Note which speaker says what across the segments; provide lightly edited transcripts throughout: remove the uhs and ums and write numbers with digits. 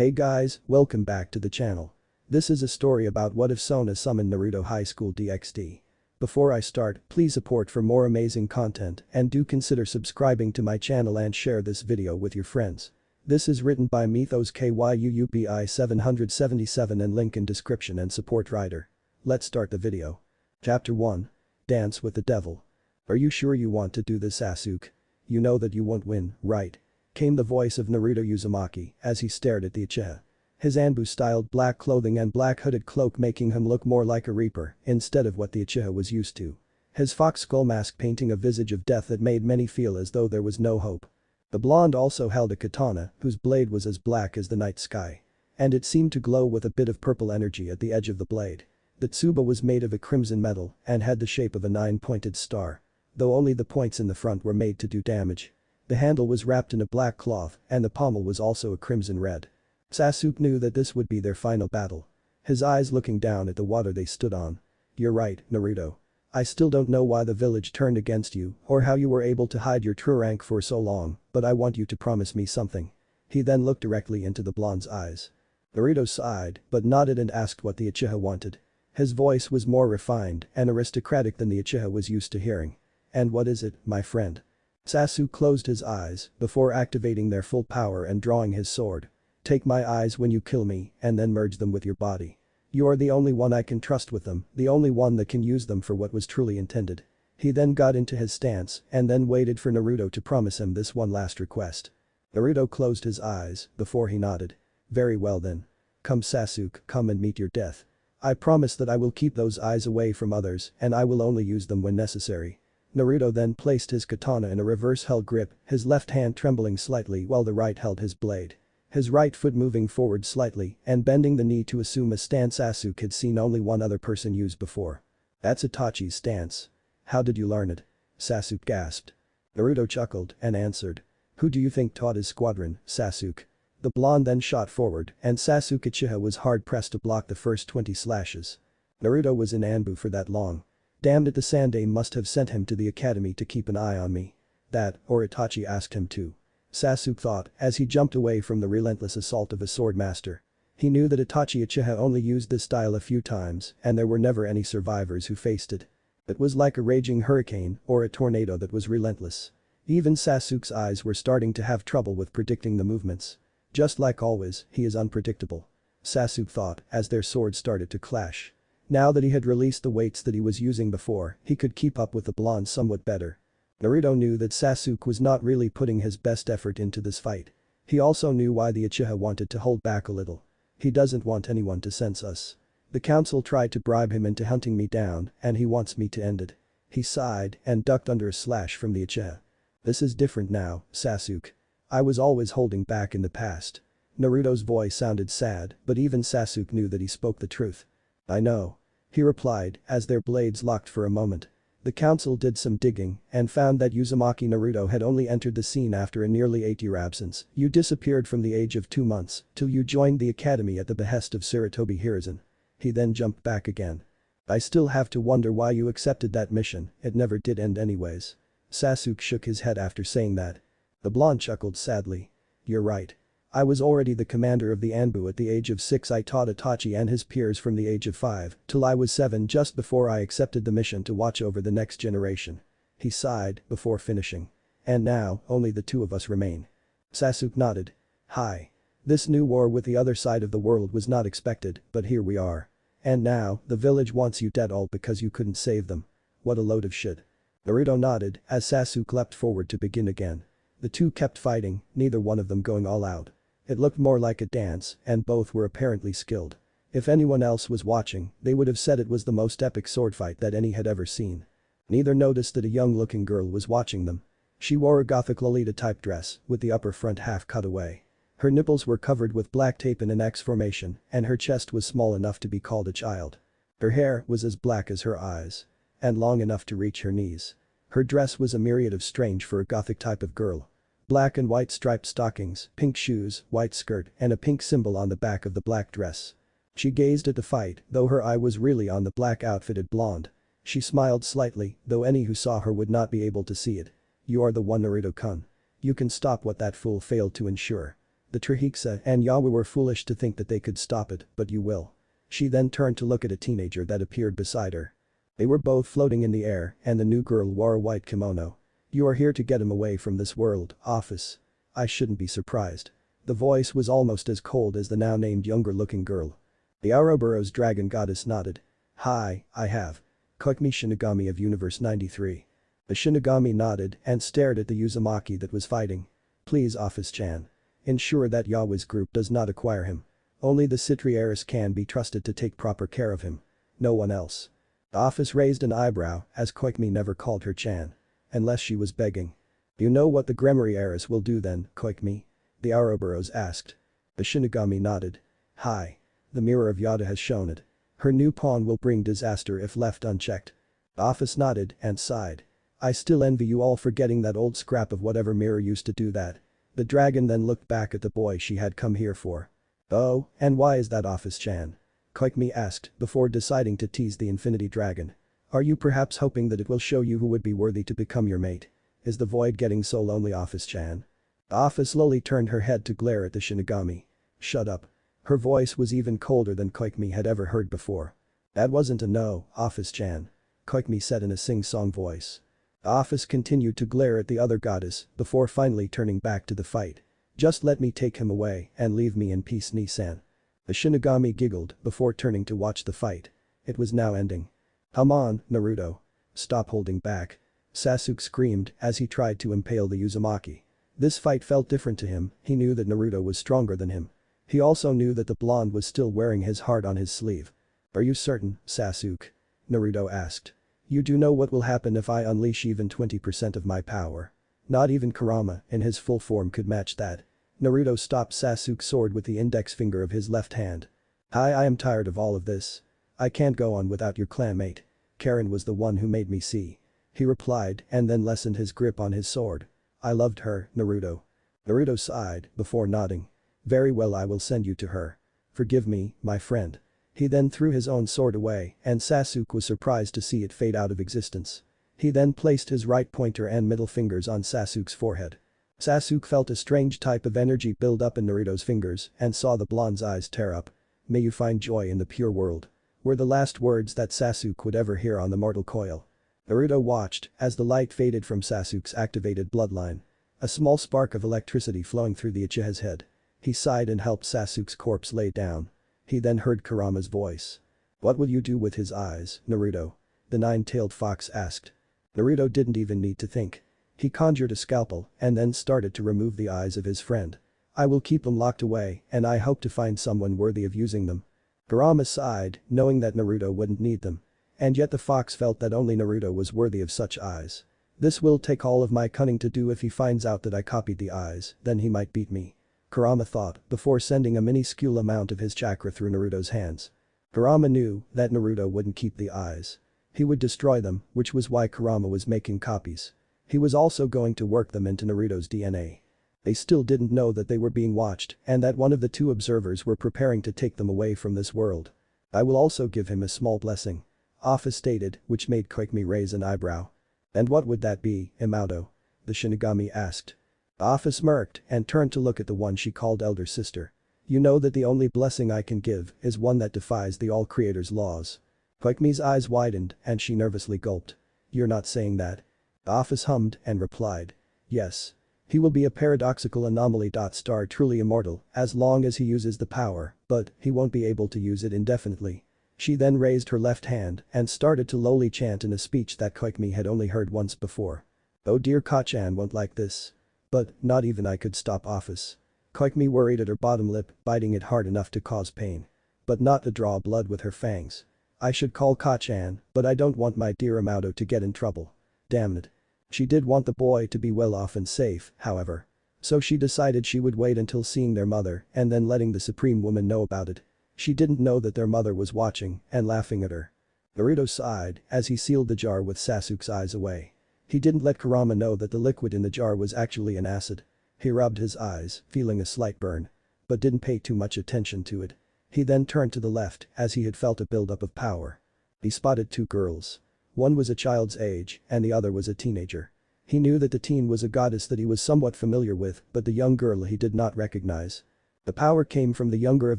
Speaker 1: Hey guys, welcome back to the channel. This is a story about what if Sona summoned Naruto High School DxD. Before I start, please support for more amazing content and do consider subscribing to my channel and share this video with your friends. This is written by Mythos KYUUPI 777 and link in description and support writer. Let's start the video. Chapter 1. Dance with the Devil. Are you sure you want to do this, Sasuke? You know that you won't win, right? Came the voice of Naruto Uzumaki as he stared at the Uchiha. His Anbu-styled black clothing and black hooded cloak making him look more like a reaper instead of what the Uchiha was used to. His fox skull mask painting a visage of death that made many feel as though there was no hope. The blonde also held a katana whose blade was as black as the night sky. And it seemed to glow with a bit of purple energy at the edge of the blade. The tsuba was made of a crimson metal and had the shape of a 9-pointed star. Though only the points in the front were made to do damage. The handle was wrapped in a black cloth and the pommel was also a crimson red. Sasuke knew that this would be their final battle. His eyes looking down at the water they stood on. You're right, Naruto. I still don't know why the village turned against you or how you were able to hide your true rank for so long, but I want you to promise me something. He then looked directly into the blonde's eyes. Naruto sighed but nodded and asked what the Uchiha wanted. His voice was more refined and aristocratic than the Uchiha was used to hearing. And what is it, my friend? Sasuke closed his eyes before activating their full power and drawing his sword. Take my eyes when you kill me and then merge them with your body. You are the only one I can trust with them, the only one that can use them for what was truly intended. He then got into his stance and then waited for Naruto to promise him this one last request. Naruto closed his eyes before he nodded. Very well then. Come Sasuke, come and meet your death. I promise that I will keep those eyes away from others and I will only use them when necessary. Naruto then placed his katana in a reverse-held grip, his left hand trembling slightly while the right held his blade. His right foot moving forward slightly and bending the knee to assume a stance Sasuke had seen only one other person use before. That's Itachi's stance. How did you learn it? Sasuke gasped. Naruto chuckled and answered. Who do you think taught his squadron, Sasuke? The blonde then shot forward and Sasuke Uchiha was hard-pressed to block the first 20 slashes. Naruto was in Anbu for that long. Damned it, the Sandaime must have sent him to the academy to keep an eye on me. That, or Itachi asked him to. Sasuke thought as he jumped away from the relentless assault of a sword master. He knew that Itachi Uchiha only used this style a few times and there were never any survivors who faced it. It was like a raging hurricane or a tornado that was relentless. Even Sasuke's eyes were starting to have trouble with predicting the movements. Just like always, he is unpredictable. Sasuke thought as their swords started to clash. Now that he had released the weights that he was using before, he could keep up with the blonde somewhat better. Naruto knew that Sasuke was not really putting his best effort into this fight. He also knew why the Uchiha wanted to hold back a little. He doesn't want anyone to sense us. The council tried to bribe him into hunting me down and he wants me to end it. He sighed and ducked under a slash from the Uchiha. This is different now, Sasuke. I was always holding back in the past. Naruto's voice sounded sad but even Sasuke knew that he spoke the truth. I know. He replied as their blades locked for a moment. The council did some digging and found that Uzumaki Naruto had only entered the scene after a nearly 8-year absence. You disappeared from the age of 2 months till you joined the academy at the behest of Sarutobi Hiruzen. He then jumped back again. I still have to wonder why you accepted that mission, it never did end anyways. Sasuke shook his head after saying that. The blonde chuckled sadly. You're right. I was already the commander of the Anbu at the age of 6. I taught Itachi and his peers from the age of 5 till I was 7 just before I accepted the mission to watch over the next generation. He sighed before finishing. And now, only the two of us remain. Sasuke nodded. Hi. This new war with the other side of the world was not expected, but here we are. And now, the village wants you dead all because you couldn't save them. What a load of shit. Naruto nodded as Sasuke leapt forward to begin again. The two kept fighting, neither one of them going all out. It looked more like a dance and both were apparently skilled. If anyone else was watching, they would have said it was the most epic sword fight that any had ever seen. Neither noticed that a young-looking girl was watching them. She wore a gothic Lolita-type dress with the upper front half cut away. Her nipples were covered with black tape in an X formation and her chest was small enough to be called a child. Her hair was as black as her eyes. And long enough to reach her knees. Her dress was a myriad of strange for a gothic type of girl. Black and white striped stockings, pink shoes, white skirt and a pink symbol on the back of the black dress. She gazed at the fight, though her eye was really on the black outfitted blonde. She smiled slightly, though any who saw her would not be able to see it. You are the one, Naruto-kun. You can stop what that fool failed to ensure. The Trihiksa and Yawa were foolish to think that they could stop it, but you will. She then turned to look at a teenager that appeared beside her. They were both floating in the air and the new girl wore a white kimono. You are here to get him away from this world, office. I shouldn't be surprised. The voice was almost as cold as the now named younger looking girl. The Ouroboros dragon goddess nodded. Hi, I have. Koikumi Shinigami of Universe 93. The Shinigami nodded and stared at the Uzumaki that was fighting. Please Office-chan. Ensure that Yawa's group does not acquire him. Only the Citri heiress can be trusted to take proper care of him. No one else. The office raised an eyebrow as Koikumi never called her Chan. Unless she was begging. You know what the Gremory heiress will do then, Koikumi? The Ouroboros asked. The Shinigami nodded. Hi. The mirror of Yada has shown it. Her new pawn will bring disaster if left unchecked. The office nodded and sighed. I still envy you all for getting that old scrap of whatever mirror used to do that. The dragon then looked back at the boy she had come here for. Oh, and why is that Office-chan? Koikumi asked before deciding to tease the Infinity Dragon. Are you perhaps hoping that it will show you who would be worthy to become your mate? Is the void getting so lonely, Office-chan? The office slowly turned her head to glare at the Shinigami. Shut up. Her voice was even colder than Koikumi had ever heard before. That wasn't a no, Office-chan. Koikumi said in a sing-song voice. The office continued to glare at the other goddess before finally turning back to the fight. Just let me take him away and leave me in peace, Ni-san. The Shinigami giggled before turning to watch the fight. It was now ending. Come on, Naruto. Stop holding back. Sasuke screamed as he tried to impale the Uzumaki. This fight felt different to him, he knew that Naruto was stronger than him. He also knew that the blonde was still wearing his heart on his sleeve. Are you certain, Sasuke? Naruto asked. You do know what will happen if I unleash even 20% of my power. Not even Kurama in his full form could match that. Naruto stopped Sasuke's sword with the index finger of his left hand. I am tired of all of this. I can't go on without your clanmate. Karen was the one who made me see. He replied and then lessened his grip on his sword. I loved her, Naruto. Naruto sighed before nodding. Very well, I will send you to her. Forgive me, my friend. He then threw his own sword away and Sasuke was surprised to see it fade out of existence. He then placed his right pointer and middle fingers on Sasuke's forehead. Sasuke felt a strange type of energy build up in Naruto's fingers and saw the blonde's eyes tear up. May you find joy in the pure world. Were the last words that Sasuke would ever hear on the mortal coil. Naruto watched as the light faded from Sasuke's activated bloodline. A small spark of electricity flowing through the Uchiha's head. He sighed and helped Sasuke's corpse lay down. He then heard Kurama's voice. What will you do with his eyes, Naruto? The nine-tailed fox asked. Naruto didn't even need to think. He conjured a scalpel and then started to remove the eyes of his friend. I will keep them locked away and I hope to find someone worthy of using them. Kurama sighed, knowing that Naruto wouldn't need them. And yet the fox felt that only Naruto was worthy of such eyes. This will take all of my cunning to do. If he finds out that I copied the eyes, then he might beat me. Kurama thought before sending a minuscule amount of his chakra through Naruto's hands. Kurama knew that Naruto wouldn't keep the eyes. He would destroy them, which was why Kurama was making copies. He was also going to work them into Naruto's DNA. They still didn't know that they were being watched and that one of the two observers were preparing to take them away from this world. I will also give him a small blessing. Office stated, which made Koikumi raise an eyebrow. And what would that be, Imato? The Shinigami asked. Office smirked and turned to look at the one she called elder sister. You know that the only blessing I can give is one that defies the All-Creator's laws. Koikumi's eyes widened and she nervously gulped. You're not saying that? Office hummed and replied. Yes. He will be a paradoxical anomaly. Truly immortal as long as he uses the power, but he won't be able to use it indefinitely. She then raised her left hand and started to lowly chant in a speech that Koikumi had only heard once before. Oh dear, Kachan won't like this. But not even I could stop Office. Koikumi worried at her bottom lip, biting it hard enough to cause pain. But not to draw blood with her fangs. I should call Kachan, but I don't want my dear Imato to get in trouble. Damn it. She did want the boy to be well off and safe, however. So she decided she would wait until seeing their mother and then letting the Supreme Woman know about it. She didn't know that their mother was watching and laughing at her. Naruto sighed as he sealed the jar with Sasuke's eyes away. He didn't let Kurama know that the liquid in the jar was actually an acid. He rubbed his eyes, feeling a slight burn. But didn't pay too much attention to it. He then turned to the left as he had felt a buildup of power. He spotted two girls. One was a child's age and the other was a teenager. He knew that the teen was a goddess that he was somewhat familiar with, but the young girl he did not recognize. The power came from the younger of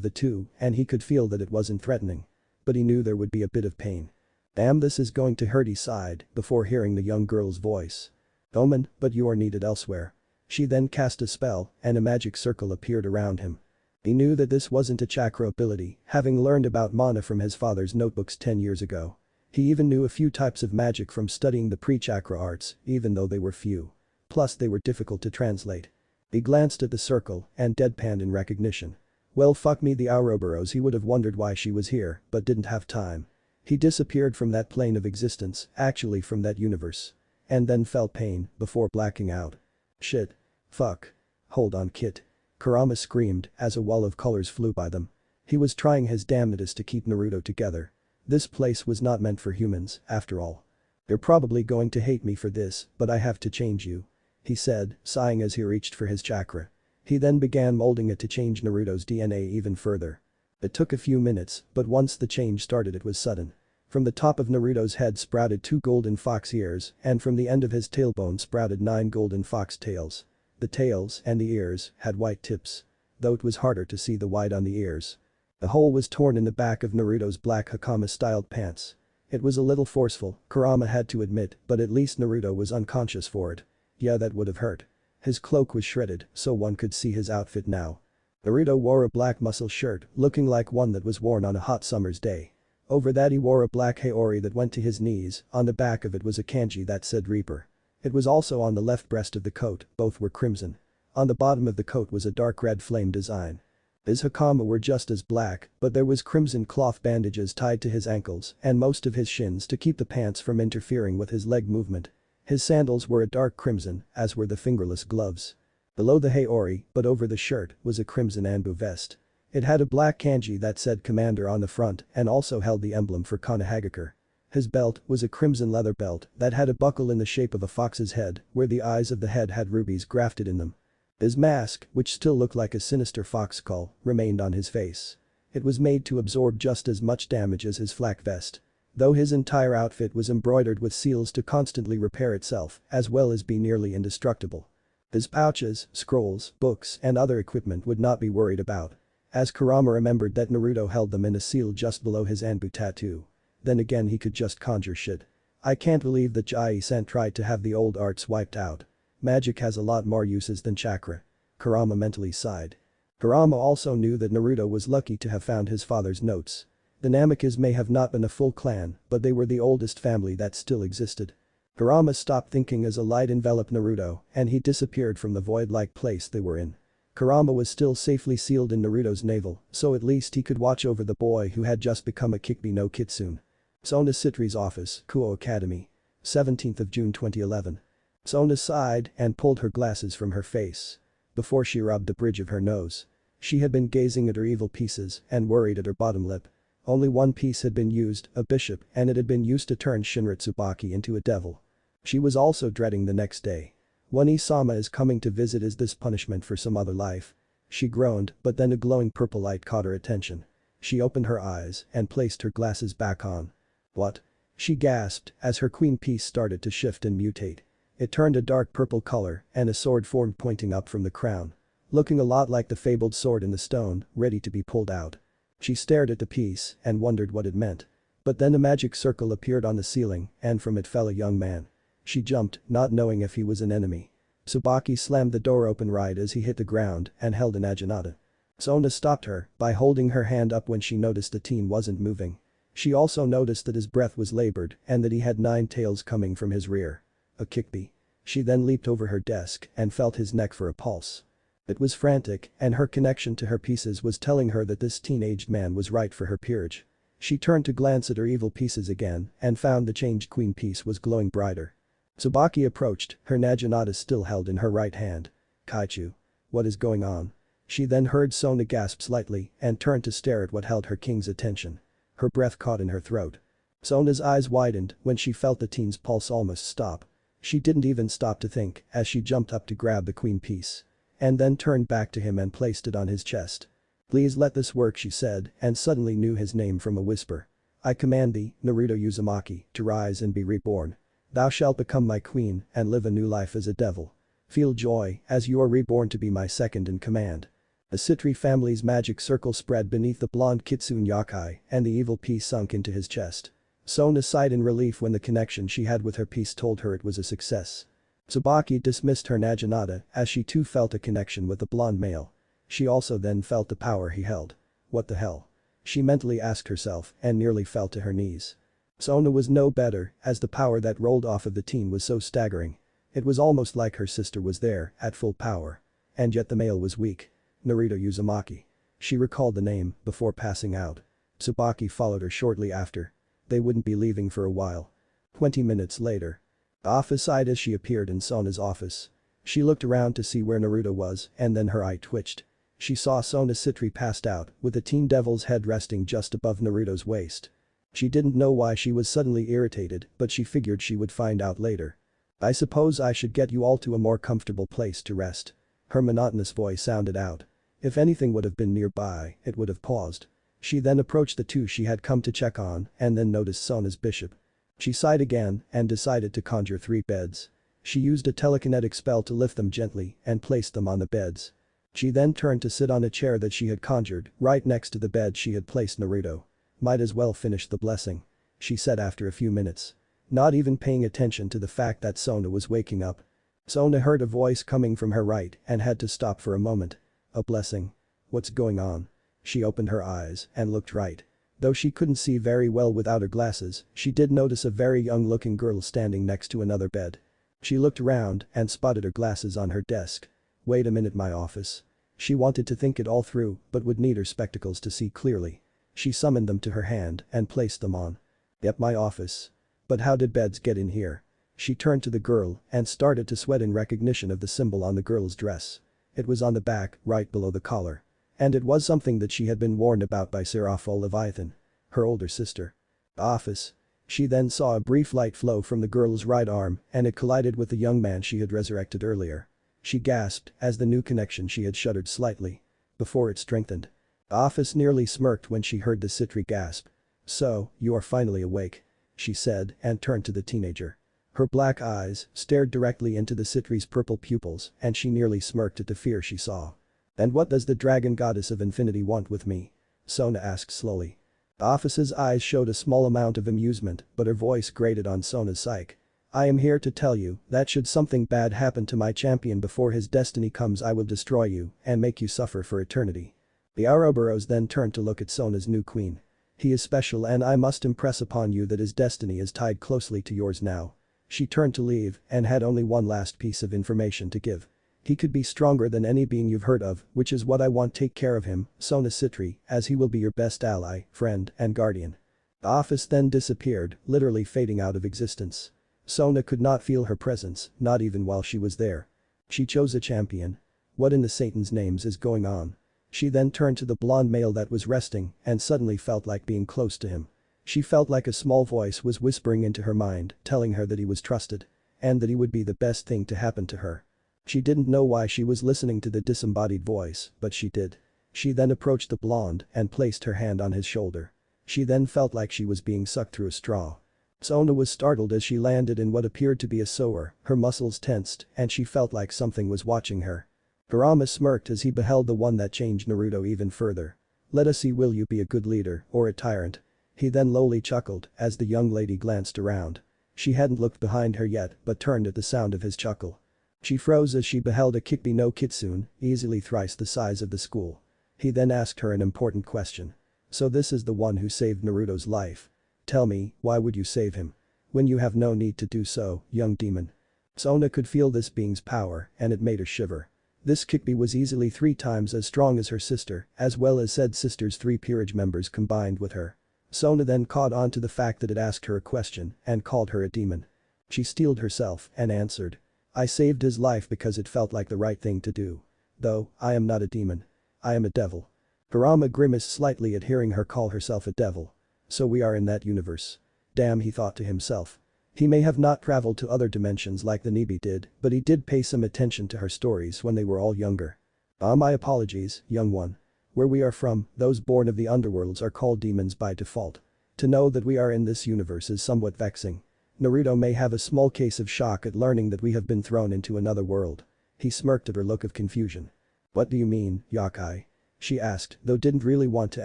Speaker 1: the two, and he could feel that it wasn't threatening. But he knew there would be a bit of pain. Damn, this is going to hurt, he sighed before hearing the young girl's voice. Omen, but you are needed elsewhere. She then cast a spell, and a magic circle appeared around him. He knew that this wasn't a chakra ability, having learned about mana from his father's notebooks 10 years ago. He even knew a few types of magic from studying the pre-chakra arts, even though they were few. Plus they were difficult to translate. He glanced at the circle and deadpanned in recognition. Well, fuck me, the Ouroboros. He would have wondered why she was here, but didn't have time. He disappeared from that plane of existence, actually from that universe. And then felt pain before blacking out. Shit. Fuck. Hold on, Kit. Kurama screamed as a wall of colors flew by them. He was trying his damnedest to keep Naruto together. This place was not meant for humans, after all. You're probably going to hate me for this, but I have to change you. He said, sighing as he reached for his chakra. He then began molding it to change Naruto's DNA even further. It took a few minutes, but once the change started it was sudden. From the top of Naruto's head sprouted 2 golden fox ears, and from the end of his tailbone sprouted 9 golden fox tails. The tails and the ears had white tips. Though it was harder to see the white on the ears. A hole was torn in the back of Naruto's black Hakama-styled pants. It was a little forceful, Kurama had to admit, but at least Naruto was unconscious for it. Yeah, that would have hurt. His cloak was shredded, so one could see his outfit now. Naruto wore a black muscle shirt, looking like one that was worn on a hot summer's day. Over that he wore a black haori that went to his knees, on the back of it was a kanji that said Reaper. It was also on the left breast of the coat, both were crimson. On the bottom of the coat was a dark red flame design. His hakama were just as black, but there was crimson cloth bandages tied to his ankles and most of his shins to keep the pants from interfering with his leg movement. His sandals were a dark crimson, as were the fingerless gloves. Below the haori, but over the shirt, was a crimson anbu vest. It had a black kanji that said Commander on the front and also held the emblem for Konohagakure. His belt was a crimson leather belt that had a buckle in the shape of a fox's head, where the eyes of the head had rubies grafted in them. His mask, which still looked like a sinister fox skull, remained on his face. It was made to absorb just as much damage as his flak vest. Though his entire outfit was embroidered with seals to constantly repair itself, as well as be nearly indestructible. His pouches, scrolls, books and other equipment would not be worried about. As Kurama remembered that Naruto held them in a seal just below his Anbu tattoo. Then again he could just conjure shit. I can't believe that Jai-san tried to have the old arts wiped out. Magic has a lot more uses than chakra. Kurama mentally sighed. Kurama also knew that Naruto was lucky to have found his father's notes. The Namikas may have not been a full clan, but they were the oldest family that still existed. Kurama stopped thinking as a light enveloped Naruto and he disappeared from the void-like place they were in. Kurama was still safely sealed in Naruto's navel, so at least he could watch over the boy who had just become a Kikbi no Kitsune. Sona Citri's office, Kuo Academy. 17th of June 2011. Sona sighed and pulled her glasses from her face. Before she rubbed the bridge of her nose. She had been gazing at her evil pieces and worried at her bottom lip. Only one piece had been used, a bishop, and it had been used to turn Shinra Tsubaki into a devil. She was also dreading the next day. When Isama is coming to visit, is this punishment for some other life? She groaned, but then a glowing purple light caught her attention. She opened her eyes and placed her glasses back on. What? She gasped as her queen piece started to shift and mutate. It turned a dark purple color and a sword formed pointing up from the crown. Looking a lot like the fabled sword in the stone, ready to be pulled out. She stared at the piece and wondered what it meant. But then a magic circle appeared on the ceiling and from it fell a young man. She jumped, not knowing if he was an enemy. Tsubaki slammed the door open right as he hit the ground and held an Ajinata. Sona stopped her by holding her hand up when she noticed the teen wasn't moving. She also noticed that his breath was labored and that he had 9 tails coming from his rear. A Kikbi. She then leaped over her desk and felt his neck for a pulse. It was frantic and her connection to her pieces was telling her that this teenaged man was right for her peerage. She turned to glance at her evil pieces again and found the changed queen piece was glowing brighter. Tsubaki approached, her Naginata still held in her right hand. Kaichu. What is going on? She then heard Sona gasp slightly and turned to stare at what held her king's attention. Her breath caught in her throat. Sona's eyes widened when she felt the teen's pulse almost stop. She didn't even stop to think as she jumped up to grab the queen piece. And then turned back to him and placed it on his chest. Please let this work, she said and suddenly knew his name from a whisper. I command thee, Naruto Uzumaki, to rise and be reborn. Thou shalt become my queen and live a new life as a devil. Feel joy as you are reborn to be my second in command." The Citri family's magic circle spread beneath the blonde kitsune Yakai and the evil piece sunk into his chest. Sona sighed in relief when the connection she had with her piece told her it was a success. Tsubaki dismissed her Naginata as she too felt a connection with the blonde male. She also then felt the power he held. What the hell? She mentally asked herself and nearly fell to her knees. Sona was no better as the power that rolled off of the teen was so staggering. It was almost like her sister was there at full power. And yet the male was weak. Naruto Uzumaki. She recalled the name before passing out. Tsubaki followed her shortly after. They wouldn't be leaving for a while. 20 minutes later. Office sighed as she appeared in Sona's office. She looked around to see where Naruto was and then her eye twitched. She saw Sona Citri passed out with the teen devil's head resting just above Naruto's waist. She didn't know why she was suddenly irritated but she figured she would find out later. "I suppose I should get you all to a more comfortable place to rest." Her monotonous voice sounded out. If anything would have been nearby, it would have paused. She then approached the two she had come to check on and then noticed Sona's bishop. She sighed again and decided to conjure 3 beds. She used a telekinetic spell to lift them gently and placed them on the beds. She then turned to sit on a chair that she had conjured right next to the bed she had placed Naruto. "Might as well finish the blessing," she said after a few minutes. Not even paying attention to the fact that Sona was waking up. Sona heard a voice coming from her right and had to stop for a moment. "A blessing? What's going on?" She opened her eyes and looked right. Though she couldn't see very well without her glasses, she did notice a very young-looking girl standing next to another bed. She looked around and spotted her glasses on her desk. "Wait a minute, my office." She wanted to think it all through but would need her spectacles to see clearly. She summoned them to her hand and placed them on. "Yep, my office. But how did beds get in here?" She turned to the girl and started to sweat in recognition of the symbol on the girl's dress. It was on the back, right below the collar. And it was something that she had been warned about by Serapho Leviathan, her older sister. "Office." She then saw a brief light flow from the girl's right arm and it collided with the young man she had resurrected earlier. She gasped as the new connection she had shuddered slightly. Before it strengthened. Office nearly smirked when she heard the Citri gasp. "So, you are finally awake," she said and turned to the teenager. Her black eyes stared directly into the Citri's purple pupils and she nearly smirked at the fear she saw. "And what does the dragon goddess of infinity want with me?" Sona asked slowly. Office's eyes showed a small amount of amusement but her voice grated on Sona's psyche. "I am here to tell you that should something bad happen to my champion before his destiny comes I will destroy you and make you suffer for eternity." The Ouroboros then turned to look at Sona's new queen. "He is special and I must impress upon you that his destiny is tied closely to yours now." She turned to leave and had only one last piece of information to give. "He could be stronger than any being you've heard of, which is what I want. Take care of him, Sona Citri, as he will be your best ally, friend, and guardian." The office then disappeared, literally fading out of existence. Sona could not feel her presence, not even while she was there. She chose a champion. What in the Satan's names is going on? She then turned to the blonde male that was resting and suddenly felt like being close to him. She felt like a small voice was whispering into her mind, telling her that he was trusted. And that he would be the best thing to happen to her. She didn't know why she was listening to the disembodied voice, but she did. She then approached the blonde and placed her hand on his shoulder. She then felt like she was being sucked through a straw. Sona was startled as she landed in what appeared to be a sewer, her muscles tensed and she felt like something was watching her. Kurama smirked as he beheld the one that changed Naruto even further. "Let us see, will you be a good leader or a tyrant?" He then lowly chuckled as the young lady glanced around. She hadn't looked behind her yet but turned at the sound of his chuckle. She froze as she beheld a Kikbi no Kitsune, easily thrice the size of the school. He then asked her an important question. "So this is the one who saved Naruto's life. Tell me, why would you save him? When you have no need to do so, young demon." Sona could feel this being's power and it made her shiver. This Kikbi was easily 3 times as strong as her sister, as well as said sister's 3 peerage members combined with her. Sona then caught on to the fact that it asked her a question and called her a demon. She steeled herself and answered. "I saved his life because it felt like the right thing to do. Though, I am not a demon. I am a devil." Kurama grimaced slightly at hearing her call herself a devil. So we are in that universe. Damn, he thought to himself. He may have not traveled to other dimensions like the Nibi did, but he did pay some attention to her stories when they were all younger. My apologies, young one. Where we are from, those born of the underworlds are called demons by default. To know that we are in this universe is somewhat vexing. Naruto may have a small case of shock at learning that we have been thrown into another world. He smirked at her look of confusion. What do you mean, Yakai? She asked, though didn't really want to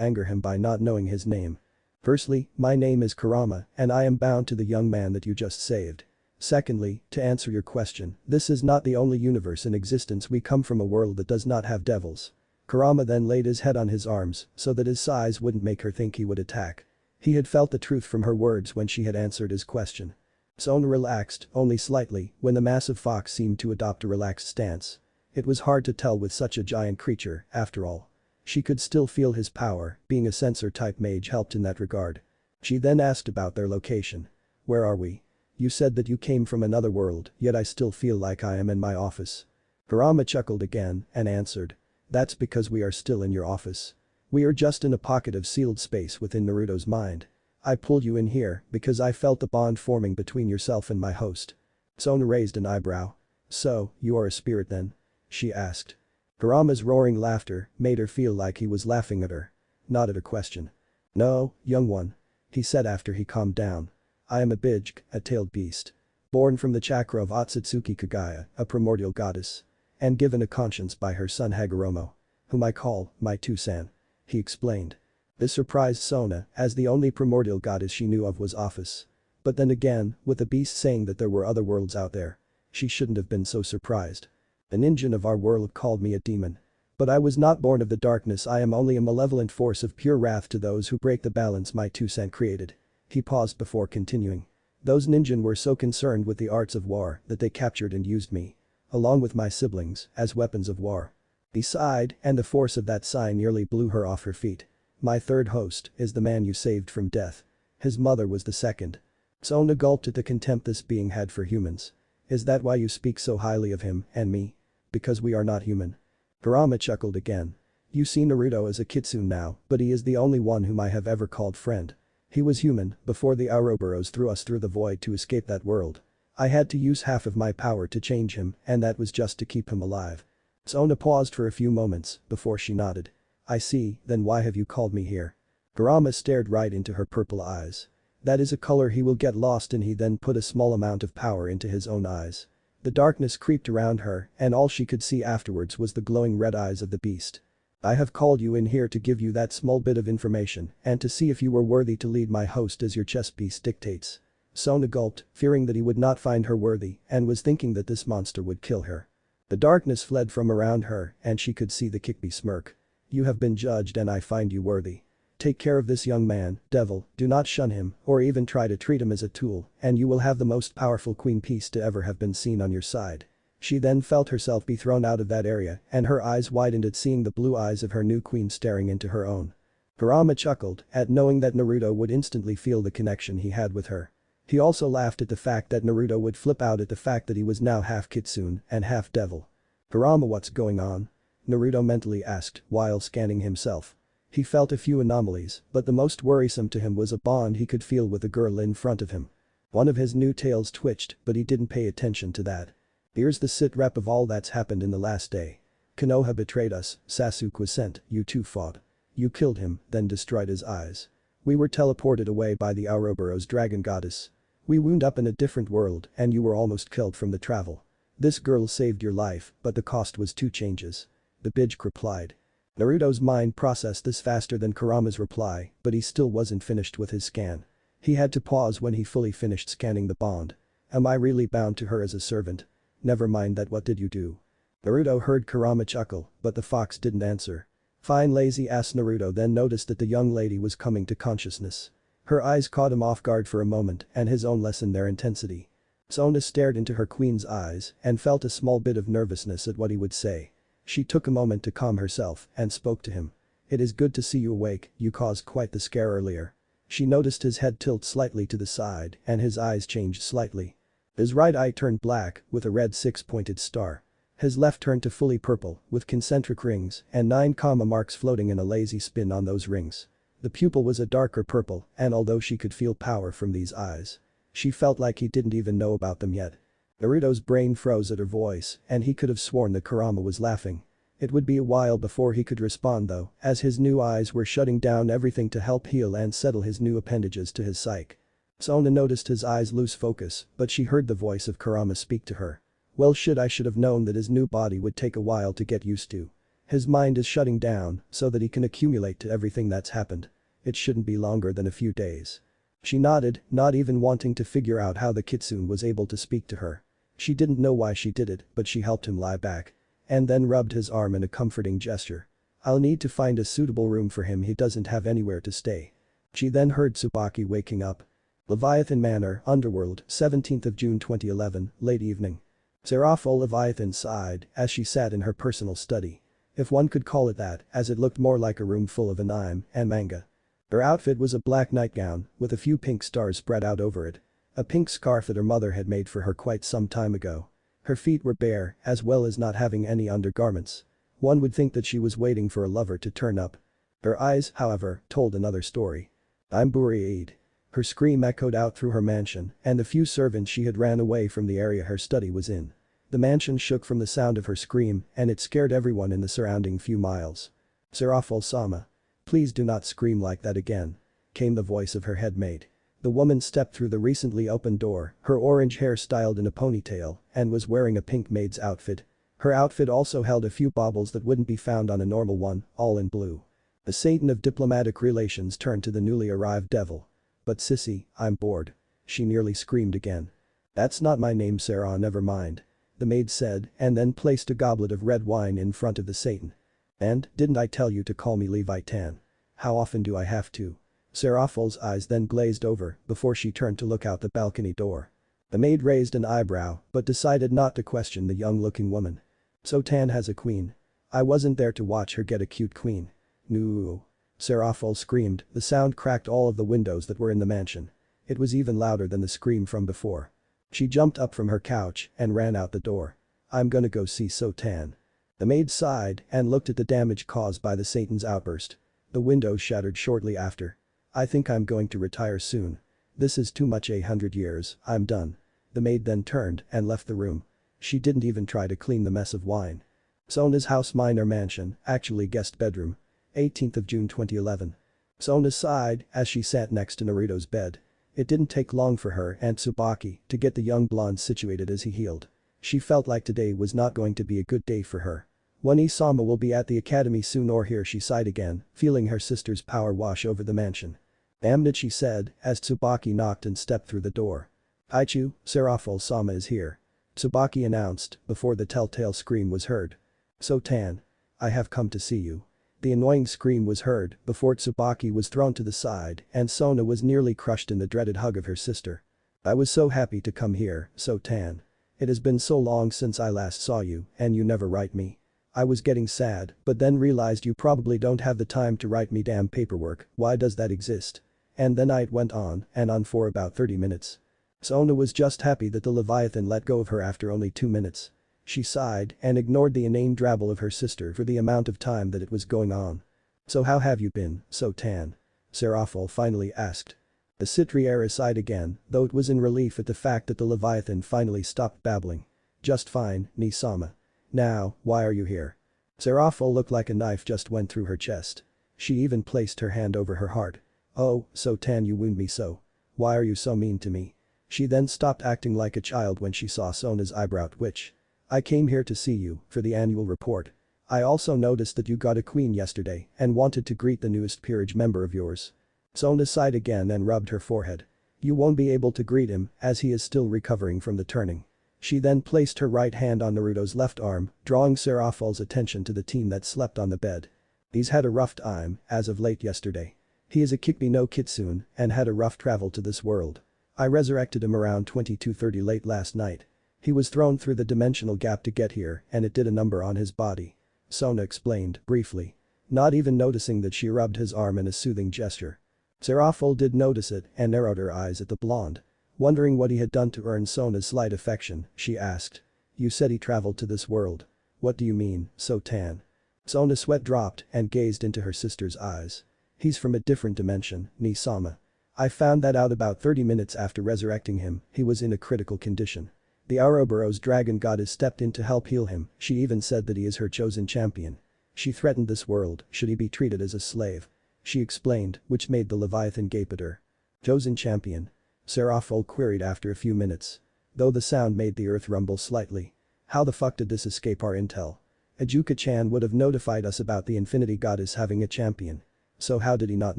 Speaker 1: anger him by not knowing his name. Firstly, my name is Kurama and I am bound to the young man that you just saved. Secondly, to answer your question, this is not the only universe in existence. We come from a world that does not have devils. Kurama then laid his head on his arms so that his size wouldn't make her think he would attack. He had felt the truth from her words when she had answered his question. Sona relaxed, only slightly, when the massive fox seemed to adopt a relaxed stance. It was hard to tell with such a giant creature, after all. She could still feel his power, being a sensor-type mage helped in that regard. She then asked about their location. Where are we? You said that you came from another world, yet I still feel like I am in my office. Kurama chuckled again and answered. That's because we are still in your office. We are just in a pocket of sealed space within Naruto's mind. I pulled you in here because I felt the bond forming between yourself and my host. Sona raised an eyebrow. So, you are a spirit then? She asked. Kurama's roaring laughter made her feel like he was laughing at her. Not at her question. No, young one. He said after he calmed down. I am a Bijk, a tailed beast. Born from the chakra of Otsutsuki Kagaya, a primordial goddess. And given a conscience by her son Hagoromo. Whom I call, my Two-san. He explained. This surprised Sona, as the only primordial goddess she knew of was Office. But then again, with the beast saying that there were other worlds out there. She shouldn't have been so surprised. An engine of our world called me a demon. But I was not born of the darkness. I am only a malevolent force of pure wrath to those who break the balance my Two-san created. He paused before continuing. Those ninja were so concerned with the arts of war that they captured and used me. Along with my siblings, as weapons of war. He sighed, and the force of that sigh nearly blew her off her feet. My third host is the man you saved from death. His mother was the second. Sona gulped at the contempt this being had for humans. Is that why you speak so highly of him and me? Because we are not human. Kurama chuckled again. You see Naruto as a kitsune now, but he is the only one whom I have ever called friend. He was human before the Ouroboros threw us through the void to escape that world. I had to use half of my power to change him, and that was just to keep him alive. Sona paused for a few moments before she nodded. I see, then why have you called me here? Kurama stared right into her purple eyes. That is a color he will get lost in. He then put a small amount of power into his own eyes. The darkness creeped around her and all she could see afterwards was the glowing red eyes of the beast. I have called you in here to give you that small bit of information and to see if you were worthy to lead my host as your chess piece dictates. Sona gulped, fearing that he would not find her worthy and was thinking that this monster would kill her. The darkness fled from around her and she could see the Kikbi smirk. You have been judged and I find you worthy. Take care of this young man, devil, do not shun him or even try to treat him as a tool and you will have the most powerful queen piece to ever have been seen on your side. She then felt herself be thrown out of that area and her eyes widened at seeing the blue eyes of her new queen staring into her own. Kurama chuckled at knowing that Naruto would instantly feel the connection he had with her. He also laughed at the fact that Naruto would flip out at the fact that he was now half kitsune and half devil. Kurama, what's going on? Naruto mentally asked while scanning himself. He felt a few anomalies, but the most worrisome to him was a bond he could feel with the girl in front of him. One of his new tails twitched, but he didn't pay attention to that. Here's the sit rep of all that's happened in the last day. Konoha betrayed us, Sasuke was sent, you two fought. You killed him, then destroyed his eyes. We were teleported away by the Ouroboros dragon goddess. We wound up in a different world and you were almost killed from the travel. This girl saved your life, but the cost was 2 changes. The Bijk replied. Naruto's mind processed this faster than Kurama's reply, but he still wasn't finished with his scan. He had to pause when he fully finished scanning the bond. Am I really bound to her as a servant? Never mind that, what did you do? Naruto heard Kurama chuckle, but the fox didn't answer. Fine lazy ass. Naruto then noticed that the young lady was coming to consciousness. Her eyes caught him off guard for a moment and his own lessened their intensity. Sona stared into her queen's eyes and felt a small bit of nervousness at what he would say. She took a moment to calm herself and spoke to him. It is good to see you awake, you caused quite the scare earlier. She noticed his head tilt slightly to the side and his eyes changed slightly. His right eye turned black with a red 6-pointed star. His left turned to fully purple with concentric rings and 9 comma marks floating in a lazy spin on those rings. The pupil was a darker purple and although she could feel power from these eyes, she felt like he didn't even know about them yet. Naruto's brain froze at her voice and he could have sworn that Kurama was laughing. It would be a while before he could respond though, as his new eyes were shutting down everything to help heal and settle his new appendages to his psyche. Sona noticed his eyes lose focus, but she heard the voice of Kurama speak to her. Well I should have known that his new body would take a while to get used to. His mind is shutting down so that he can accumulate to everything that's happened. It shouldn't be longer than a few days. She nodded, not even wanting to figure out how the kitsune was able to speak to her. She didn't know why she did it, but she helped him lie back. And then rubbed his arm in a comforting gesture. I'll need to find a suitable room for him, he doesn't have anywhere to stay. She then heard Tsubaki waking up. Leviathan Manor, Underworld, 17th of June 2011, late evening. Seraphol Leviathan sighed as she sat in her personal study. If one could call it that, as it looked more like a room full of anime and manga. Her outfit was a black nightgown with a few pink stars spread out over it. A pink scarf that her mother had made for her quite some time ago. Her feet were bare, as well as not having any undergarments. One would think that she was waiting for a lover to turn up. Her eyes, however, told another story. I'm Buried. Her scream echoed out through her mansion, and the few servants she had ran away from the area her study was in. The mansion shook from the sound of her scream, and it scared everyone in the surrounding few miles. Seraphol-sama. Please do not scream like that again. Came the voice of her headmaid. The woman stepped through the recently opened door, her orange hair styled in a ponytail, and was wearing a pink maid's outfit. Her outfit also held a few baubles that wouldn't be found on a normal one, all in blue. The Satan of diplomatic relations turned to the newly arrived devil. But sissy, I'm bored. She nearly screamed again. That's not my name, Sarah, never mind. The maid said and then placed a goblet of red wine in front of the Satan. And, didn't I tell you to call me Leviathan? How often do I have to? Seraphol's eyes then glazed over before she turned to look out the balcony door. The maid raised an eyebrow but decided not to question the young-looking woman. So Tan has a queen. I wasn't there to watch her get a cute queen. No. Seraphol screamed, the sound cracked all of the windows that were in the mansion. It was even louder than the scream from before. She jumped up from her couch and ran out the door. I'm gonna go see Sotan. The maid sighed and looked at the damage caused by the Satan's outburst. The windows shattered shortly after. I think I'm going to retire soon. This is too much, 100 years, I'm done. The maid then turned and left the room. She didn't even try to clean the mess of wine. Sona's house minor mansion, actually guest bedroom. 18th of June 2011. Sona sighed as she sat next to Naruto's bed. It didn't take long for her and Tsubaki to get the young blonde situated as he healed. She felt like today was not going to be a good day for her. One Isama will be at the academy soon, or here, she sighed again, feeling her sister's power wash over the mansion. Damn it, she said as Tsubaki knocked and stepped through the door. Aichu, Seraphol-sama is here. Tsubaki announced before the telltale scream was heard. Sotan. I have come to see you. The annoying scream was heard before Tsubaki was thrown to the side and Sona was nearly crushed in the dreaded hug of her sister. I was so happy to come here, Sotan. It has been so long since I last saw you and you never write me. I was getting sad but then realized you probably don't have the time to write me damn paperwork, why does that exist? And the night went on and on for about 30 minutes. Sona was just happy that the Leviathan let go of her after only 2 minutes. She sighed and ignored the inane drabble of her sister for the amount of time that it was going on. So how have you been, Sotan? Seraphol finally asked. The Citriera sighed again, though it was in relief at the fact that the Leviathan finally stopped babbling. Just fine, Nisama. Now, why are you here? Seraphol looked like a knife just went through her chest. She even placed her hand over her heart. Oh, Sotan, you wound me so. Why are you so mean to me? She then stopped acting like a child when she saw Sona's eyebrow twitch. I came here to see you for the annual report. I also noticed that you got a queen yesterday and wanted to greet the newest peerage member of yours. Sona sighed again and rubbed her forehead. You won't be able to greet him as he is still recovering from the turning. She then placed her right hand on Naruto's left arm, drawing Seraphol's attention to the teen that slept on the bed. He's had a rough time as of late yesterday. He is a Kikbi no Kitsune and had a rough travel to this world. I resurrected him around 22:30 late last night. He was thrown through the dimensional gap to get here and it did a number on his body. Sona explained, briefly. Not even noticing that she rubbed his arm in a soothing gesture. Seraphol did notice it and narrowed her eyes at the blonde. Wondering what he had done to earn Sona's slight affection, she asked. You said he traveled to this world. What do you mean, Sotan? Sona's sweat dropped and gazed into her sister's eyes. He's from a different dimension, Nisama. I found that out about 30 minutes after resurrecting him, he was in a critical condition. The Ouroboros dragon goddess stepped in to help heal him, she even said that he is her chosen champion. She threatened this world should he be treated as a slave. She explained, which made the Leviathan gape at her. Chosen champion. Seraphil queried after a few minutes. Though the sound made the earth rumble slightly. How the fuck did this escape our intel? Ejuka-chan would have notified us about the Infinity Goddess having a champion. So how did he not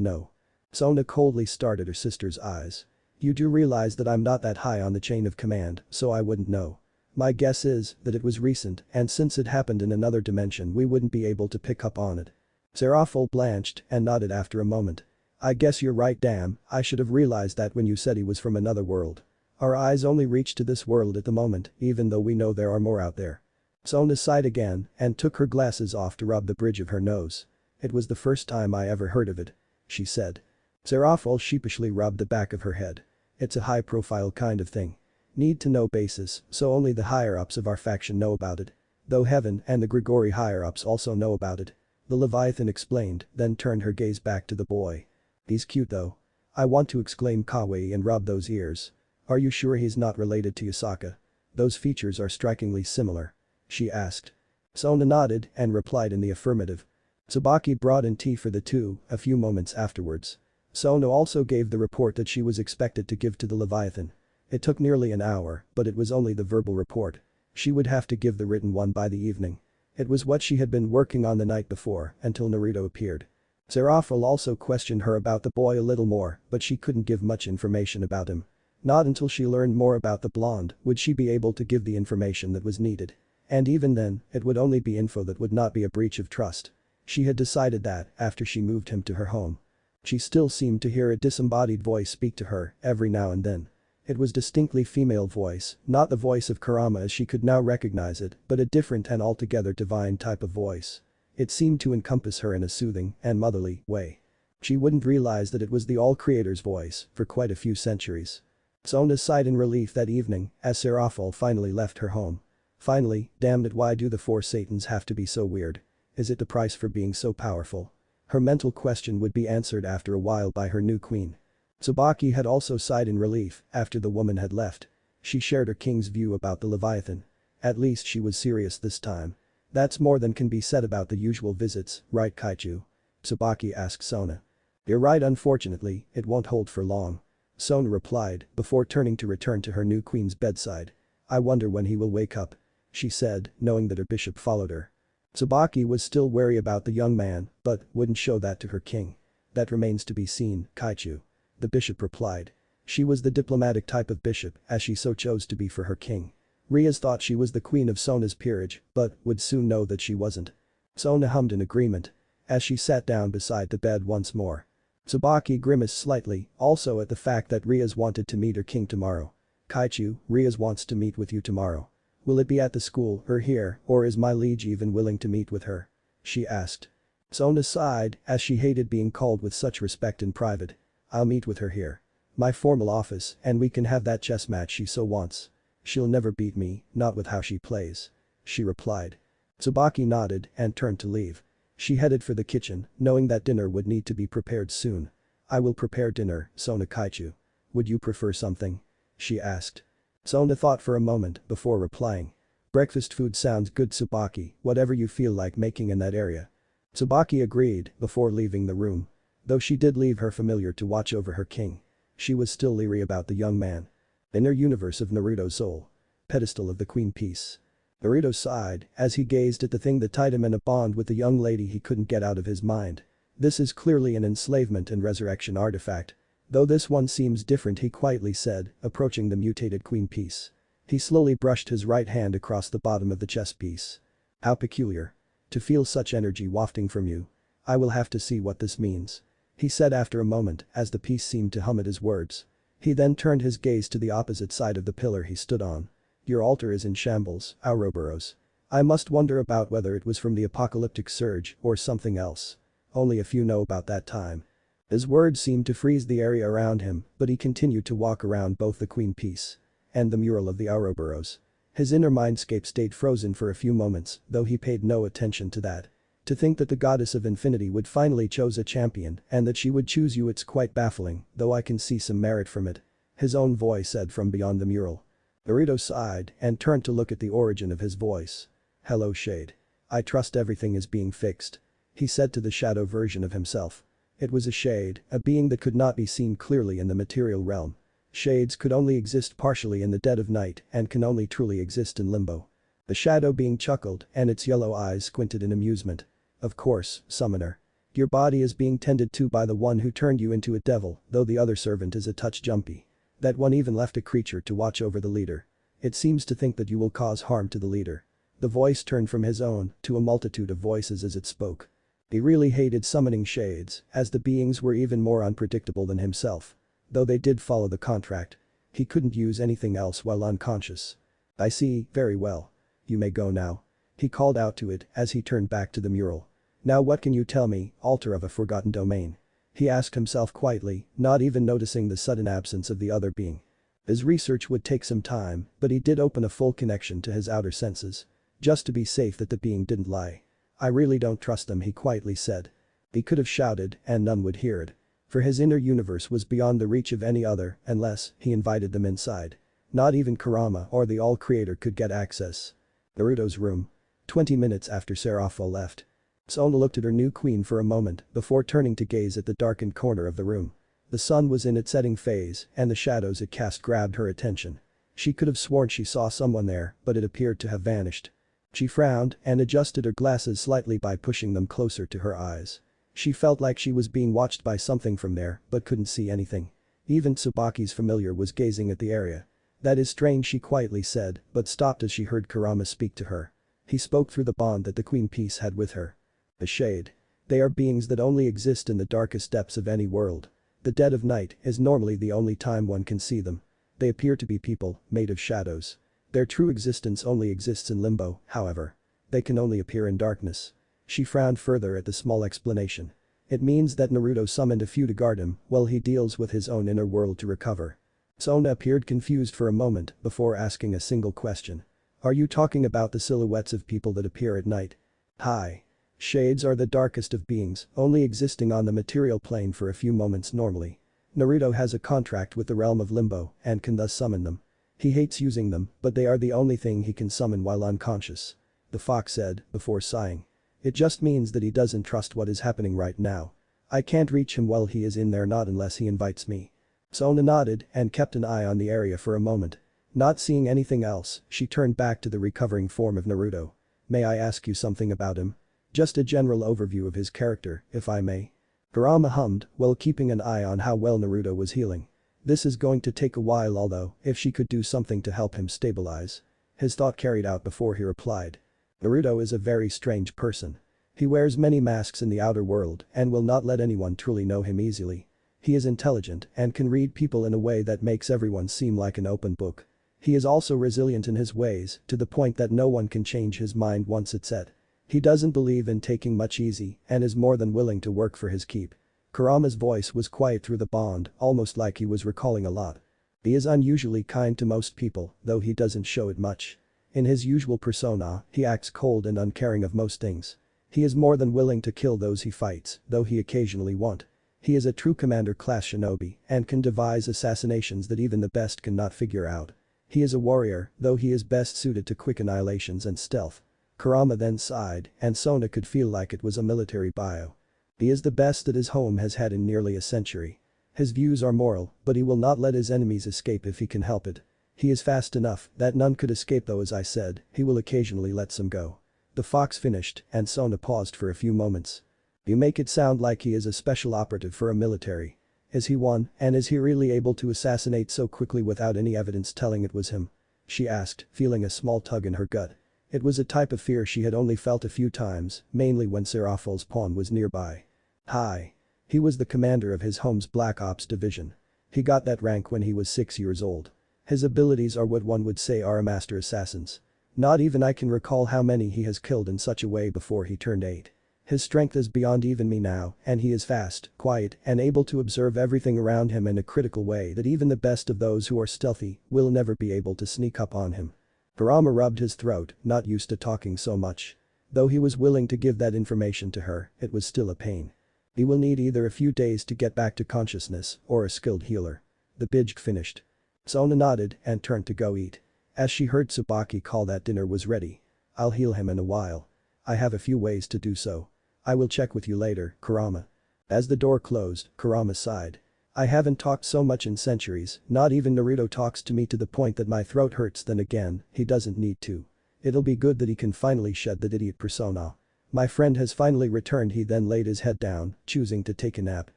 Speaker 1: know? Sona coldly stared at her sister's eyes. You do realize that I'm not that high on the chain of command, so I wouldn't know. My guess is that it was recent, and since it happened in another dimension we wouldn't be able to pick up on it. Seraphil blanched and nodded after a moment. I guess you're right, damn, I should have realized that when you said he was from another world. Our eyes only reach to this world at the moment, even though we know there are more out there. Sona sighed again and took her glasses off to rub the bridge of her nose. It was the first time I ever heard of it. She said. Seraphil sheepishly rubbed the back of her head. It's a high-profile kind of thing. Need-to-know basis, so only the higher-ups of our faction know about it. Though Heaven and the Grigori higher-ups also know about it. The Leviathan explained, then turned her gaze back to the boy. He's cute though. I want to exclaim kawaii and rub those ears. Are you sure he's not related to Yasaka? Those features are strikingly similar. She asked. Sona nodded and replied in the affirmative. Tsubaki brought in tea for the two a few moments afterwards. Sona also gave the report that she was expected to give to the Leviathan. It took nearly an hour, but it was only the verbal report. She would have to give the written one by the evening. It was what she had been working on the night before until Naruto appeared. Seraphil also questioned her about the boy a little more, but she couldn't give much information about him. Not until she learned more about the blonde would she be able to give the information that was needed. And even then, it would only be info that would not be a breach of trust. She had decided that after she moved him to her home. She still seemed to hear a disembodied voice speak to her every now and then. It was distinctly female voice, not the voice of Kurama as she could now recognize it, but a different and altogether divine type of voice. It seemed to encompass her in a soothing and motherly way. She wouldn't realize that it was the All-Creator's voice for quite a few centuries. Sona sighed in relief that evening as Seraphil finally left her home. Finally, damn it, why do the four Satans have to be so weird? Is it the price for being so powerful? Her mental question would be answered after a while by her new queen. Tsubaki had also sighed in relief after the woman had left. She shared her king's view about the Leviathan. At least she was serious this time. That's more than can be said about the usual visits, right Kaichu? Tsubaki asked Sona. You're right, unfortunately, it won't hold for long. Sona replied before turning to return to her new queen's bedside. I wonder when he will wake up. She said, knowing that her bishop followed her. Tsubaki was still wary about the young man, but wouldn't show that to her king. That remains to be seen, Kaichu. The bishop replied. She was the diplomatic type of bishop as she so chose to be for her king. Rias thought she was the queen of Sona's peerage, but would soon know that she wasn't. Sona hummed in agreement. As she sat down beside the bed once more. Tsubaki grimaced slightly, also at the fact that Rias wanted to meet her king tomorrow. Kaichu, Rias wants to meet with you tomorrow. Will it be at the school or here, or is my liege even willing to meet with her? She asked. Sona sighed as she hated being called with such respect in private. I'll meet with her here. My formal office, and we can have that chess match she so wants. She'll never beat me, not with how she plays. She replied. Tsubaki nodded and turned to leave. She headed for the kitchen, knowing that dinner would need to be prepared soon. I will prepare dinner, Sona Kaichu. Would you prefer something? She asked. Sona thought for a moment before replying. Breakfast food sounds good, Tsubaki, whatever you feel like making in that area. Tsubaki agreed before leaving the room. Though she did leave her familiar to watch over her king. She was still leery about the young man. Inner universe of Naruto's soul. Pedestal of the Queen Peace. Naruto sighed as he gazed at the thing that tied him in a bond with the young lady he couldn't get out of his mind. This is clearly an enslavement and resurrection artifact. Though this one seems different, he quietly said, approaching the mutated Queen Piece. He slowly brushed his right hand across the bottom of the chess piece. How peculiar. To feel such energy wafting from you. I will have to see what this means. He said after a moment as the piece seemed to hum at his words. He then turned his gaze to the opposite side of the pillar he stood on. Your altar is in shambles, Ouroboros. I must wonder about whether it was from the apocalyptic surge or something else. Only a few know about that time. His words seemed to freeze the area around him, but he continued to walk around both the Queen Piece and the mural of the Ouroboros. His inner mindscape stayed frozen for a few moments, though he paid no attention to that. To think that the goddess of infinity would finally choose a champion and that she would choose you, it's quite baffling, though I can see some merit from it. His own voice said from beyond the mural. Naruto sighed and turned to look at the origin of his voice. Hello Shade. I trust everything is being fixed. He said to the shadow version of himself. It was a shade, a being that could not be seen clearly in the material realm. Shades could only exist partially in the dead of night and can only truly exist in limbo. The shadow being chuckled and its yellow eyes squinted in amusement. Of course, summoner. Your body is being tended to by the one who turned you into a devil, though the other servant is a touch jumpy. That one even left a creature to watch over the leader. It seems to think that you will cause harm to the leader. The voice turned from his own to a multitude of voices as it spoke. He really hated summoning shades, as the beings were even more unpredictable than himself. Though they did follow the contract. He couldn't use anything else while unconscious. I see, very well. You may go now. He called out to it as he turned back to the mural. Now what can you tell me, altar of a forgotten domain? He asked himself quietly, not even noticing the sudden absence of the other being. His research would take some time, but he did open a full connection to his outer senses. Just to be safe that the being didn't lie. I really don't trust them, he quietly said. He could have shouted and none would hear it. For his inner universe was beyond the reach of any other unless he invited them inside. Not even Kurama or the All-Creator could get access. Naruto's room. 20 minutes after Serapho left. Sona looked at her new queen for a moment before turning to gaze at the darkened corner of the room. The sun was in its setting phase and the shadows it cast grabbed her attention. She could have sworn she saw someone there, but it appeared to have vanished. She frowned and adjusted her glasses slightly by pushing them closer to her eyes. She felt like she was being watched by something from there but couldn't see anything. Even Tsubaki's familiar was gazing at the area. That is strange, she quietly said, but stopped as she heard Kurama speak to her. He spoke through the bond that the Queen Peace had with her. The Shade. They are beings that only exist in the darkest depths of any world. The dead of night is normally the only time one can see them. They appear to be people, made of shadows. Their true existence only exists in limbo, however. They can only appear in darkness. She frowned further at the small explanation. It means that Naruto summoned a few to guard him while he deals with his own inner world to recover. Sona appeared confused for a moment before asking a single question. Are you talking about the silhouettes of people that appear at night? Hi. Shades are the darkest of beings, only existing on the material plane for a few moments normally. Naruto has a contract with the realm of Limbo and can thus summon them. He hates using them, but they are the only thing he can summon while unconscious. The fox said, before sighing. It just means that he doesn't trust what is happening right now. I can't reach him while he is in there, not unless he invites me. Sona nodded and kept an eye on the area for a moment. Not seeing anything else, she turned back to the recovering form of Naruto. May I ask you something about him? Just a general overview of his character, if I may. Kurama hummed while keeping an eye on how well Naruto was healing. This is going to take a while, although if she could do something to help him stabilize. His thought carried out before he replied. Naruto is a very strange person. He wears many masks in the outer world and will not let anyone truly know him easily. He is intelligent and can read people in a way that makes everyone seem like an open book. He is also resilient in his ways to the point that no one can change his mind once it's set. He doesn't believe in taking much easy and is more than willing to work for his keep. Kurama's voice was quiet through the bond, almost like he was recalling a lot. He is unusually kind to most people, though he doesn't show it much. In his usual persona, he acts cold and uncaring of most things. He is more than willing to kill those he fights, though he occasionally won't. He is a true commander-class shinobi and can devise assassinations that even the best cannot figure out. He is a warrior, though he is best suited to quick annihilations and stealth. Kurama then sighed, and Sona could feel like it was a military bio. He is the best that his home has had in nearly a century. His views are moral, but he will not let his enemies escape if he can help it. He is fast enough that none could escape, though as I said, he will occasionally let some go. The fox finished, and Sona paused for a few moments. You make it sound like he is a special operative for a military. Is he one, and is he really able to assassinate so quickly without any evidence telling it was him? She asked, feeling a small tug in her gut. It was a type of fear she had only felt a few times, mainly when Serapho's pawn was nearby. Hi. He was the commander of his home's Black Ops division. He got that rank when he was 6 years old. His abilities are what one would say are a master assassin's. Not even I can recall how many he has killed in such a way before he turned 8. His strength is beyond even me now, and he is fast, quiet, and able to observe everything around him in a critical way that even the best of those who are stealthy will never be able to sneak up on him. Kurama rubbed his throat, not used to talking so much. Though he was willing to give that information to her, it was still a pain. He will need either a few days to get back to consciousness or a skilled healer. The bijj finished. Sona nodded and turned to go eat. As she heard Tsubaki call that dinner was ready. I'll heal him in a while. I have a few ways to do so. I will check with you later, Kurama. As the door closed, Kurama sighed. I haven't talked so much in centuries, not even Naruto talks to me to the point that my throat hurts. Then again, he doesn't need to. It'll be good that he can finally shed that idiot persona. My friend has finally returned. He then laid his head down, choosing to take a nap.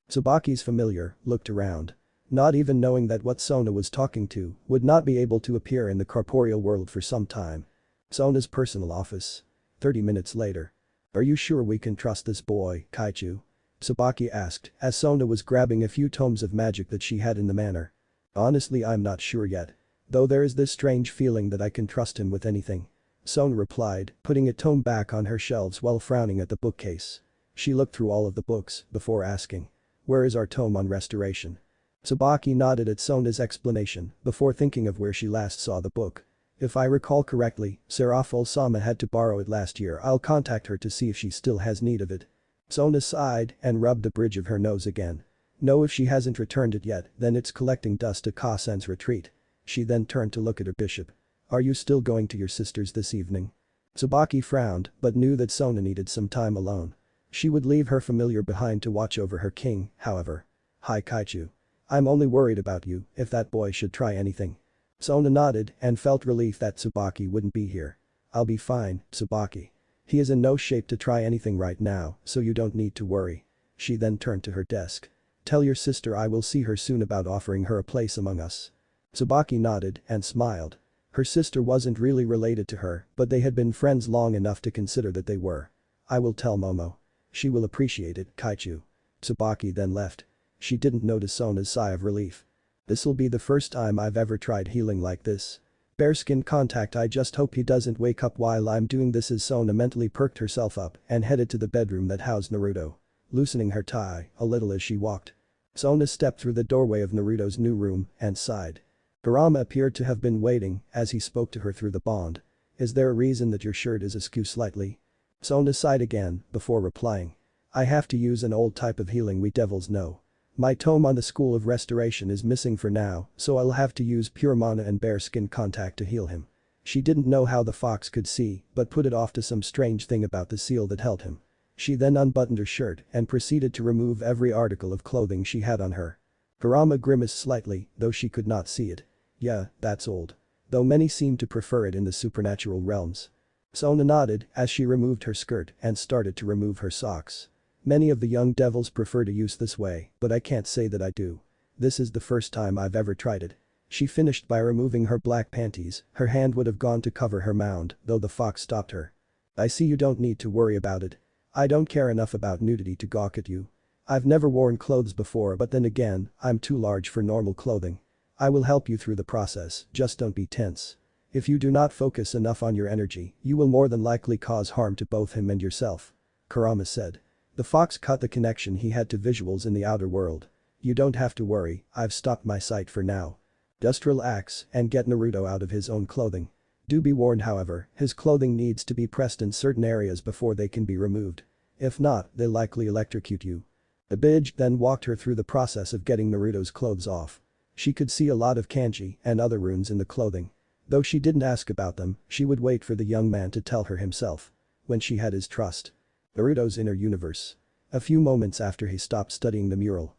Speaker 1: Tsubaki's familiar looked around. Not even knowing that what Sona was talking to would not be able to appear in the corporeal world for some time. Sona's personal office. 30 minutes later. Are you sure we can trust this boy, Kaichu? Tsubaki asked as Sona was grabbing a few tomes of magic that she had in the manor. Honestly, I'm not sure yet. Though there is this strange feeling that I can trust him with anything. Sona replied, putting a tome back on her shelves while frowning at the bookcase. She looked through all of the books before asking. Where is our tome on restoration? Tsubaki nodded at Sona's explanation before thinking of where she last saw the book. If I recall correctly, Seraph-ul-Sama had to borrow it last year. I'll contact her to see if she still has need of it. Sona sighed and rubbed the bridge of her nose again. No, if she hasn't returned it yet, then it's collecting dust at Ka-sen's retreat. She then turned to look at her bishop. Are you still going to your sister's this evening? Tsubaki frowned but knew that Sona needed some time alone. She would leave her familiar behind to watch over her king, however. Hi Kaichu. I'm only worried about you if that boy should try anything. Sona nodded and felt relief that Tsubaki wouldn't be here. I'll be fine, Tsubaki. He is in no shape to try anything right now, so you don't need to worry. She then turned to her desk. Tell your sister I will see her soon about offering her a place among us. Tsubaki nodded and smiled. Her sister wasn't really related to her, but they had been friends long enough to consider that they were. I will tell Momo. She will appreciate it, Kaichu. Tsubaki then left. She didn't notice Sona's sigh of relief. This'll be the first time I've ever tried healing like this. Bearskin contact. I just hope he doesn't wake up while I'm doing this as Sona mentally perked herself up and headed to the bedroom that housed Naruto. Loosening her tie a little as she walked. Sona stepped through the doorway of Naruto's new room and sighed. Kurama appeared to have been waiting as he spoke to her through the bond. Is there a reason that your shirt is askew slightly? Sona sighed again before replying. I have to use an old type of healing we devils know. My tome on the School of Restoration is missing for now, so I'll have to use pure mana and bearskin contact to heal him. She didn't know how the fox could see, but put it off to some strange thing about the seal that held him. She then unbuttoned her shirt and proceeded to remove every article of clothing she had on her. Kurama grimaced slightly, though she could not see it. Yeah, that's old. Though many seem to prefer it in the supernatural realms. Sona nodded as she removed her skirt and started to remove her socks. Many of the young devils prefer to use this way, but I can't say that I do. This is the first time I've ever tried it. She finished by removing her black panties. Her hand would have gone to cover her mound, though the fox stopped her. I see you don't need to worry about it. I don't care enough about nudity to gawk at you. I've never worn clothes before, but then again, I'm too large for normal clothing. I will help you through the process, just don't be tense. If you do not focus enough on your energy, you will more than likely cause harm to both him and yourself. Kurama said. The fox cut the connection he had to visuals in the outer world. You don't have to worry, I've stopped my sight for now. Just relax and get Naruto out of his own clothing. Do be warned however, his clothing needs to be pressed in certain areas before they can be removed. If not, they'll likely electrocute you. Abij then walked her through the process of getting Naruto's clothes off. She could see a lot of kanji and other runes in the clothing. Though she didn't ask about them, she would wait for the young man to tell her himself. When she had his trust. Naruto's inner universe. A few moments after he stopped studying the mural.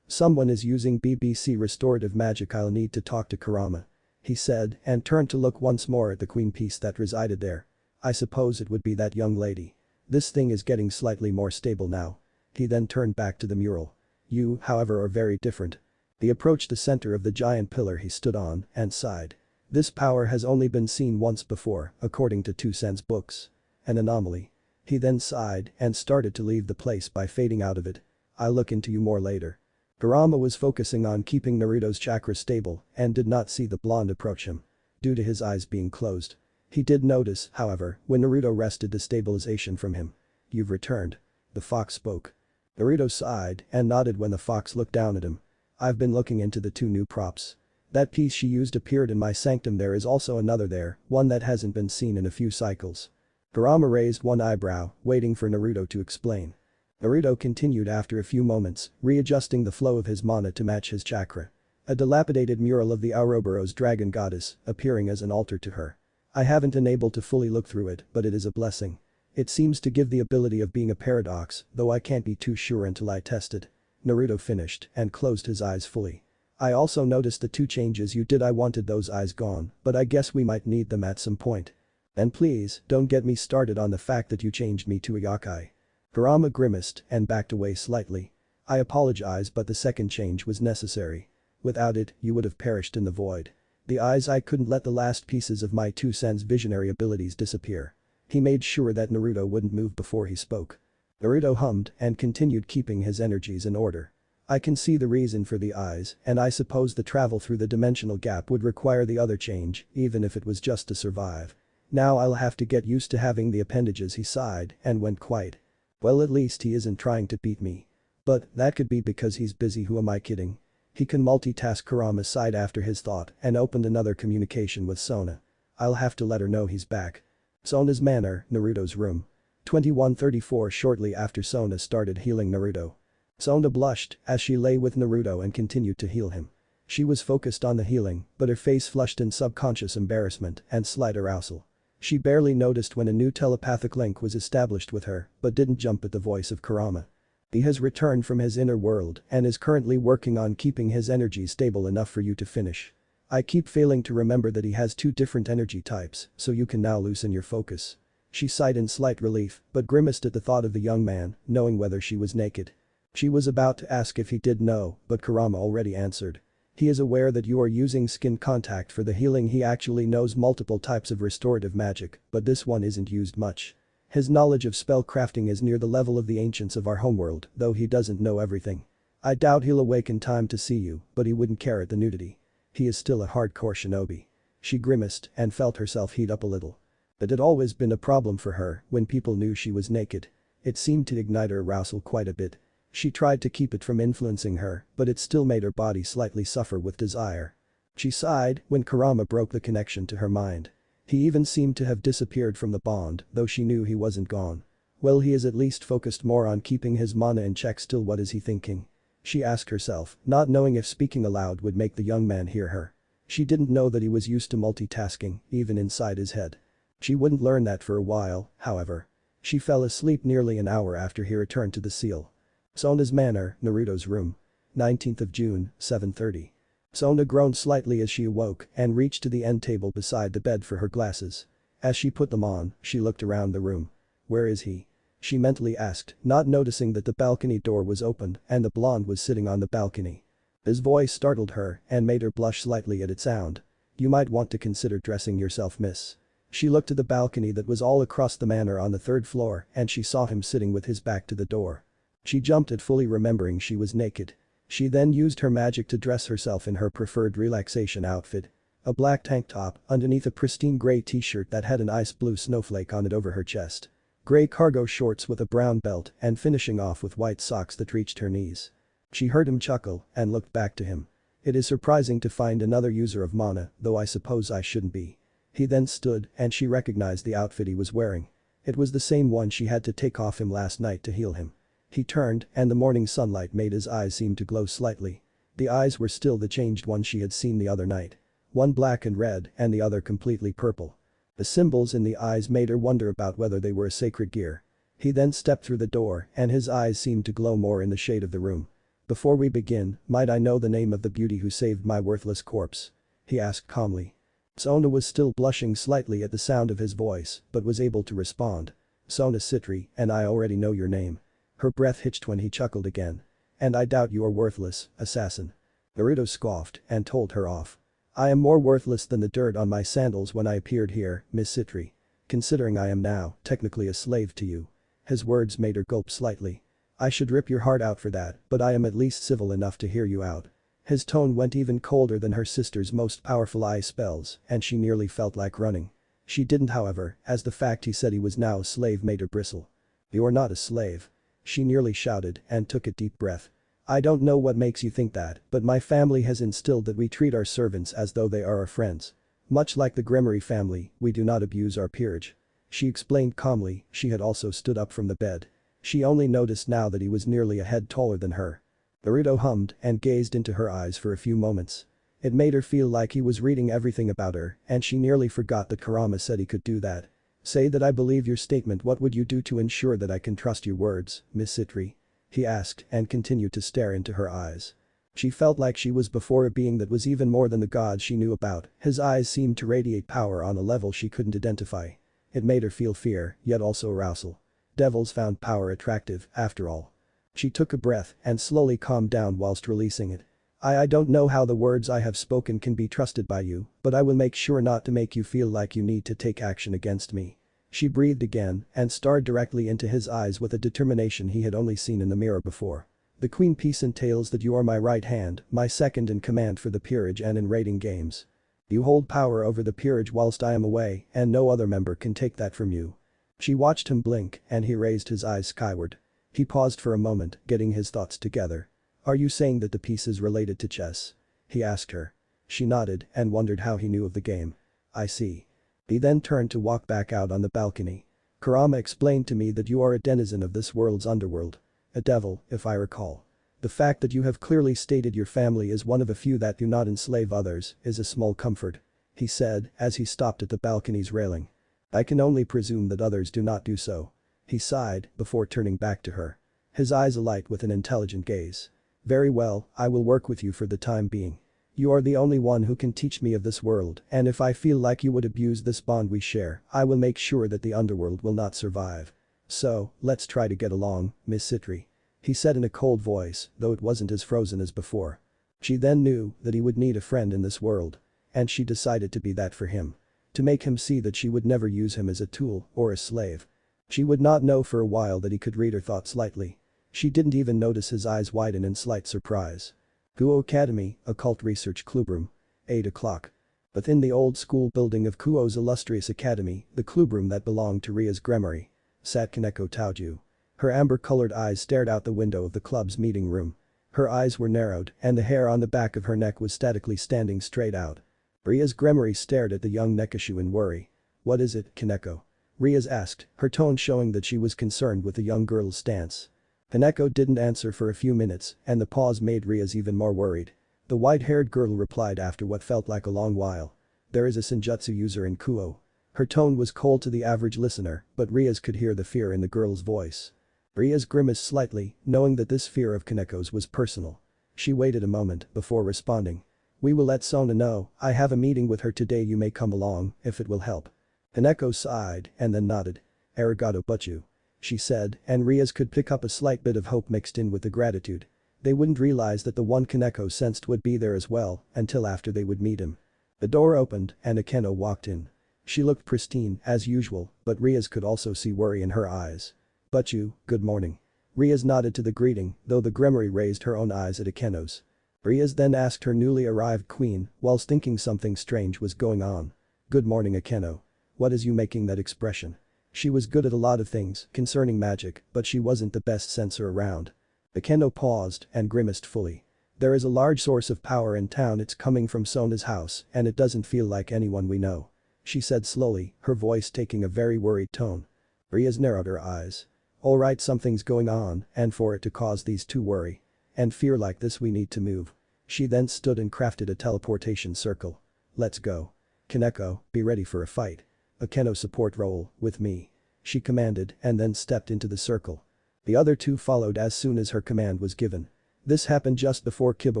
Speaker 1: Someone is using BBC restorative magic. I'll need to talk to Kurama. He said and turned to look once more at the queen piece that resided there. I suppose it would be that young lady. This thing is getting slightly more stable now. He then turned back to the mural. You, however, are very different. He approached the center of the giant pillar he stood on and sighed. This power has only been seen once before, according to Two-Sen's books. An anomaly. He then sighed and started to leave the place by fading out of it. I'll look into you more later. Kurama was focusing on keeping Naruto's chakra stable and did not see the blonde approach him. Due to his eyes being closed. He did notice, however, when Naruto wrested the stabilization from him. You've returned. The fox spoke. Naruto sighed and nodded when the fox looked down at him. I've been looking into the two new props. That piece she used appeared in my sanctum. There is also another there, one that hasn't been seen in a few cycles. Kurama raised one eyebrow, waiting for Naruto to explain. Naruto continued after a few moments, readjusting the flow of his mana to match his chakra. A dilapidated mural of the Ouroboros dragon goddess, appearing as an altar to her. I haven't been able to fully look through it, but it is a blessing. It seems to give the ability of being a paradox, though I can't be too sure until I test it. Naruto finished and closed his eyes fully. I also noticed the 2 changes you did. I wanted those eyes gone, but I guess we might need them at some point. And please, don't get me started on the fact that you changed me to a yakai. Kurama grimaced and backed away slightly. I apologize, but the second change was necessary. Without it, you would have perished in the void. The eyes, I couldn't let the last pieces of my 2 cents visionary abilities disappear. He made sure that Naruto wouldn't move before he spoke. Naruto hummed and continued keeping his energies in order. I can see the reason for the eyes, and I suppose the travel through the dimensional gap would require the other change, even if it was just to survive. Now I'll have to get used to having the appendages. He sighed and went quiet. Well, at least he isn't trying to beat me. But that could be because he's busy. Who am I kidding? He can multitask. Kurama sighed after his thought and opened another communication with Sona. I'll have to let her know he's back. Sona's manor, Naruto's room. 21:34. Shortly after Sona started healing Naruto. Sona blushed as she lay with Naruto and continued to heal him. She was focused on the healing, but her face flushed in subconscious embarrassment and slight arousal. She barely noticed when a new telepathic link was established with her, but didn't jump at the voice of Kurama. He has returned from his inner world and is currently working on keeping his energy stable enough for you to finish. I keep failing to remember that he has 2 different energy types, so you can now loosen your focus. She sighed in slight relief, but grimaced at the thought of the young man, knowing whether she was naked. She was about to ask if he did know, but Kurama already answered. He is aware that you are using skin contact for the healing. He actually knows multiple types of restorative magic, but this one isn't used much. His knowledge of spell crafting is near the level of the ancients of our homeworld, though he doesn't know everything. I doubt he'll awake in time to see you, but he wouldn't care at the nudity. He is still a hardcore shinobi. She grimaced and felt herself heat up a little. It had always been a problem for her when people knew she was naked. It seemed to ignite her arousal quite a bit. She tried to keep it from influencing her, but it still made her body slightly suffer with desire. She sighed when Kurama broke the connection to her mind. He even seemed to have disappeared from the bond, though she knew he wasn't gone. Well, he is at least focused more on keeping his mana in check. Still, what is he thinking? She asked herself, not knowing if speaking aloud would make the young man hear her. She didn't know that he was used to multitasking, even inside his head. She wouldn't learn that for a while, however. She fell asleep nearly an hour after he returned to the seal. Sona's manor, Naruto's room. 19th of June, 7:30. Sona groaned slightly as she awoke and reached to the end table beside the bed for her glasses. As she put them on, she looked around the room. Where is he? She mentally asked, not noticing that the balcony door was opened and the blonde was sitting on the balcony. His voice startled her and made her blush slightly at its sound. You might want to consider dressing yourself, miss. She looked to the balcony that was all across the manor on the 3rd floor and she saw him sitting with his back to the door. She jumped at fully remembering she was naked. She then used her magic to dress herself in her preferred relaxation outfit. A black tank top underneath a pristine gray t-shirt that had an ice blue snowflake on it over her chest. Gray cargo shorts with a brown belt and finishing off with white socks that reached her knees. She heard him chuckle and looked back to him. It is surprising to find another user of mana, though I suppose I shouldn't be. He then stood and she recognized the outfit he was wearing. It was the same one she had to take off him last night to heal him. He turned and the morning sunlight made his eyes seem to glow slightly. The eyes were still the changed ones she had seen the other night. One black and red and the other completely purple. The symbols in the eyes made her wonder about whether they were a sacred gear. He then stepped through the door and his eyes seemed to glow more in the shade of the room. Before we begin, might I know the name of the beauty who saved my worthless corpse? He asked calmly. Sona was still blushing slightly at the sound of his voice, but was able to respond. Sona Citri, and I already know your name. Her breath hitched when he chuckled again. And I doubt you are worthless, assassin. Naruto scoffed and told her off. I am more worthless than the dirt on my sandals when I appeared here, Miss Citri. Considering I am now, technically a slave to you. His words made her gulp slightly. I should rip your heart out for that, but I am at least civil enough to hear you out. His tone went even colder than her sister's most powerful ice spells and she nearly felt like running. She didn't, however, as the fact he said he was now a slave made her bristle. You're not a slave. She nearly shouted and took a deep breath. I don't know what makes you think that, but my family has instilled that we treat our servants as though they are our friends. Much like the Gremory family, we do not abuse our peerage. She explained calmly. She had also stood up from the bed. She only noticed now that he was nearly a head taller than her. Naruto hummed and gazed into her eyes for a few moments. It made her feel like he was reading everything about her and she nearly forgot that Kurama said he could do that. Say that I believe your statement. What would you do to ensure that I can trust your words, Miss Citri? he asked and continued to stare into her eyes. She felt like she was before a being that was even more than the gods she knew about. His eyes seemed to radiate power on a level she couldn't identify. It made her feel fear, yet also arousal. Devils found power attractive, after all. She took a breath and slowly calmed down whilst releasing it. I don't know how the words I have spoken can be trusted by you, but I will make sure not to make you feel like you need to take action against me. She breathed again and stared directly into his eyes with a determination he had only seen in the mirror before. The Queen piece entails that you are my right hand, my second in command for the peerage and in raiding games. You hold power over the peerage whilst I am away, and no other member can take that from you. She watched him blink and he raised his eyes skyward. He paused for a moment, getting his thoughts together. Are you saying that the piece is related to chess? He asked her. She nodded and wondered how he knew of the game. I see. He then turned to walk back out on the balcony. Kurama explained to me that you are a denizen of this world's underworld. A devil, if I recall. The fact that you have clearly stated your family is one of a few that do not enslave others is a small comfort, he said as he stopped at the balcony's railing. I can only presume that others do not do so. He sighed before turning back to her. His eyes alight with an intelligent gaze. Very well, I will work with you for the time being. You are the only one who can teach me of this world, and if I feel like you would abuse this bond we share, I will make sure that the underworld will not survive. So, let's try to get along, Miss Citri. He said in a cold voice, though it wasn't as frozen as before. She then knew that he would need a friend in this world. And she decided to be that for him. To make him see that she would never use him as a tool or a slave. She would not know for a while that he could read her thoughts lightly. She didn't even notice his eyes widen in slight surprise. Kuo Academy, Occult Research Clubroom. 8 o'clock. Within the old school building of Kuo's illustrious academy, the clubroom that belonged to Ria's Gremory, sat Kaneko Taoju. Her amber-colored eyes stared out the window of the club's meeting room. Her eyes were narrowed and the hair on the back of her neck was statically standing straight out. Ria's Gremory stared at the young Nekashu in worry. What is it, Kaneko? Ria's asked, her tone showing that she was concerned with the young girl's stance. Kaneko didn't answer for a few minutes and the pause made Ria's even more worried. The white-haired girl replied after what felt like a long while. There is a Senjutsu user in Kuo. Her tone was cold to the average listener, but Ria's could hear the fear in the girl's voice. Ria's grimaced slightly, knowing that this fear of Kaneko's was personal. She waited a moment before responding. We will let Sona know, I have a meeting with her today, you may come along, if it will help. Kaneko sighed and then nodded. Arigato butchu. She said, and Ria's could pick up a slight bit of hope mixed in with the gratitude. They wouldn't realize that the one Kaneko sensed would be there as well until after they would meet him. The door opened and Akeno walked in. She looked pristine as usual, but Ria's could also see worry in her eyes. Butchu, good morning. Ria's nodded to the greeting, though the Gremory raised her own eyes at Akeno's. Ria's then asked her newly arrived queen, whilst thinking something strange was going on. Good morning Akeno. What is you making that expression? She was good at a lot of things concerning magic, but she wasn't the best censor around. Akeno paused and grimaced fully. There is a large source of power in town, it's coming from Sona's house and it doesn't feel like anyone we know. She said slowly, her voice taking a very worried tone. Ria's narrowed her eyes. Alright, something's going on and for it to cause these two worry and fear like this we need to move. She then stood and crafted a teleportation circle. Let's go. Kaneko, be ready for a fight. Akeno support role, with me. She commanded and then stepped into the circle. The other two followed as soon as her command was given. This happened just before Kiba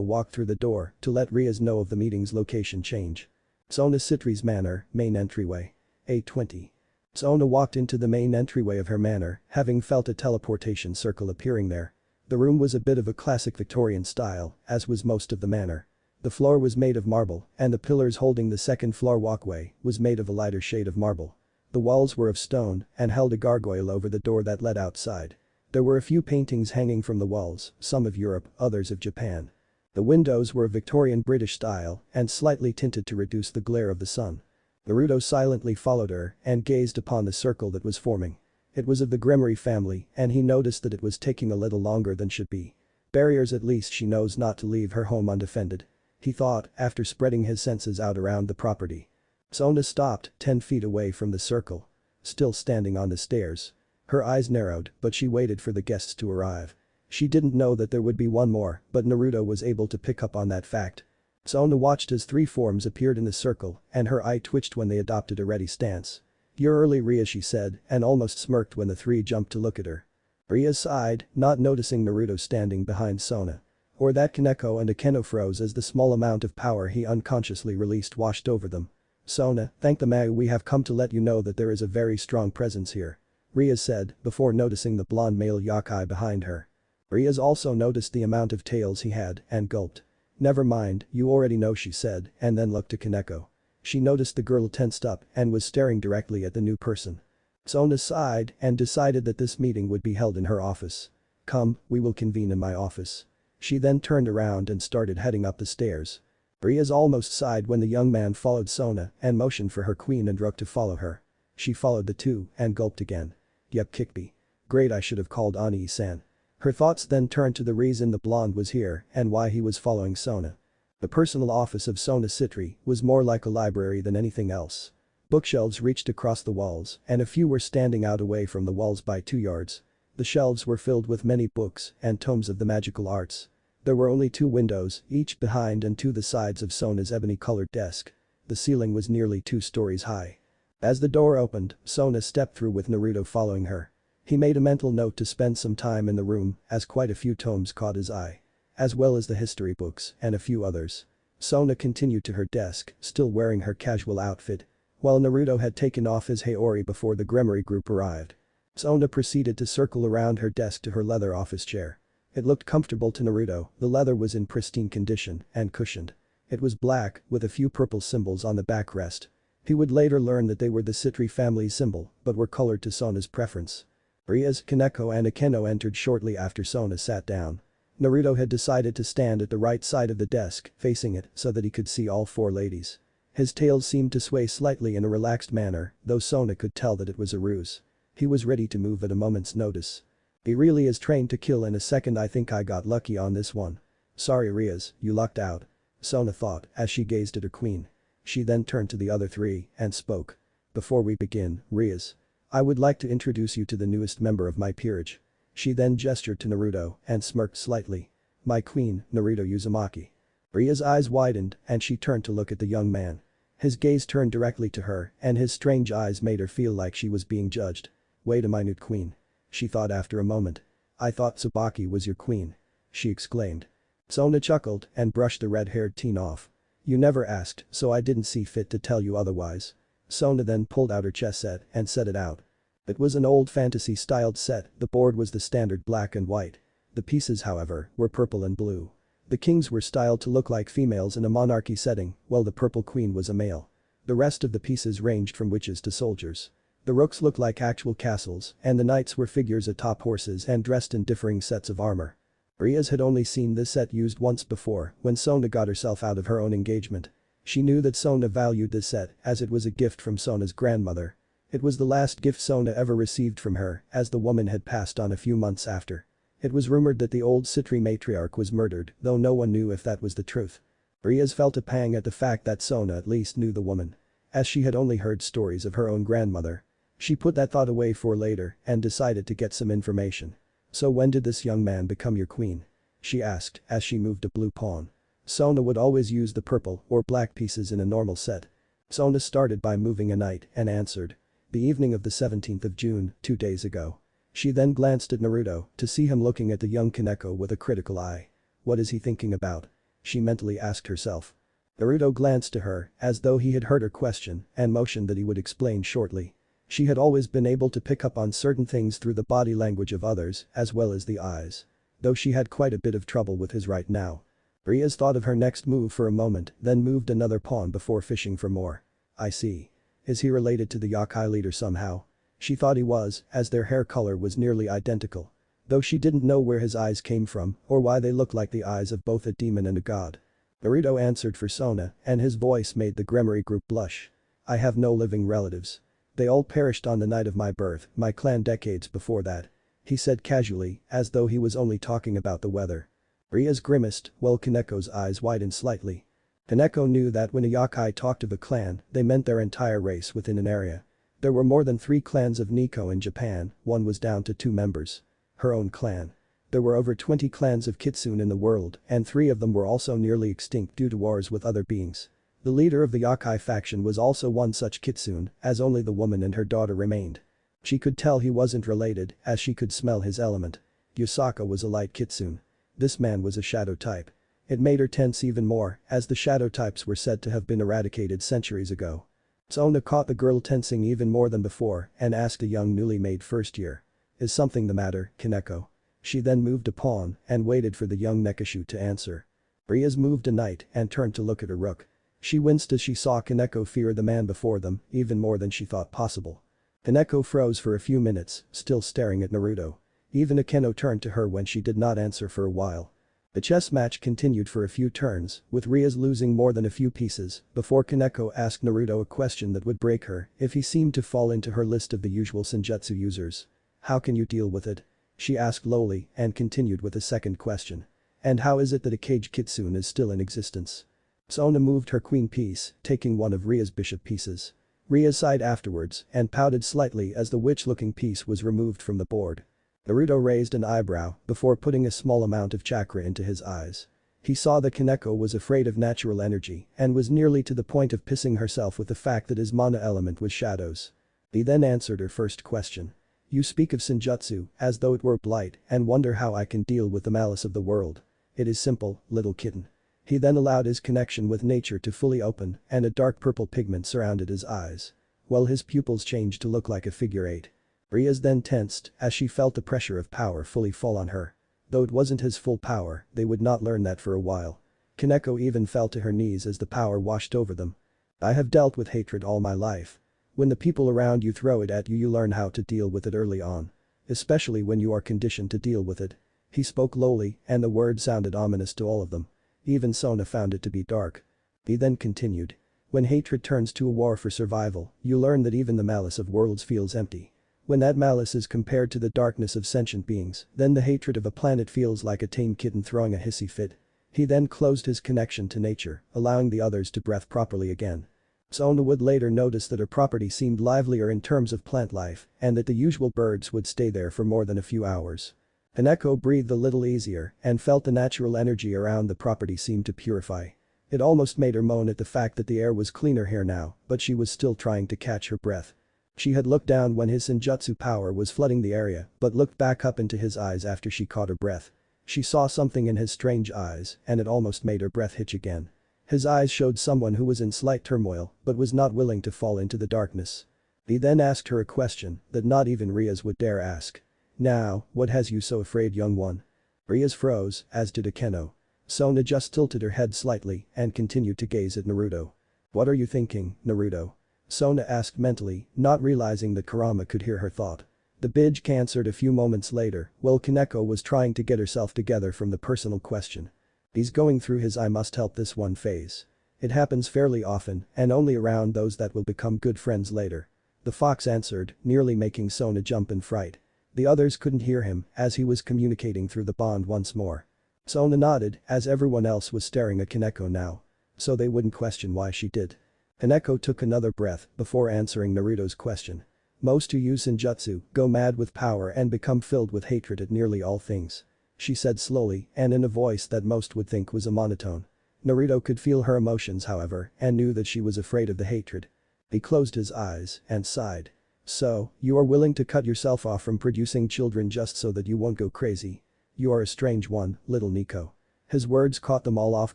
Speaker 1: walked through the door to let Ria's know of the meeting's location change. Sona Citri's manor, main entryway. 8:20. Sona walked into the main entryway of her manor, having felt a teleportation circle appearing there. The room was a bit of a classic Victorian style, as was most of the manor. The floor was made of marble, and the pillars holding the second floor walkway was made of a lighter shade of marble. The walls were of stone and held a gargoyle over the door that led outside. There were a few paintings hanging from the walls, some of Europe, others of Japan. The windows were of Victorian British style and slightly tinted to reduce the glare of the sun. Naruto silently followed her and gazed upon the circle that was forming. It was of the Gremory family and he noticed that it was taking a little longer than should be. Barriers, at least she knows not to leave her home undefended. He thought after spreading his senses out around the property. Sona stopped 10 feet away from the circle. Still standing on the stairs. Her eyes narrowed but she waited for the guests to arrive. She didn't know that there would be one more, but Naruto was able to pick up on that fact. Sona watched as 3 forms appeared in the circle and her eye twitched when they adopted a ready stance. You're early Ria, she said and almost smirked when the 3 jumped to look at her. Ria sighed, not noticing Naruto standing behind Sona. Or that Kaneko and Akeno froze as the small amount of power he unconsciously released washed over them. Sona, thank the Mag, we have come to let you know that there is a very strong presence here. Ria said, before noticing the blonde male yokai behind her. Ria's also noticed the amount of tails he had and gulped. Never mind, you already know, she said, and then looked to Kaneko. She noticed the girl tensed up and was staring directly at the new person. Sona sighed and decided that this meeting would be held in her office. Come, we will convene in my office. She then turned around and started heading up the stairs. Ria's almost sighed when the young man followed Sona and motioned for her queen and Rook to follow her. She followed the two and gulped again. Yep, Kikbi. Great, I should have called Ani-san. Her thoughts then turned to the reason the blonde was here and why he was following Sona. The personal office of Sona Citri was more like a library than anything else. Bookshelves reached across the walls and a few were standing out away from the walls by 2 yards. The shelves were filled with many books and tomes of the magical arts. There were only 2 windows, each behind and to the sides of Sona's ebony-colored desk. The ceiling was nearly 2 stories high. As the door opened, Sona stepped through with Naruto following her. He made a mental note to spend some time in the room as quite a few tomes caught his eye. As well as the history books and a few others. Sona continued to her desk, still wearing her casual outfit. While Naruto had taken off his Haori before the Gremory group arrived. Sona proceeded to circle around her desk to her leather office chair. It looked comfortable to Naruto, the leather was in pristine condition and cushioned. It was black, with a few purple symbols on the backrest. He would later learn that they were the Citri family's symbol, but were colored to Sona's preference. Rias, Kaneko and Akeno entered shortly after Sona sat down. Naruto had decided to stand at the right side of the desk, facing it, so that he could see all 4 ladies. His tail seemed to sway slightly in a relaxed manner, though Sona could tell that it was a ruse. He was ready to move at a moment's notice. He really is trained to kill in a second. I think I got lucky on this one. Sorry Rias, you lucked out. Sona thought as she gazed at her queen. She then turned to the other 3 and spoke. Before we begin, Rias. I would like to introduce you to the newest member of my peerage. She then gestured to Naruto and smirked slightly. My queen, Naruto Uzumaki. Ria's eyes widened and she turned to look at the young man. His gaze turned directly to her and his strange eyes made her feel like she was being judged. Wait a minute, queen. She thought after a moment. I thought Tsubaki was your queen. She exclaimed. Sona chuckled and brushed the red-haired teen off. You never asked, so I didn't see fit to tell you otherwise. Sona then pulled out her chess set and set it out. It was an old fantasy-styled set, the board was the standard black and white. The pieces, however, were purple and blue. The kings were styled to look like females in a monarchy setting, while the purple queen was a male. The rest of the pieces ranged from witches to soldiers. The rooks looked like actual castles, and the knights were figures atop horses and dressed in differing sets of armor. Rias had only seen this set used once before, when Sona got herself out of her own engagement. She knew that Sona valued this set as it was a gift from Sona's grandmother. It was the last gift Sona ever received from her, as the woman had passed on a few months after. It was rumored that the old Citri matriarch was murdered, though no one knew if that was the truth. Rias felt a pang at the fact that Sona at least knew the woman. As she had only heard stories of her own grandmother. She put that thought away for later and decided to get some information. So when did this young man become your queen? She asked as she moved a blue pawn. Sona would always use the purple or black pieces in a normal set. Sona started by moving a knight and answered. The evening of the 17th of June, 2 days ago. She then glanced at Naruto to see him looking at the young Kaneko with a critical eye. What is he thinking about? She mentally asked herself. Naruto glanced to her as though he had heard her question and motioned that he would explain shortly. She had always been able to pick up on certain things through the body language of others as well as the eyes. Though she had quite a bit of trouble with his right now. Rias thought of her next move for a moment, then moved another pawn before fishing for more. I see. Is he related to the yokai leader somehow? She thought he was, as their hair color was nearly identical. Though she didn't know where his eyes came from or why they looked like the eyes of both a demon and a god. Naruto answered for Sona and his voice made the Gremory group blush. I have no living relatives. They all perished on the night of my birth, my clan decades before that. He said casually, as though he was only talking about the weather. Rias grimaced, while Kaneko's eyes widened slightly. Kaneko knew that when a yokai talked of a clan, they meant their entire race within an area. There were more than 3 clans of Nico in Japan, one was down to 2 members. Her own clan. There were over 20 clans of Kitsune in the world, and 3 of them were also nearly extinct due to wars with other beings. The leader of the yokai faction was also one such Kitsune, as only the woman and her daughter remained. She could tell he wasn't related as she could smell his element. Yusaka was a light kitsune. This man was a shadow type. It made her tense even more as the shadow types were said to have been eradicated centuries ago. Sona caught the girl tensing even more than before and asked a young newly made first year. Is something the matter, Kaneko? She then moved a pawn and waited for the young Nekashu to answer. Rias moved a knight and turned to look at her rook. She winced as she saw Kaneko fear the man before them even more than she thought possible. Kaneko froze for a few minutes, still staring at Naruto. Even Akeno turned to her when she did not answer for a while. The chess match continued for a few turns, with Rias losing more than a few pieces, before Kaneko asked Naruto a question that would break her if he seemed to fall into her list of the usual senjutsu users. How can you deal with it? She asked lowly and continued with a second question. And how is it that a cage kitsune is still in existence? Sona moved her queen piece, taking one of Ria's bishop pieces. Ria sighed afterwards and pouted slightly as the witch-looking piece was removed from the board. Naruto raised an eyebrow before putting a small amount of chakra into his eyes. He saw that Kaneko was afraid of natural energy and was nearly to the point of pissing herself with the fact that his mana element was shadows. He then answered her first question. You speak of senjutsu as though it were blight and wonder how I can deal with the malice of the world. It is simple, little kitten. He then allowed his connection with nature to fully open and a dark purple pigment surrounded his eyes. While his pupils changed to look like a figure 8. Rias then tensed as she felt the pressure of power fully fall on her. Though it wasn't his full power, they would not learn that for a while. Kaneko even fell to her knees as the power washed over them. I have dealt with hatred all my life. When the people around you throw it at you, you learn how to deal with it early on. Especially when you are conditioned to deal with it. He spoke lowly and the words sounded ominous to all of them. Even Sona found it to be dark. He then continued. When hatred turns to a war for survival, you learn that even the malice of worlds feels empty. When that malice is compared to the darkness of sentient beings, then the hatred of a planet feels like a tame kitten throwing a hissy fit. He then closed his connection to nature, allowing the others to breathe properly again. Sona would later notice that her property seemed livelier in terms of plant life and that the usual birds would stay there for more than a few hours. Kaneko breathed a little easier and felt the natural energy around the property seemed to purify. It almost made her moan at the fact that the air was cleaner here now, but she was still trying to catch her breath. She had looked down when his senjutsu power was flooding the area but looked back up into his eyes after she caught her breath. She saw something in his strange eyes and it almost made her breath hitch again. His eyes showed someone who was in slight turmoil but was not willing to fall into the darkness. He then asked her a question that not even Rias would dare ask. Now, what has you so afraid, young one? Rias froze, as did Akeno. Sona just tilted her head slightly and continued to gaze at Naruto. What are you thinking, Naruto? Sona asked mentally, not realizing that Kurama could hear her thought. The bitch answered a few moments later while Kaneko was trying to get herself together from the personal question. He's going through his I must help this one phase. It happens fairly often and only around those that will become good friends later. The fox answered, nearly making Sona jump in fright. The others couldn't hear him as he was communicating through the bond once more. Sona nodded as everyone else was staring at Kaneko now. So they wouldn't question why she did. Kaneko took another breath before answering Naruto's question. Most who use senjutsu go mad with power and become filled with hatred at nearly all things. She said slowly and in a voice that most would think was a monotone. Naruto could feel her emotions however and knew that she was afraid of the hatred. He closed his eyes and sighed. So, you are willing to cut yourself off from producing children just so that you won't go crazy. You are a strange one, little Nico. His words caught them all off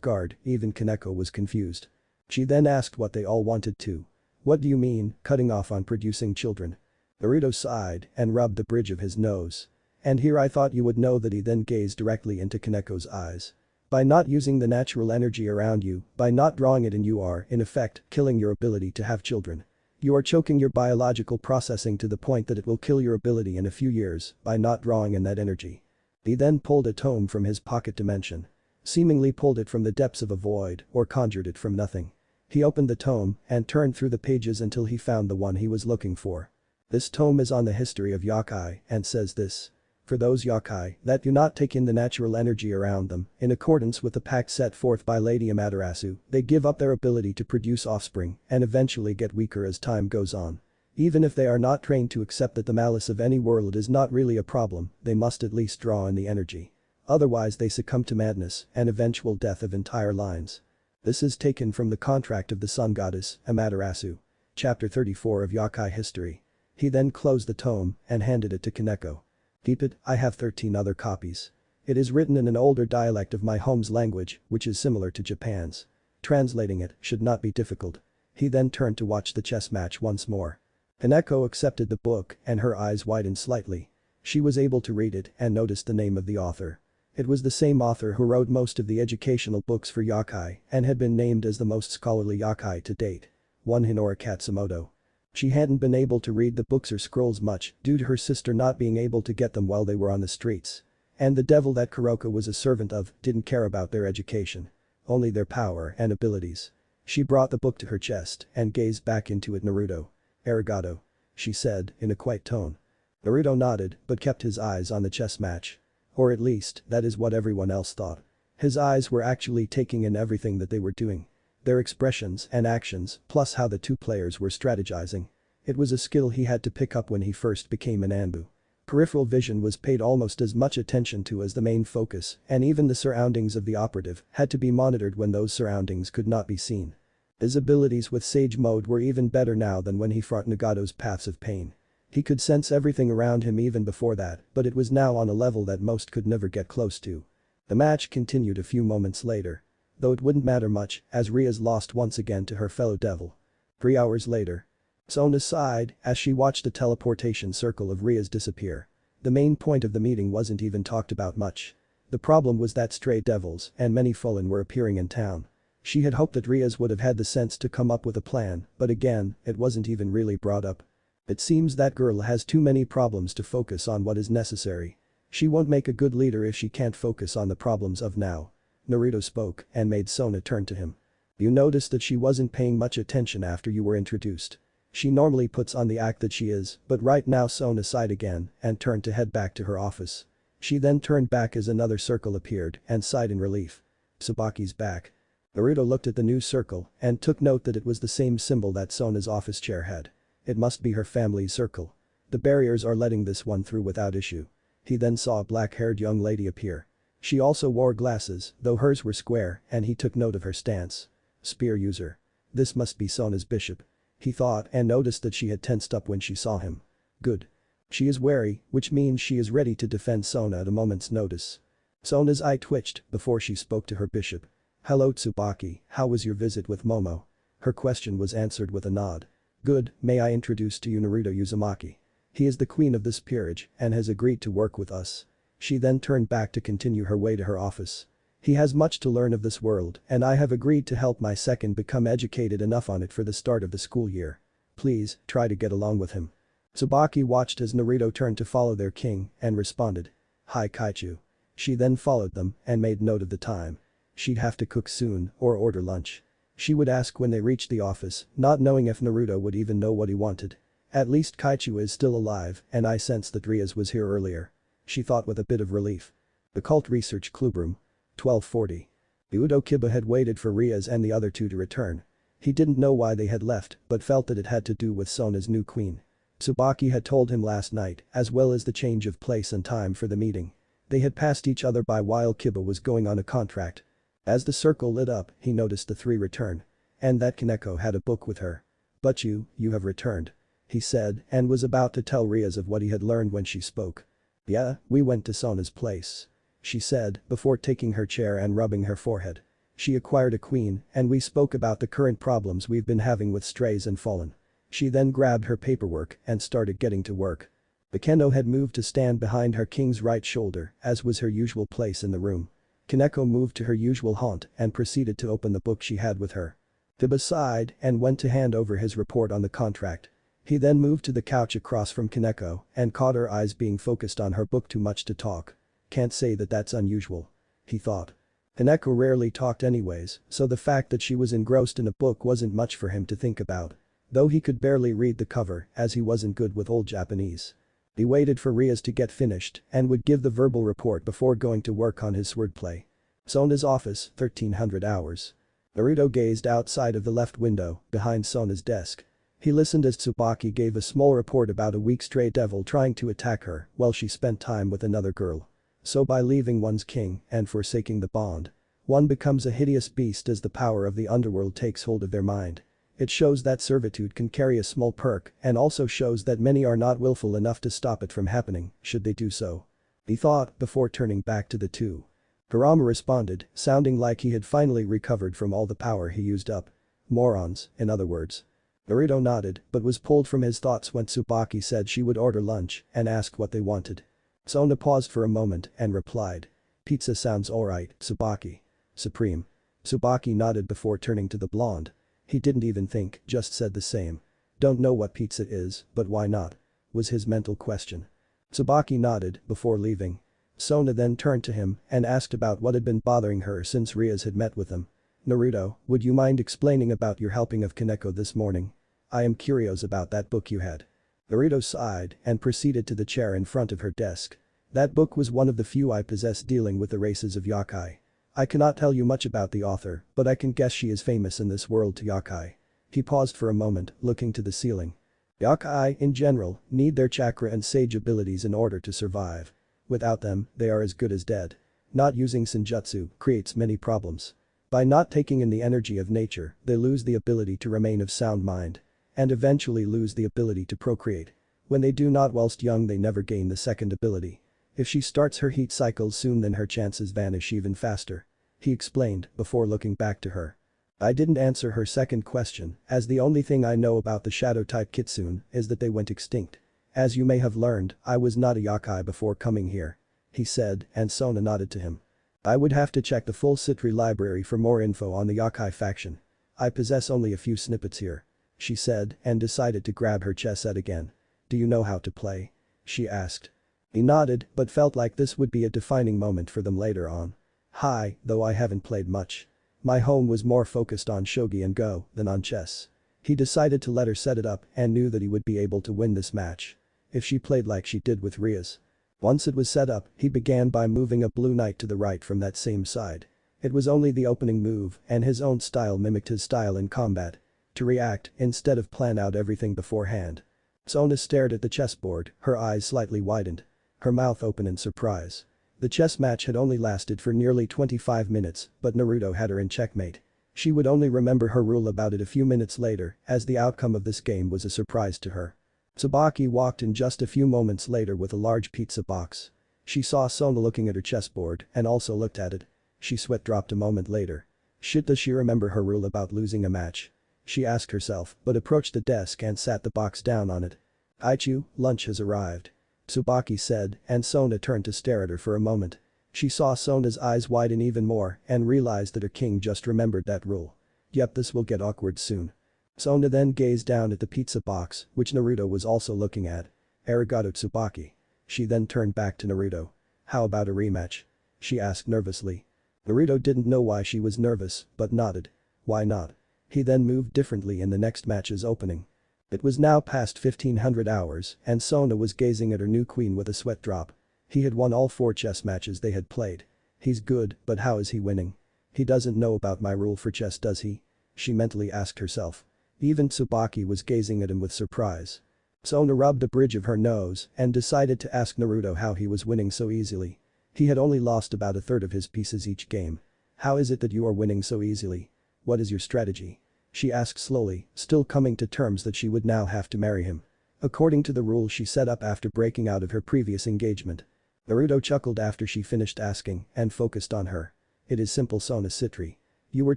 Speaker 1: guard, even Kaneko was confused. She then asked what they all wanted to. What do you mean, cutting off on producing children? Naruto sighed and rubbed the bridge of his nose. And here I thought you would know that. He then gazed directly into Kaneko's eyes. By not using the natural energy around you, by not drawing it in, you are, in effect, killing your ability to have children. You are choking your biological processing to the point that it will kill your ability in a few years by not drawing in that energy. He then pulled a tome from his pocket dimension. Seemingly pulled it from the depths of a void or conjured it from nothing. He opened the tome and turned through the pages until he found the one he was looking for. This tome is on the history of yokai and says this. For those yokai that do not take in the natural energy around them, in accordance with the pact set forth by Lady Amaterasu, they give up their ability to produce offspring and eventually get weaker as time goes on. Even if they are not trained to accept that the malice of any world is not really a problem, they must at least draw in the energy. Otherwise they succumb to madness and eventual death of entire lines. This is taken from the contract of the sun goddess, Amaterasu. Chapter 34 of Yokai History. He then closed the tome and handed it to Kaneko. "Keep it, I have 13 other copies. It is written in an older dialect of my home's language, which is similar to Japan's. Translating it should not be difficult." He then turned to watch the chess match once more. Kaneko accepted the book and her eyes widened slightly. She was able to read it and noticed the name of the author. It was the same author who wrote most of the educational books for yakai and had been named as the most scholarly yakai to date. One Hinora Katsumoto. She hadn't been able to read the books or scrolls much due to her sister not being able to get them while they were on the streets. And the devil that Kuroka was a servant of didn't care about their education. Only their power and abilities. She brought the book to her chest and gazed back into it. "Naruto. Arigato," she said in a quiet tone. Naruto nodded but kept his eyes on the chess match. Or at least, that is what everyone else thought. His eyes were actually taking in everything that they were doing. Their expressions and actions, plus how the two players were strategizing. It was a skill he had to pick up when he first became an Anbu. Peripheral vision was paid almost as much attention to as the main focus, and even the surroundings of the operative had to be monitored when those surroundings could not be seen. His abilities with Sage Mode were even better now than when he fought Nagato's Paths of Pain. He could sense everything around him even before that, but it was now on a level that most could never get close to. The match continued a few moments later. Though it wouldn't matter much, as Riaz lost once again to her fellow devil. 3 hours later. Sona sighed as she watched the teleportation circle of Riaz disappear. The main point of the meeting wasn't even talked about much. The problem was that stray devils and many fallen were appearing in town. She had hoped that Riaz would have had the sense to come up with a plan, but again, it wasn't even really brought up. It seems that girl has too many problems to focus on what is necessary. She won't make a good leader if she can't focus on the problems of now. Naruto spoke and made Sona turn to him. "You noticed that she wasn't paying much attention after you were introduced. She normally puts on the act that she is, but right now." Sona sighed again and turned to head back to her office. She then turned back as another circle appeared and sighed in relief. "Tsubaki's back." Naruto looked at the new circle and took note that it was the same symbol that Sona's office chair had. It must be her family's circle. The barriers are letting this one through without issue. He then saw a black-haired young lady appear. She also wore glasses, though hers were square, and he took note of her stance. Spear user. This must be Sona's bishop. He thought and noticed that she had tensed up when she saw him. Good. She is wary, which means she is ready to defend Sona at a moment's notice. Sona's eye twitched before she spoke to her bishop. "Hello Tsubaki, how was your visit with Momo?" Her question was answered with a nod. "Good, may I introduce to you Naruto Uzumaki. He is the queen of this peerage and has agreed to work with us." She then turned back to continue her way to her office. "He has much to learn of this world and I have agreed to help my second become educated enough on it for the start of the school year. Please, try to get along with him." Tsubaki watched as Naruto turned to follow their king and responded. "Hi Kaichu." She then followed them and made note of the time. She'd have to cook soon or order lunch. She would ask when they reached the office, not knowing if Naruto would even know what he wanted. At least Kaichu is still alive and I sensed that Riaz was here earlier. She thought with a bit of relief. The Cult Research Clubroom. 12:40. Udo Kiba had waited for Riaz and the other two to return. He didn't know why they had left but felt that it had to do with Sona's new queen. Tsubaki had told him last night, as well as the change of place and time for the meeting. They had passed each other by while Kiba was going on a contract. As the circle lit up, he noticed the three return. And that Kaneko had a book with her. "But you have returned," he said and was about to tell Riaz of what he had learned when she spoke. "Yeah, we went to Sona's place," she said before taking her chair and rubbing her forehead. "She acquired a queen and we spoke about the current problems we've been having with strays and fallen." She then grabbed her paperwork and started getting to work. The kendo had moved to stand behind her king's right shoulder, as was her usual place in the room. Kaneko moved to her usual haunt and proceeded to open the book she had with her. Kiba sighed and went to hand over his report on the contract. He then moved to the couch across from Kaneko and caught her eyes being focused on her book. "Too much to talk. Can't say that that's unusual," he thought. Kaneko rarely talked anyways, so the fact that she was engrossed in a book wasn't much for him to think about. Though he could barely read the cover as he wasn't good with old Japanese. He waited for Riaz to get finished and would give the verbal report before going to work on his swordplay. Sona's office, 1300 hours. Naruto gazed outside of the left window, behind Sona's desk. He listened as Tsubaki gave a small report about a weak stray devil trying to attack her while she spent time with another girl. So by leaving one's king and forsaking the bond, one becomes a hideous beast as the power of the underworld takes hold of their mind. It shows that servitude can carry a small perk and also shows that many are not willful enough to stop it from happening, should they do so. He thought before turning back to the two. Kurama responded, sounding like he had finally recovered from all the power he used up. Morons, in other words. Naruto nodded but was pulled from his thoughts when Tsubaki said she would order lunch and asked what they wanted. Sona paused for a moment and replied. Pizza sounds alright, Tsubaki. Supreme. Tsubaki nodded before turning to the blonde. He didn't even think, just said the same. Don't know what pizza is, but why not? Was his mental question. Tsubaki nodded before leaving. Sona then turned to him and asked about what had been bothering her since Rias had met with him. Naruto, would you mind explaining about your helping of Kaneko this morning? I am curious about that book you had. Naruto sighed and proceeded to the chair in front of her desk. That book was one of the few I possess dealing with the races of yakai. I cannot tell you much about the author, but I can guess she is famous in this world to yakai. He paused for a moment, looking to the ceiling. Yakai, in general, need their chakra and sage abilities in order to survive. Without them, they are as good as dead. Not using senjutsu creates many problems. By not taking in the energy of nature, they lose the ability to remain of sound mind. And eventually lose the ability to procreate. When they do not whilst young they never gain the second ability. If she starts her heat cycles soon then her chances vanish even faster. He explained before looking back to her. I didn't answer her second question as the only thing I know about the shadow-type kitsune is that they went extinct. As you may have learned, I was not a yakai before coming here. He said and Sona nodded to him. I would have to check the full Citri library for more info on the yakai faction. I possess only a few snippets here. She said and decided to grab her chess set again. Do you know how to play? She asked. He nodded but felt like this would be a defining moment for them later on. Hi, though I haven't played much. My home was more focused on shogi and go than on chess. He decided to let her set it up and knew that he would be able to win this match. If she played like she did with Rias. Once it was set up, he began by moving a blue knight to the right from that same side. It was only the opening move and his own style mimicked his style in combat. To react instead of plan out everything beforehand. Sona stared at the chessboard, her eyes slightly widened. Her mouth open in surprise. The chess match had only lasted for nearly 25 minutes, but Naruto had her in checkmate. She would only remember her rule about it a few minutes later, as the outcome of this game was a surprise to her. Tsubaki walked in just a few moments later with a large pizza box. She saw Sona looking at her chessboard and also looked at it. She sweat dropped a moment later. Shit, does she remember her rule about losing a match? She asked herself, but approached the desk and sat the box down on it. Aichu, lunch has arrived. Tsubaki said and Sona turned to stare at her for a moment. She saw Sona's eyes widen even more and realized that her king just remembered that rule. Yep, this will get awkward soon. Sona then gazed down at the pizza box, which Naruto was also looking at. Arigato Tsubaki. She then turned back to Naruto. How about a rematch? She asked nervously. Naruto didn't know why she was nervous, but nodded. Why not? He then moved differently in the next match's opening. It was now past 1500 hours and Sona was gazing at her new queen with a sweat drop. He had won all 4 chess matches they had played. He's good, but how is he winning? He doesn't know about my rule for chess, does he? She mentally asked herself. Even Tsubaki was gazing at him with surprise. Sona rubbed the bridge of her nose and decided to ask Naruto how he was winning so easily. He had only lost about a third of his pieces each game. How is it that you are winning so easily? What is your strategy? She asked slowly, still coming to terms that she would now have to marry him. According to the rule she set up after breaking out of her previous engagement. Naruto chuckled after she finished asking and focused on her. It is simple, Sona Citri. You were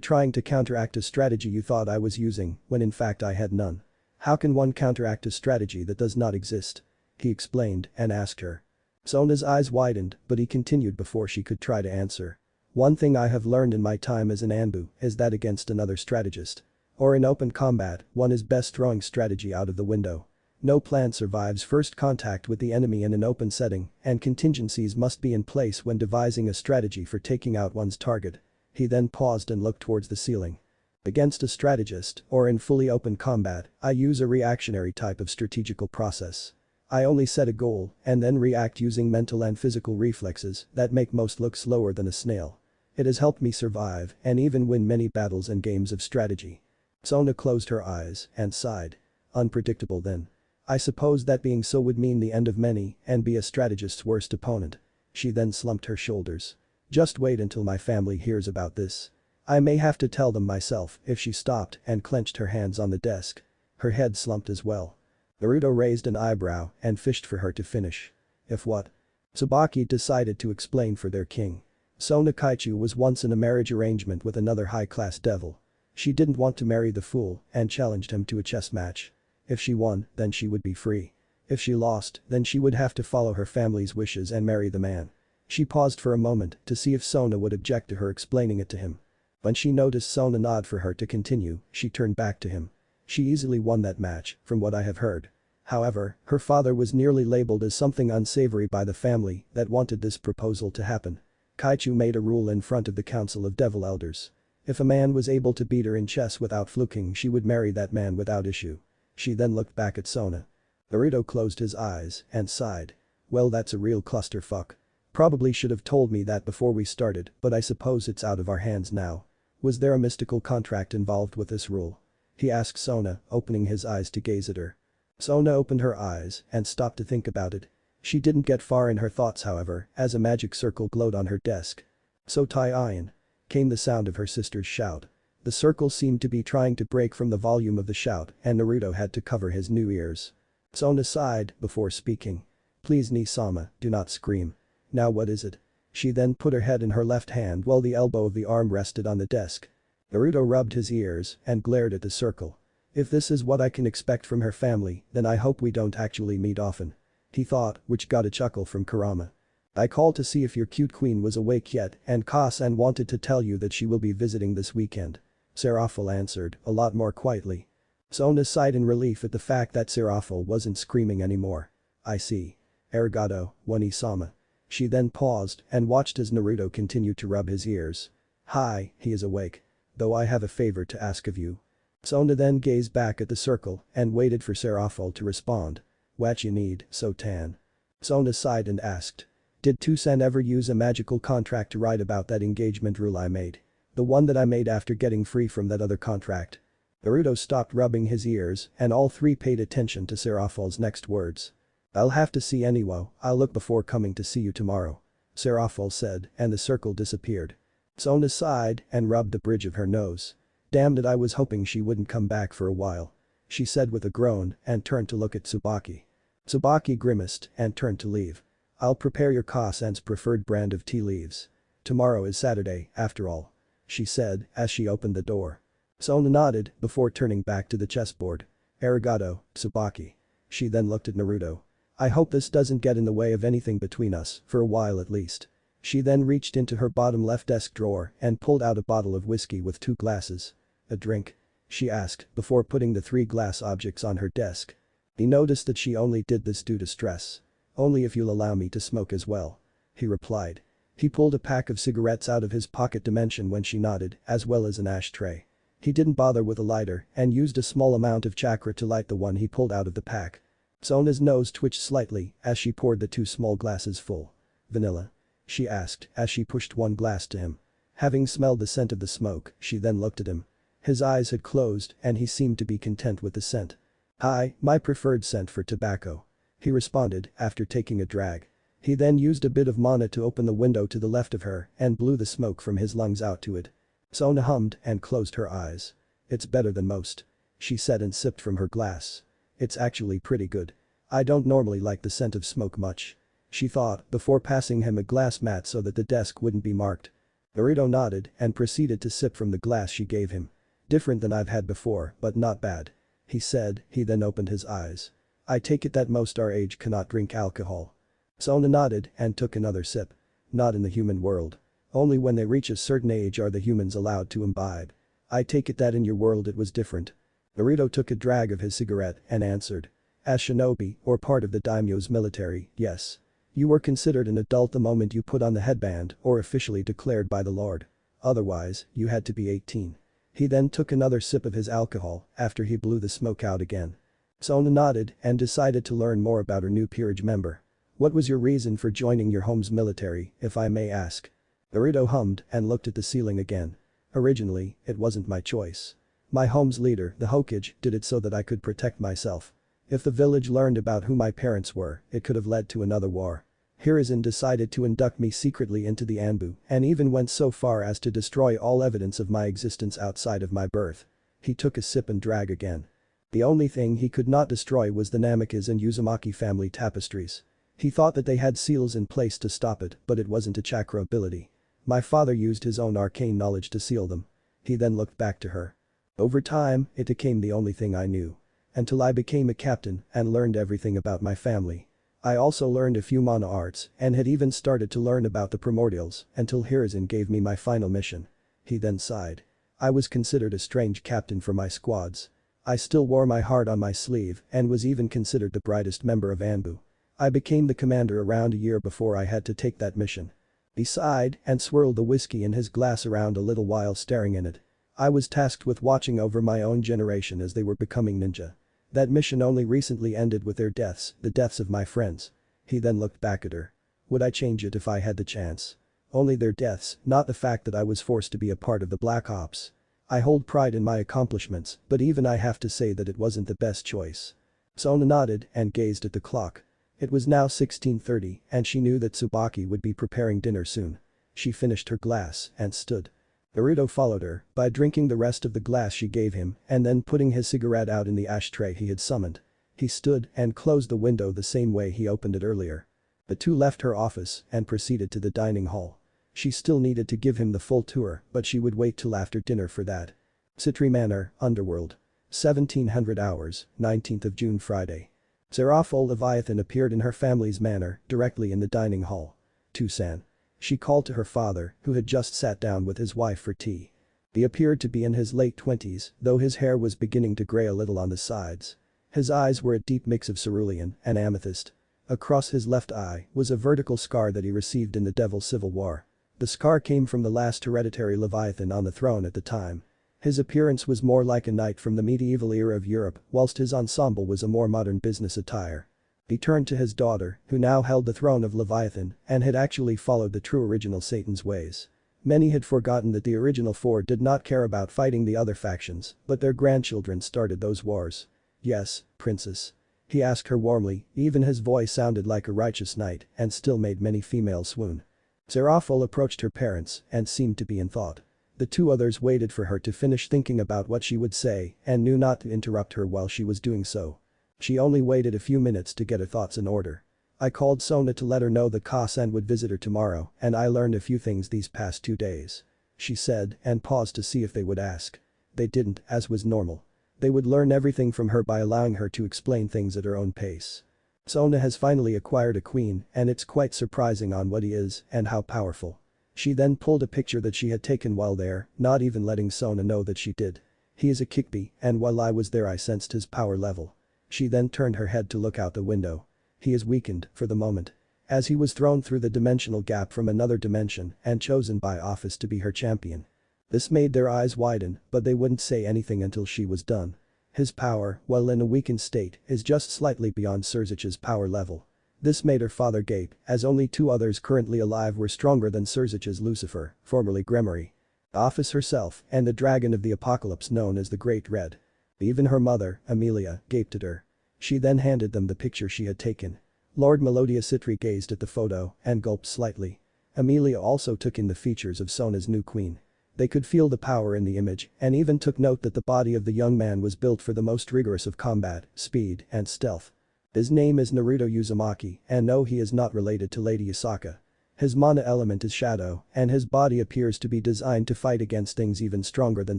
Speaker 1: trying to counteract a strategy you thought I was using when in fact I had none. How can one counteract a strategy that does not exist? He explained and asked her. Sona's eyes widened but he continued before she could try to answer. One thing I have learned in my time as an Anbu is that against another strategist. Or in open combat, one is best throwing strategy out of the window. No plan survives first contact with the enemy in an open setting and contingencies must be in place when devising a strategy for taking out one's target. He then paused and looked towards the ceiling. Against a strategist or in fully open combat, I use a reactionary type of strategical process. I only set a goal and then react using mental and physical reflexes that make most look slower than a snail. It has helped me survive and even win many battles and games of strategy. Sona closed her eyes and sighed. Unpredictable then. I suppose that being so would mean the end of many and be a strategist's worst opponent. She then slumped her shoulders. Just wait until my family hears about this. I may have to tell them myself if she stopped and clenched her hands on the desk. Her head slumped as well. Naruto raised an eyebrow and fished for her to finish. If what? Tsubaki decided to explain for their king. Sona Kaichu was once in a marriage arrangement with another high-class devil. She didn't want to marry the fool and challenged him to a chess match. If she won, then she would be free. If she lost, then she would have to follow her family's wishes and marry the man. She paused for a moment to see if Sona would object to her explaining it to him. When she noticed Sona nod for her to continue, she turned back to him. She easily won that match, from what I have heard. However, her father was nearly labeled as something unsavory by the family that wanted this proposal to happen. Kaichu made a rule in front of the council of devil elders. If a man was able to beat her in chess without fluking, she would marry that man without issue. She then looked back at Sona. Naruto closed his eyes and sighed. Well, that's a real clusterfuck. Probably should have told me that before we started, but I suppose it's out of our hands now. Was there a mystical contract involved with this rule? He asked Sona, opening his eyes to gaze at her. Sona opened her eyes and stopped to think about it. She didn't get far in her thoughts, however, as a magic circle glowed on her desk. "So Tai-Ian," came the sound of her sister's shout. The circle seemed to be trying to break from the volume of the shout and Naruto had to cover his new ears. Sona sighed before speaking. "Please Ni-sama, do not scream. Now what is it?" She then put her head in her left hand while the elbow of the arm rested on the desk. Naruto rubbed his ears and glared at the circle. If this is what I can expect from her family, then I hope we don't actually meet often. He thought, which got a chuckle from Kurama. "I called to see if your cute queen was awake yet and Ka-san wanted to tell you that she will be visiting this weekend." Seraphil answered, a lot more quietly. Sona sighed in relief at the fact that Seraphil wasn't screaming anymore. "I see. Arigato, Wani-sama." She then paused and watched as Naruto continued to rub his ears. "Hi, he is awake. Though I have a favor to ask of you." Sona then gazed back at the circle and waited for Seraphil to respond. "What you need, Sotan?" Sona sighed and asked. "Did Tusan ever use a magical contract to write about that engagement rule I made? The one that I made after getting free from that other contract?" Naruto stopped rubbing his ears and all three paid attention to Seraphil's next words. "I'll have to see anyway, I'll look before coming to see you tomorrow," Seraphil said and the circle disappeared. Sona sighed and rubbed the bridge of her nose. "Damn it, I was hoping she wouldn't come back for a while," she said with a groan and turned to look at Tsubaki. Tsubaki grimaced and turned to leave. "I'll prepare your Ka-san's preferred brand of tea leaves. Tomorrow is Saturday, after all," she said as she opened the door. Sona nodded before turning back to the chessboard. "Arigato, Tsubaki." She then looked at Naruto. "I hope this doesn't get in the way of anything between us, for a while at least." She then reached into her bottom left desk drawer and pulled out a bottle of whiskey with 2 glasses. "A drink?" she asked before putting the 3 glass objects on her desk. He noticed that she only did this due to stress. "Only if you'll allow me to smoke as well," he replied. He pulled a pack of cigarettes out of his pocket to mention when she nodded, as well as an ashtray. He didn't bother with a lighter and used a small amount of chakra to light the one he pulled out of the pack. Sona's nose twitched slightly as she poured the 2 small glasses full. "Vanilla?" she asked as she pushed 1 glass to him. Having smelled the scent of the smoke, she then looked at him. His eyes had closed and he seemed to be content with the scent. "Hi, my preferred scent for tobacco," he responded after taking a drag. He then used a bit of mana to open the window to the left of her and blew the smoke from his lungs out to it. Sona hummed and closed her eyes. "It's better than most," she said and sipped from her glass. "It's actually pretty good. I don't normally like the scent of smoke much," she thought before passing him a glass mat so that the desk wouldn't be marked. Naruto nodded and proceeded to sip from the glass she gave him. "Different than I've had before, but not bad," he said. He then opened his eyes. "I take it that most our age cannot drink alcohol?" Sona nodded and took another sip. "Not in the human world. Only when they reach a certain age are the humans allowed to imbibe. I take it that in your world it was different." Naruto took a drag of his cigarette and answered. "As shinobi, or part of the daimyo's military, yes. You were considered an adult the moment you put on the headband or officially declared by the Lord. Otherwise, you had to be 18. He then took another sip of his alcohol after he blew the smoke out again. Sona nodded and decided to learn more about her new peerage member. "What was your reason for joining your home's military, if I may ask?" Naruto hummed and looked at the ceiling again. "Originally, it wasn't my choice. My home's leader, the Hokage, did it so that I could protect myself. If the village learned about who my parents were, it could have led to another war. Hiruzen decided to induct me secretly into the Anbu and even went so far as to destroy all evidence of my existence outside of my birth. He took a sip and drank again. The only thing he could not destroy was the Namikaze and Uzumaki family tapestries. He thought that they had seals in place to stop it, but it wasn't a chakra ability. My father used his own arcane knowledge to seal them. He then looked back to her. Over time, it became the only thing I knew. Until I became a captain and learned everything about my family. I also learned a few mana arts and had even started to learn about the primordials until Hiruzen gave me my final mission. He then sighed. I was considered a strange captain for my squads. I still wore my heart on my sleeve and was even considered the brightest member of Anbu. I became the commander around a year before I had to take that mission. He sighed and swirled the whiskey in his glass around a little while staring in it. I was tasked with watching over my own generation as they were becoming ninja. That mission only recently ended with their deaths, the deaths of my friends. He then looked back at her. Would I change it if I had the chance? Only their deaths, not the fact that I was forced to be a part of the Black Ops. I hold pride in my accomplishments, but even I have to say that it wasn't the best choice. Sona nodded and gazed at the clock. It was now 16:30 and she knew that Tsubaki would be preparing dinner soon. She finished her glass and stood. Naruto followed her by drinking the rest of the glass she gave him and then putting his cigarette out in the ashtray he had summoned. He stood and closed the window the same way he opened it earlier. The two left her office and proceeded to the dining hall. She still needed to give him the full tour, but she would wait till after dinner for that. Citri Manor, Underworld. 1700 hours, 19th of June Friday. Seraphol Leviathan appeared in her family's manor directly in the dining hall. Tucson. She called to her father, who had just sat down with his wife for tea. He appeared to be in his late 20s, though his hair was beginning to gray a little on the sides. His eyes were a deep mix of cerulean and amethyst. Across his left eye was a vertical scar that he received in the Devil's Civil War. The scar came from the last hereditary Leviathan on the throne at the time. His appearance was more like a knight from the medieval era of Europe, whilst his ensemble was a more modern business attire. He turned to his daughter, who now held the throne of Leviathan and had actually followed the true original Satan's ways. Many had forgotten that the original four did not care about fighting the other factions, but their grandchildren started those wars. Yes, princess. He asked her warmly, even his voice sounded like a righteous knight and still made many females swoon. Seraphol approached her parents and seemed to be in thought. The two others waited for her to finish thinking about what she would say and knew not to interrupt her while she was doing so. She only waited a few minutes to get her thoughts in order. I called Sona to let her know that Ka-san would visit her tomorrow and I learned a few things these past 2 days. She said and paused to see if they would ask. They didn't, as was normal. They would learn everything from her by allowing her to explain things at her own pace. Sona has finally acquired a queen and it's quite surprising on what he is and how powerful. She then pulled a picture that she had taken while there, not even letting Sona know that she did. He is a Kikbi and while I was there I sensed his power level. She then turned her head to look out the window. He is weakened, for the moment. As he was thrown through the dimensional gap from another dimension and chosen by Office to be her champion. This made their eyes widen, but they wouldn't say anything until she was done. His power, while in a weakened state, is just slightly beyond Surzich's power level. This made her father gape, as only 2 others currently alive were stronger than Surzich's Lucifer, formerly Gremory. Office herself, and the dragon of the apocalypse known as the Great Red. Even her mother, Amelia, gaped at her. She then handed them the picture she had taken. Lord Melodia Citri gazed at the photo and gulped slightly. Amelia also took in the features of Sona's new queen. They could feel the power in the image and even took note that the body of the young man was built for the most rigorous of combat, speed, and stealth. His name is Naruto Uzumaki and no, he is not related to Lady Yasaka. His mana element is shadow and his body appears to be designed to fight against things even stronger than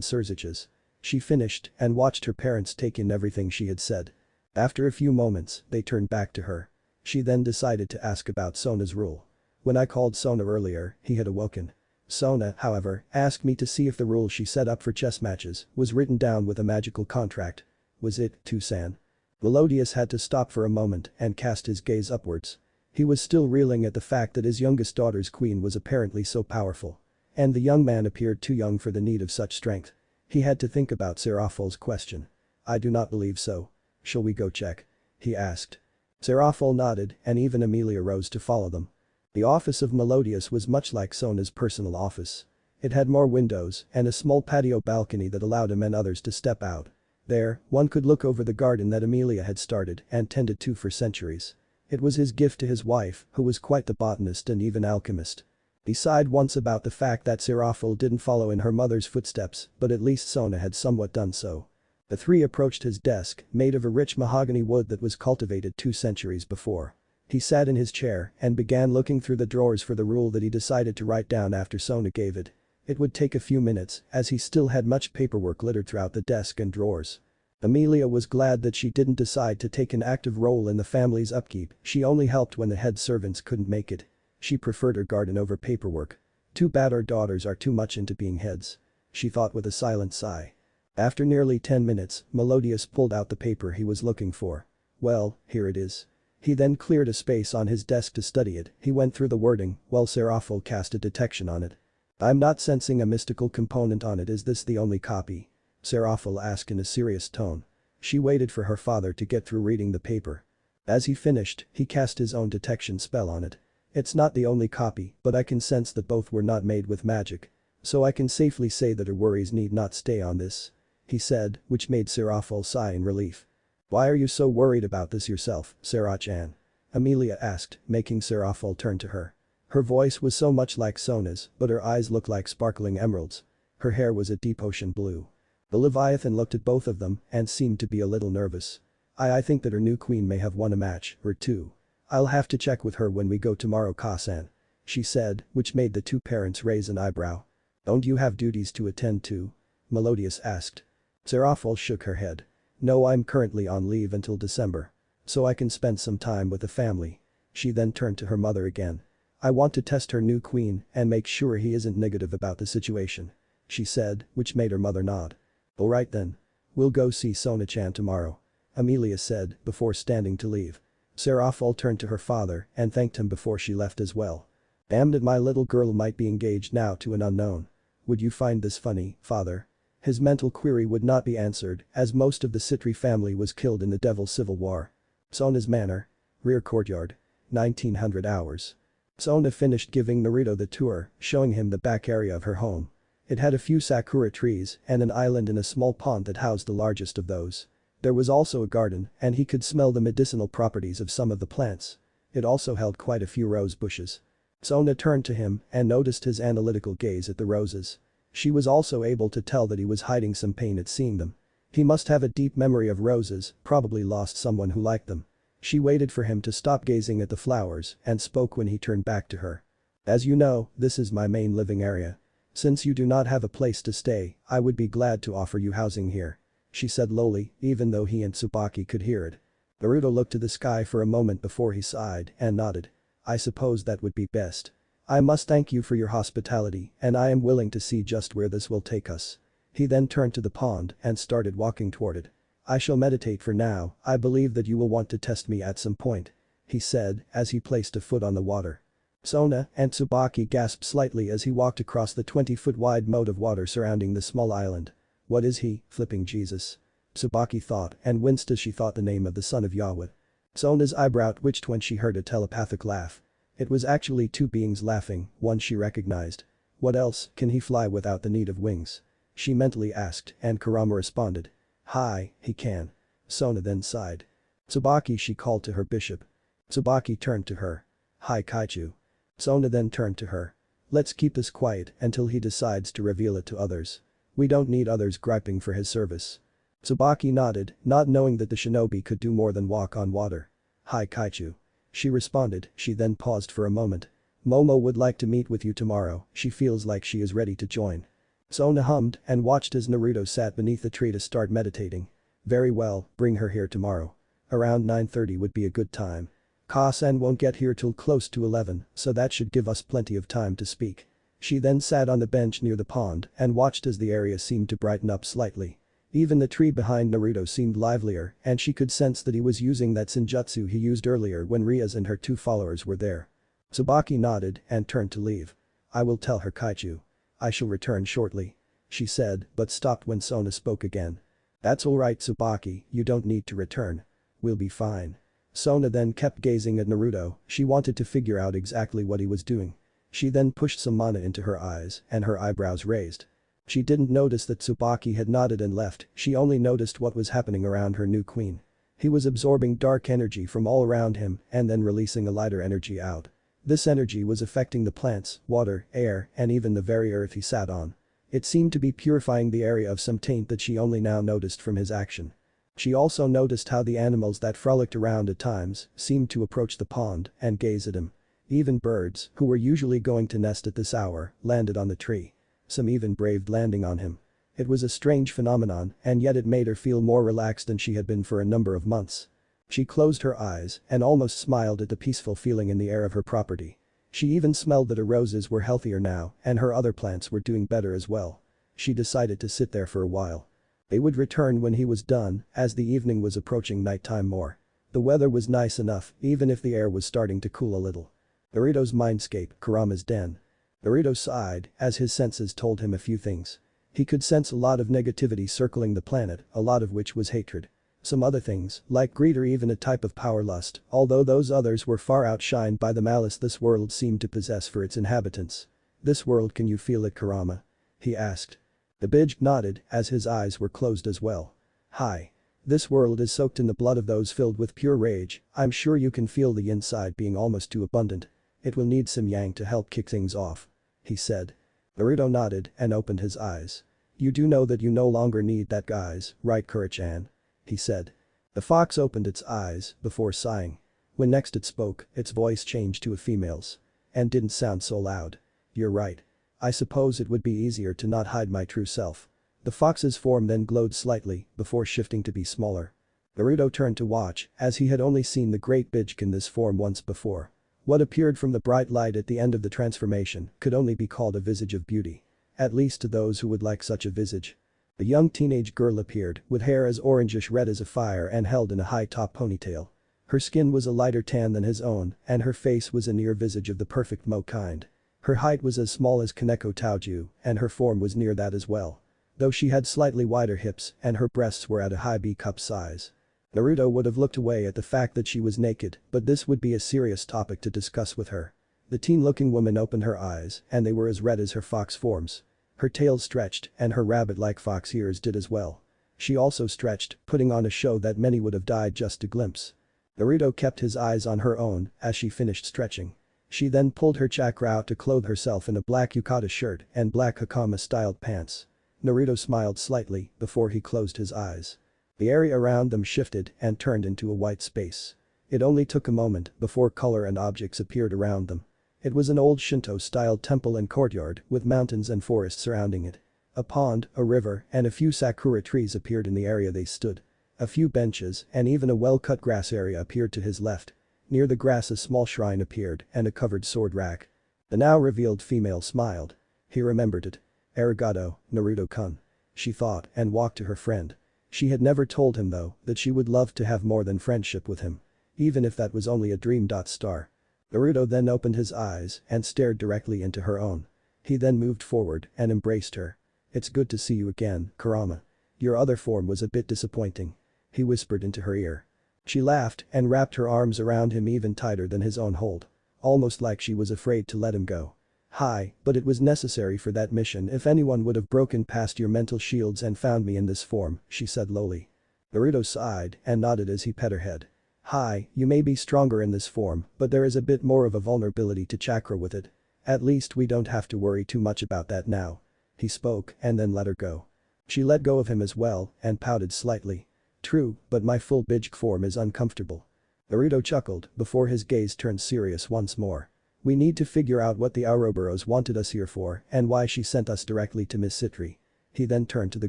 Speaker 1: Surzich's. She finished and watched her parents take in everything she had said. After a few moments, they turned back to her. She then decided to ask about Sona's rule. When I called Sona earlier, he had awoken. Sona, however, asked me to see if the rule she set up for chess matches was written down with a magical contract. Was it, Tucson? Melodius had to stop for a moment and cast his gaze upwards. He was still reeling at the fact that his youngest daughter's queen was apparently so powerful. And the young man appeared too young for the need of such strength. He had to think about Seraphol's question. I do not believe so. Shall we go check? He asked. Seraphol nodded and even Amelia rose to follow them. The office of Melodius was much like Sona's personal office. It had more windows and a small patio balcony that allowed him and others to step out. There, one could look over the garden that Amelia had started and tended to for centuries. It was his gift to his wife, who was quite the botanist and even alchemist. He sighed once about the fact that Seraphil didn't follow in her mother's footsteps, but at least Sona had somewhat done so. The three approached his desk, made of a rich mahogany wood that was cultivated 2 centuries before. He sat in his chair and began looking through the drawers for the rule that he decided to write down after Sona gave it. It would take a few minutes, as he still had much paperwork littered throughout the desk and drawers. Amelia was glad that she didn't decide to take an active role in the family's upkeep, she only helped when the head servants couldn't make it. She preferred her garden over paperwork. Too bad our daughters are too much into being heads. She thought with a silent sigh. After nearly 10 minutes, Melodius pulled out the paper he was looking for. Well, here it is. He then cleared a space on his desk to study it, he went through the wording, while Seraphil cast a detection on it. I'm not sensing a mystical component on it, is this the only copy? Seraphil asked in a serious tone. She waited for her father to get through reading the paper. As he finished, he cast his own detection spell on it. It's not the only copy, but I can sense that both were not made with magic. So I can safely say that her worries need not stay on this. He said, which made Seraphil sigh in relief. Why are you so worried about this yourself, Sarah-chan? Amelia asked, making Seraphil turn to her. Her voice was so much like Sona's, but her eyes looked like sparkling emeralds. Her hair was a deep ocean blue. The Leviathan looked at both of them and seemed to be a little nervous. I think that her new queen may have won a match or two. I'll have to check with her when we go tomorrow, Ka-san. She said, which made the two parents raise an eyebrow. Don't you have duties to attend to? Melodius asked. Seraphil shook her head. No, I'm currently on leave until December. So I can spend some time with the family. She then turned to her mother again. I want to test her new queen and make sure he isn't negative about the situation. She said, which made her mother nod. Alright then. We'll go see Sona-chan tomorrow. Amelia said, before standing to leave. Seraphil turned to her father and thanked him before she left as well. Damn it, my little girl might be engaged now to an unknown. Would you find this funny, father? His mental query would not be answered, as most of the Citri family was killed in the Devil's Civil War. Sona's Manor. Rear courtyard. 1900 hours. Sona finished giving Naruto the tour, showing him the back area of her home. It had a few sakura trees and an island in a small pond that housed the largest of those. There was also a garden, and he could smell the medicinal properties of some of the plants. It also held quite a few rose bushes. Sona turned to him and noticed his analytical gaze at the roses. She was also able to tell that he was hiding some pain at seeing them. He must have a deep memory of roses, probably lost someone who liked them. She waited for him to stop gazing at the flowers and spoke when he turned back to her. As you know, this is my main living area. Since you do not have a place to stay, I would be glad to offer you housing here. She said lowly, even though he and Tsubaki could hear it. Naruto looked to the sky for a moment before he sighed and nodded. I suppose that would be best. I must thank you for your hospitality, and I am willing to see just where this will take us. He then turned to the pond and started walking toward it. I shall meditate for now, I believe that you will want to test me at some point. He said, as he placed a foot on the water. Sona and Tsubaki gasped slightly as he walked across the 20-foot wide moat of water surrounding the small island. What is he, flipping Jesus? Tsubaki thought and winced as she thought the name of the son of Yahweh. Sona's eyebrow twitched when she heard a telepathic laugh. It was actually two beings laughing, one she recognized. What else, can he fly without the need of wings? She mentally asked and Kurama responded. Hi, he can. Sona then sighed. Tsubaki, she called to her bishop. Tsubaki turned to her. Hi Kaichu. Sona then turned to her. Let's keep this quiet until he decides to reveal it to others. We don't need others griping for his service. Tsubaki nodded, not knowing that the shinobi could do more than walk on water. Hi Kaichu. She responded, she then paused for a moment. Momo would like to meet with you tomorrow, she feels like she is ready to join. Sona hummed and watched as Naruto sat beneath the tree to start meditating. Very well, bring her here tomorrow. Around 9:30 would be a good time. Ka-san won't get here till close to 11, so that should give us plenty of time to speak. She then sat on the bench near the pond and watched as the area seemed to brighten up slightly. Even the tree behind Naruto seemed livelier and she could sense that he was using that senjutsu he used earlier when Riaz and her two followers were there. Tsubaki nodded and turned to leave. I will tell her Kaichu. I shall return shortly. She said, but stopped when Sona spoke again. That's alright Tsubaki, you don't need to return. We'll be fine. Sona then kept gazing at Naruto, she wanted to figure out exactly what he was doing. She then pushed some mana into her eyes and her eyebrows raised. She didn't notice that Tsubaki had nodded and left, she only noticed what was happening around her new queen. He was absorbing dark energy from all around him and then releasing a lighter energy out. This energy was affecting the plants, water, air, and even the very earth he sat on. It seemed to be purifying the area of some taint that she only now noticed from his action. She also noticed how the animals that frolicked around at times seemed to approach the pond and gaze at him. Even birds, who were usually going to nest at this hour, landed on the tree. Some even braved landing on him. It was a strange phenomenon, and yet it made her feel more relaxed than she had been for a number of months. She closed her eyes and almost smiled at the peaceful feeling in the air of her property. She even smelled that her roses were healthier now and her other plants were doing better as well. She decided to sit there for a while. They would return when he was done, as the evening was approaching nighttime more. The weather was nice enough, even if the air was starting to cool a little. Naruto's mindscape, Kurama's den. Naruto sighed as his senses told him a few things. He could sense a lot of negativity circling the planet, a lot of which was hatred. Some other things, like greed or even a type of power lust, although those others were far outshined by the malice this world seemed to possess for its inhabitants. "This world, can you feel it, Kurama?" he asked. The Bij nodded as his eyes were closed as well. "Hi. This world is soaked in the blood of those filled with pure rage. I'm sure you can feel the inside being almost too abundant. It will need some yang to help kick things off," he said. Naruto nodded and opened his eyes. "You do know that you no longer need that guys, right, Kuro-chan?" he said. The fox opened its eyes before sighing. When next it spoke, its voice changed to a female's. And didn't sound so loud. "You're right. I suppose it would be easier to not hide my true self." The fox's form then glowed slightly before shifting to be smaller. Naruto turned to watch as he had only seen the great Bijk in this form once before. What appeared from the bright light at the end of the transformation could only be called a visage of beauty. At least to those who would like such a visage. A young teenage girl appeared with hair as orangish red as a fire and held in a high-top ponytail. Her skin was a lighter tan than his own and her face was a near visage of the perfect Mo kind. Her height was as small as Kaneko Taoju and her form was near that as well. Though she had slightly wider hips and her breasts were at a high B-cup size. Naruto would have looked away at the fact that she was naked, but this would be a serious topic to discuss with her. The teen-looking woman opened her eyes and they were as red as her fox forms. Her tail stretched and her rabbit-like fox ears did as well. She also stretched, putting on a show that many would have died just to glimpse. Naruto kept his eyes on her own as she finished stretching. She then pulled her chakra out to clothe herself in a black yukata shirt and black hakama-styled pants. Naruto smiled slightly before he closed his eyes. The area around them shifted and turned into a white space. It only took a moment before color and objects appeared around them. It was an old Shinto-styled temple and courtyard with mountains and forests surrounding it. A pond, a river, and a few sakura trees appeared in the area they stood. A few benches and even a well-cut grass area appeared to his left. Near the grass a small shrine appeared and a covered sword rack. The now revealed female smiled. He remembered it. "Arigato, Naruto-kun," she thought and walked to her friend. She had never told him though that she would love to have more than friendship with him. Even if that was only a dream. Star. Naruto then opened his eyes and stared directly into her own. He then moved forward and embraced her. "It's good to see you again, Kurama. Your other form was a bit disappointing," he whispered into her ear. She laughed and wrapped her arms around him even tighter than his own hold. Almost like she was afraid to let him go. "Hi, but it was necessary for that mission if anyone would have broken past your mental shields and found me in this form," she said lowly. Naruto sighed and nodded as he pet her head. "Hi, you may be stronger in this form, but there is a bit more of a vulnerability to chakra with it. At least we don't have to worry too much about that now." He spoke and then let her go. She let go of him as well and pouted slightly. "True, but my full Bijk form is uncomfortable." Naruto chuckled before his gaze turned serious once more. "We need to figure out what the Ouroboros wanted us here for and why she sent us directly to Miss Citri." He then turned to the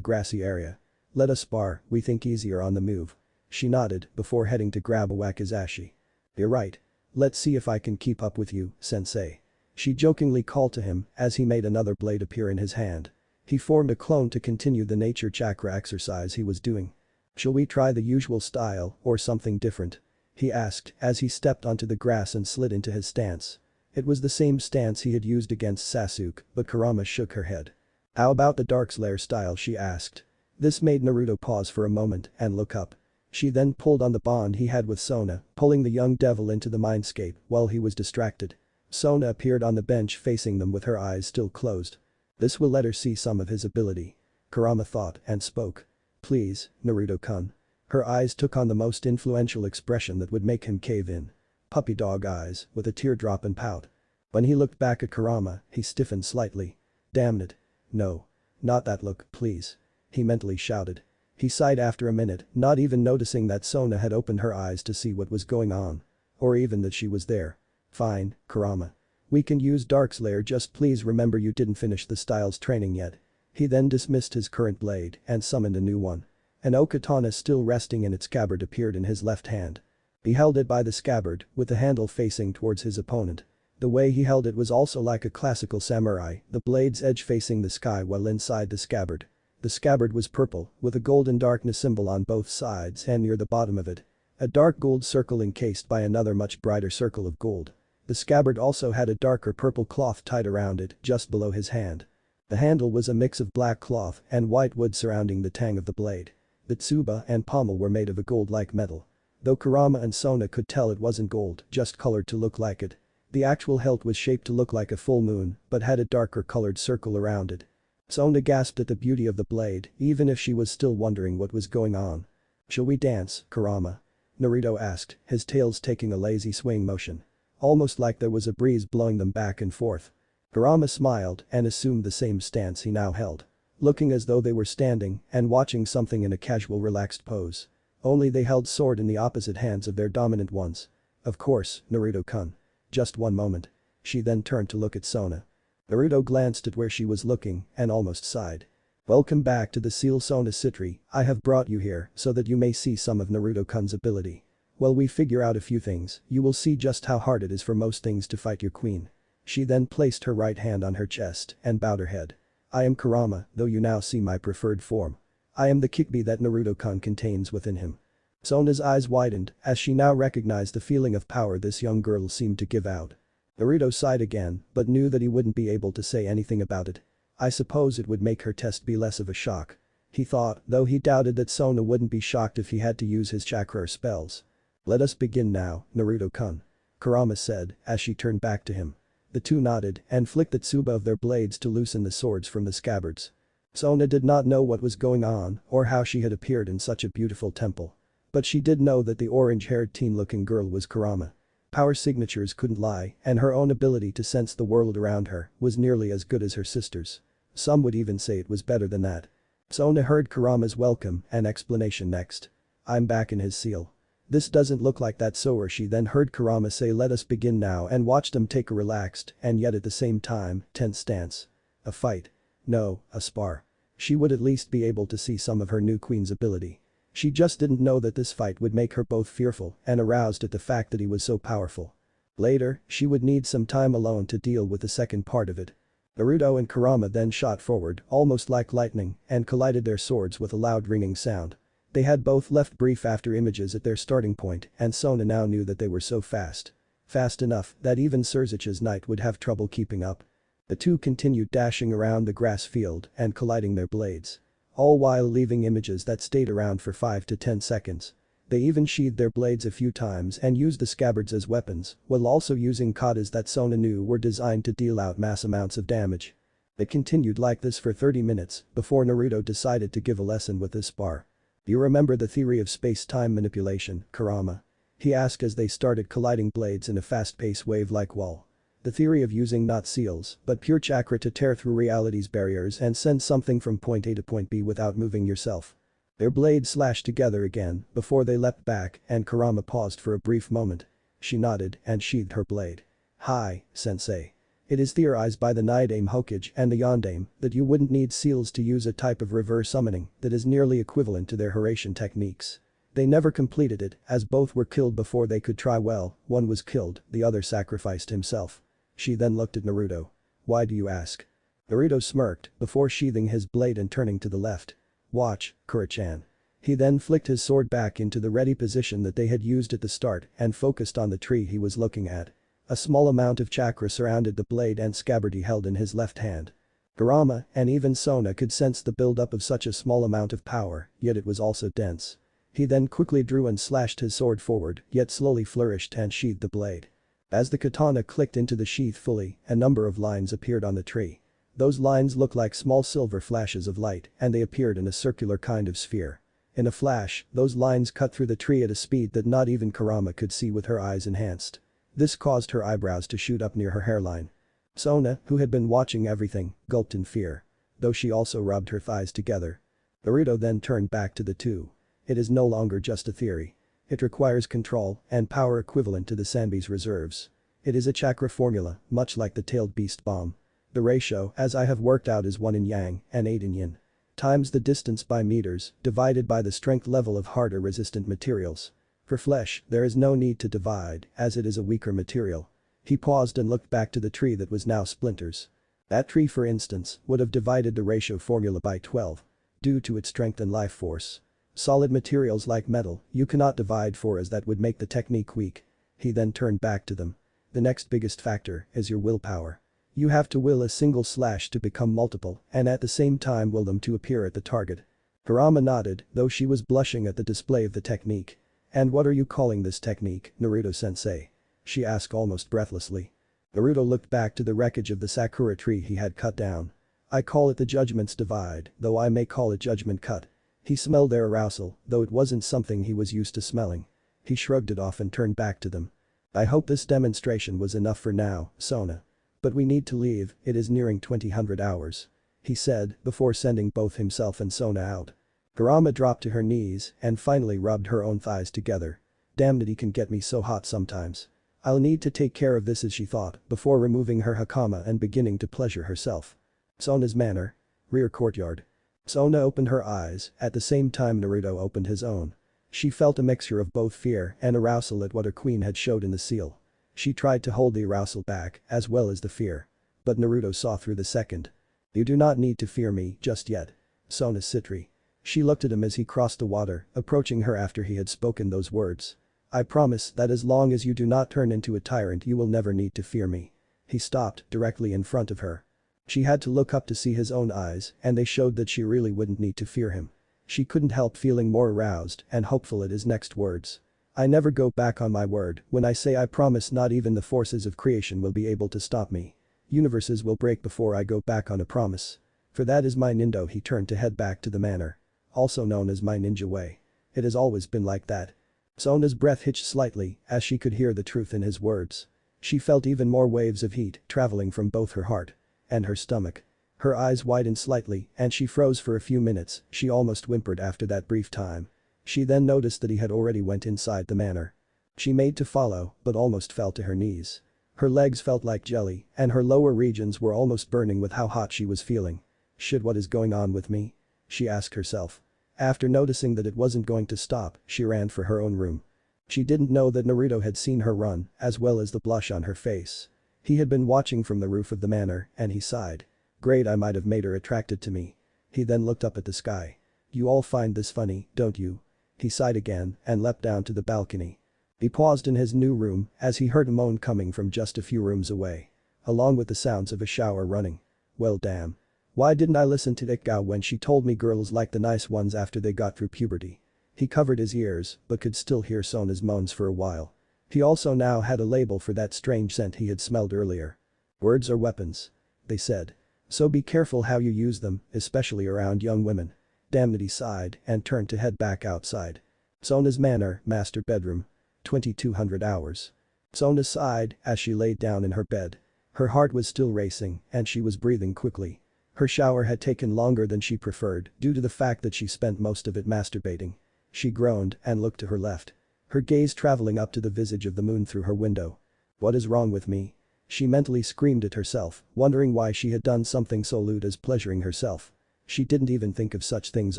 Speaker 1: grassy area. "Let us spar, we think easier on the move." She nodded before heading to grab a wakizashi. "You're right. Let's see if I can keep up with you, sensei." She jokingly called to him as he made another blade appear in his hand. He formed a clone to continue the nature chakra exercise he was doing. "Shall we try the usual style or something different?" he asked as he stepped onto the grass and slid into his stance. It was the same stance he had used against Sasuke, but Kurama shook her head. "How about the Dark Slayer style?" she asked. This made Naruto pause for a moment and look up. She then pulled on the bond he had with Sona, pulling the young devil into the mindscape while he was distracted. Sona appeared on the bench facing them with her eyes still closed. This will let her see some of his ability. Kurama thought and spoke. "Please, Naruto-kun." Her eyes took on the most influential expression that would make him cave in. Puppy dog eyes, with a teardrop and pout. When he looked back at Kurama, he stiffened slightly. Damn it. No. Not that look, please. He mentally shouted. He sighed after a minute, not even noticing that Sona had opened her eyes to see what was going on. Or even that she was there. Fine, Kurama. We can use Darkslayer, just please remember you didn't finish the styles training yet. He then dismissed his current blade and summoned a new one. An okatana still resting in its scabbard appeared in his left hand. He held it by the scabbard, with the handle facing towards his opponent. The way he held it was also like a classical samurai, the blade's edge facing the sky while inside the scabbard. The scabbard was purple, with a golden darkness symbol on both sides and near the bottom of it. A dark gold circle encased by another much brighter circle of gold. The scabbard also had a darker purple cloth tied around it just below his hand. The handle was a mix of black cloth and white wood surrounding the tang of the blade. The tsuba and pommel were made of a gold-like metal. Though Kurama and Sona could tell it wasn't gold, just colored to look like it. The actual hilt was shaped to look like a full moon, but had a darker colored circle around it. Sona gasped at the beauty of the blade, even if she was still wondering what was going on. "Shall we dance, Kurama?" Naruto asked, his tails taking a lazy swing motion. Almost like there was a breeze blowing them back and forth. Kurama smiled and assumed the same stance he now held. Looking as though they were standing and watching something in a casual relaxed pose. Only they held sword in the opposite hands of their dominant ones. "Of course, Naruto-kun. Just one moment." She then turned to look at Sona. Naruto glanced at where she was looking and almost sighed. "Welcome back to the Seal Sona Citri, I have brought you here so that you may see some of Naruto-kun's ability. While we figure out a few things, you will see just how hard it is for most things to fight your queen." She then placed her right hand on her chest and bowed her head. "I am Kurama, though you now see my preferred form. I am the Kikbi that Naruto-kun contains within him." Sona's eyes widened as she now recognized the feeling of power this young girl seemed to give out. Naruto sighed again, but knew that he wouldn't be able to say anything about it. I suppose it would make her test be less of a shock. He thought, though he doubted that Sona wouldn't be shocked if he had to use his chakra spells. "Let us begin now, Naruto-kun," Kurama said as she turned back to him. The two nodded and flicked the tsuba of their blades to loosen the swords from the scabbards. Sona did not know what was going on or how she had appeared in such a beautiful temple. But she did know that the orange-haired teen-looking girl was Kurama. Power signatures couldn't lie, and her own ability to sense the world around her was nearly as good as her sister's. Some would even say it was better than that. Sona heard Kurama's welcome and explanation next. "I'm back in his seal. This doesn't look like that so," she then heard Kurama say let us begin now and watched them take a relaxed and yet at the same time tense stance. A fight. No, a spar. She would at least be able to see some of her new queen's ability. She just didn't know that this fight would make her both fearful and aroused at the fact that he was so powerful. Later, she would need some time alone to deal with the second part of it. Naruto and Kurama then shot forward, almost like lightning, and collided their swords with a loud ringing sound. They had both left brief after images at their starting point, and Sona now knew that they were so fast. Fast enough that even Surzich's knight would have trouble keeping up. The two continued dashing around the grass field and colliding their blades. All while leaving images that stayed around for 5 to 10 seconds. They even sheathed their blades a few times and used the scabbards as weapons, while also using katas that Sona knew were designed to deal out mass amounts of damage. It continued like this for 30 minutes before Naruto decided to give a lesson with this spar. "You remember the theory of space-time manipulation, Kurama?" he asked as they started colliding blades in a fast-paced wave-like wall. The theory of using not seals, but pure chakra to tear through reality's barriers and send something from point A to point B without moving yourself. Their blades slashed together again before they leapt back and Kurama paused for a brief moment. She nodded and sheathed her blade. "Hi, sensei. It is theorized by the Nidaime Hokage and the Yondaime that you wouldn't need seals to use a type of reverse summoning that is nearly equivalent to their Horatian techniques. They never completed it as both were killed before they could try well, one was killed, the other sacrificed himself." She then looked at Naruto. "Why do you ask?" Naruto smirked before sheathing his blade and turning to the left. "Watch, Kura-chan." He then flicked his sword back into the ready position that they had used at the start and focused on the tree he was looking at. A small amount of chakra surrounded the blade and scabbard he held in his left hand. Kurama and even Sona could sense the buildup of such a small amount of power, yet it was also dense. He then quickly drew and slashed his sword forward, yet slowly flourished and sheathed the blade. As the katana clicked into the sheath fully, a number of lines appeared on the tree. Those lines looked like small silver flashes of light and they appeared in a circular kind of sphere. In a flash, those lines cut through the tree at a speed that not even Kurama could see with her eyes enhanced. This caused her eyebrows to shoot up near her hairline. Sona, who had been watching everything, gulped in fear. Though she also rubbed her thighs together. Naruto then turned back to the two. It is no longer just a theory. It requires control and power equivalent to the Sanbi's reserves. It is a chakra formula, much like the tailed beast bomb. The ratio, as I have worked out, is 1 in yang and 8 in yin. Times the distance by meters, divided by the strength level of harder resistant materials. For flesh, there is no need to divide, as it is a weaker material. He paused and looked back to the tree that was now splinters. That tree, for instance, would have divided the ratio formula by 12. Due to its strength and life force. Solid materials like metal, you cannot divide 4, as that would make the technique weak. He then turned back to them. The next biggest factor is your willpower. You have to will a single slash to become multiple and at the same time will them to appear at the target. Kurama nodded, though she was blushing at the display of the technique. And what are you calling this technique, Naruto-sensei? She asked almost breathlessly. Naruto looked back to the wreckage of the sakura tree he had cut down. I call it the Judgment's Divide, though I may call it Judgment Cut. He smelled their arousal, though it wasn't something he was used to smelling. He shrugged it off and turned back to them. I hope this demonstration was enough for now, Sona. But we need to leave, it is nearing 2000 hours. He said, before sending both himself and Sona out. Kurama dropped to her knees and finally rubbed her own thighs together. Damn it, he can get me so hot sometimes. I'll need to take care of this, as she thought, before removing her hakama and beginning to pleasure herself. Sona's manor. Rear courtyard. Sona opened her eyes, at the same time Naruto opened his own. She felt a mixture of both fear and arousal at what her queen had showed in the seal. She tried to hold the arousal back, as well as the fear. But Naruto saw through the second. You do not need to fear me just yet. Sona Citri. She looked at him as he crossed the water, approaching her after he had spoken those words. I promise that as long as you do not turn into a tyrant you will never need to fear me. He stopped directly in front of her. She had to look up to see his own eyes and they showed that she really wouldn't need to fear him. She couldn't help feeling more aroused and hopeful at his next words. I never go back on my word when I say I promise not even the forces of creation will be able to stop me. Universes will break before I go back on a promise. For that is my nindo. He turned to head back to the manor. Also known as my ninja way. It has always been like that. Sona's breath hitched slightly as she could hear the truth in his words. She felt even more waves of heat traveling from both her heart and her stomach. Her eyes widened slightly and she froze for a few minutes. She almost whimpered after that brief time. She then noticed that he had already went inside the manor. She made to follow but almost fell to her knees. Her legs felt like jelly and her lower regions were almost burning with how hot she was feeling. Shit, what is going on with me? She asked herself. After noticing that it wasn't going to stop, she ran for her own room. She didn't know that Naruto had seen her run, as well as the blush on her face. He had been watching from the roof of the manor and he sighed. Great, I might have made her attracted to me. He then looked up at the sky. You all find this funny, don't you? He sighed again and leapt down to the balcony. He paused in his new room as he heard a moan coming from just a few rooms away. Along with the sounds of a shower running. Well damn. Why didn't I listen to Ikka when she told me girls like the nice ones after they got through puberty? He covered his ears but could still hear Sona's moans for a while. He also now had a label for that strange scent he had smelled earlier. Words are weapons. They said. So be careful how you use them, especially around young women. Damn it, he sighed and turned to head back outside. Sona's manor, master bedroom. 2200 hours. Sona sighed as she laid down in her bed. Her heart was still racing and she was breathing quickly. Her shower had taken longer than she preferred due to the fact that she spent most of it masturbating. She groaned and looked to her left. Her gaze traveling up to the visage of the moon through her window. What is wrong with me? She mentally screamed at herself, wondering why she had done something so lewd as pleasuring herself. She didn't even think of such things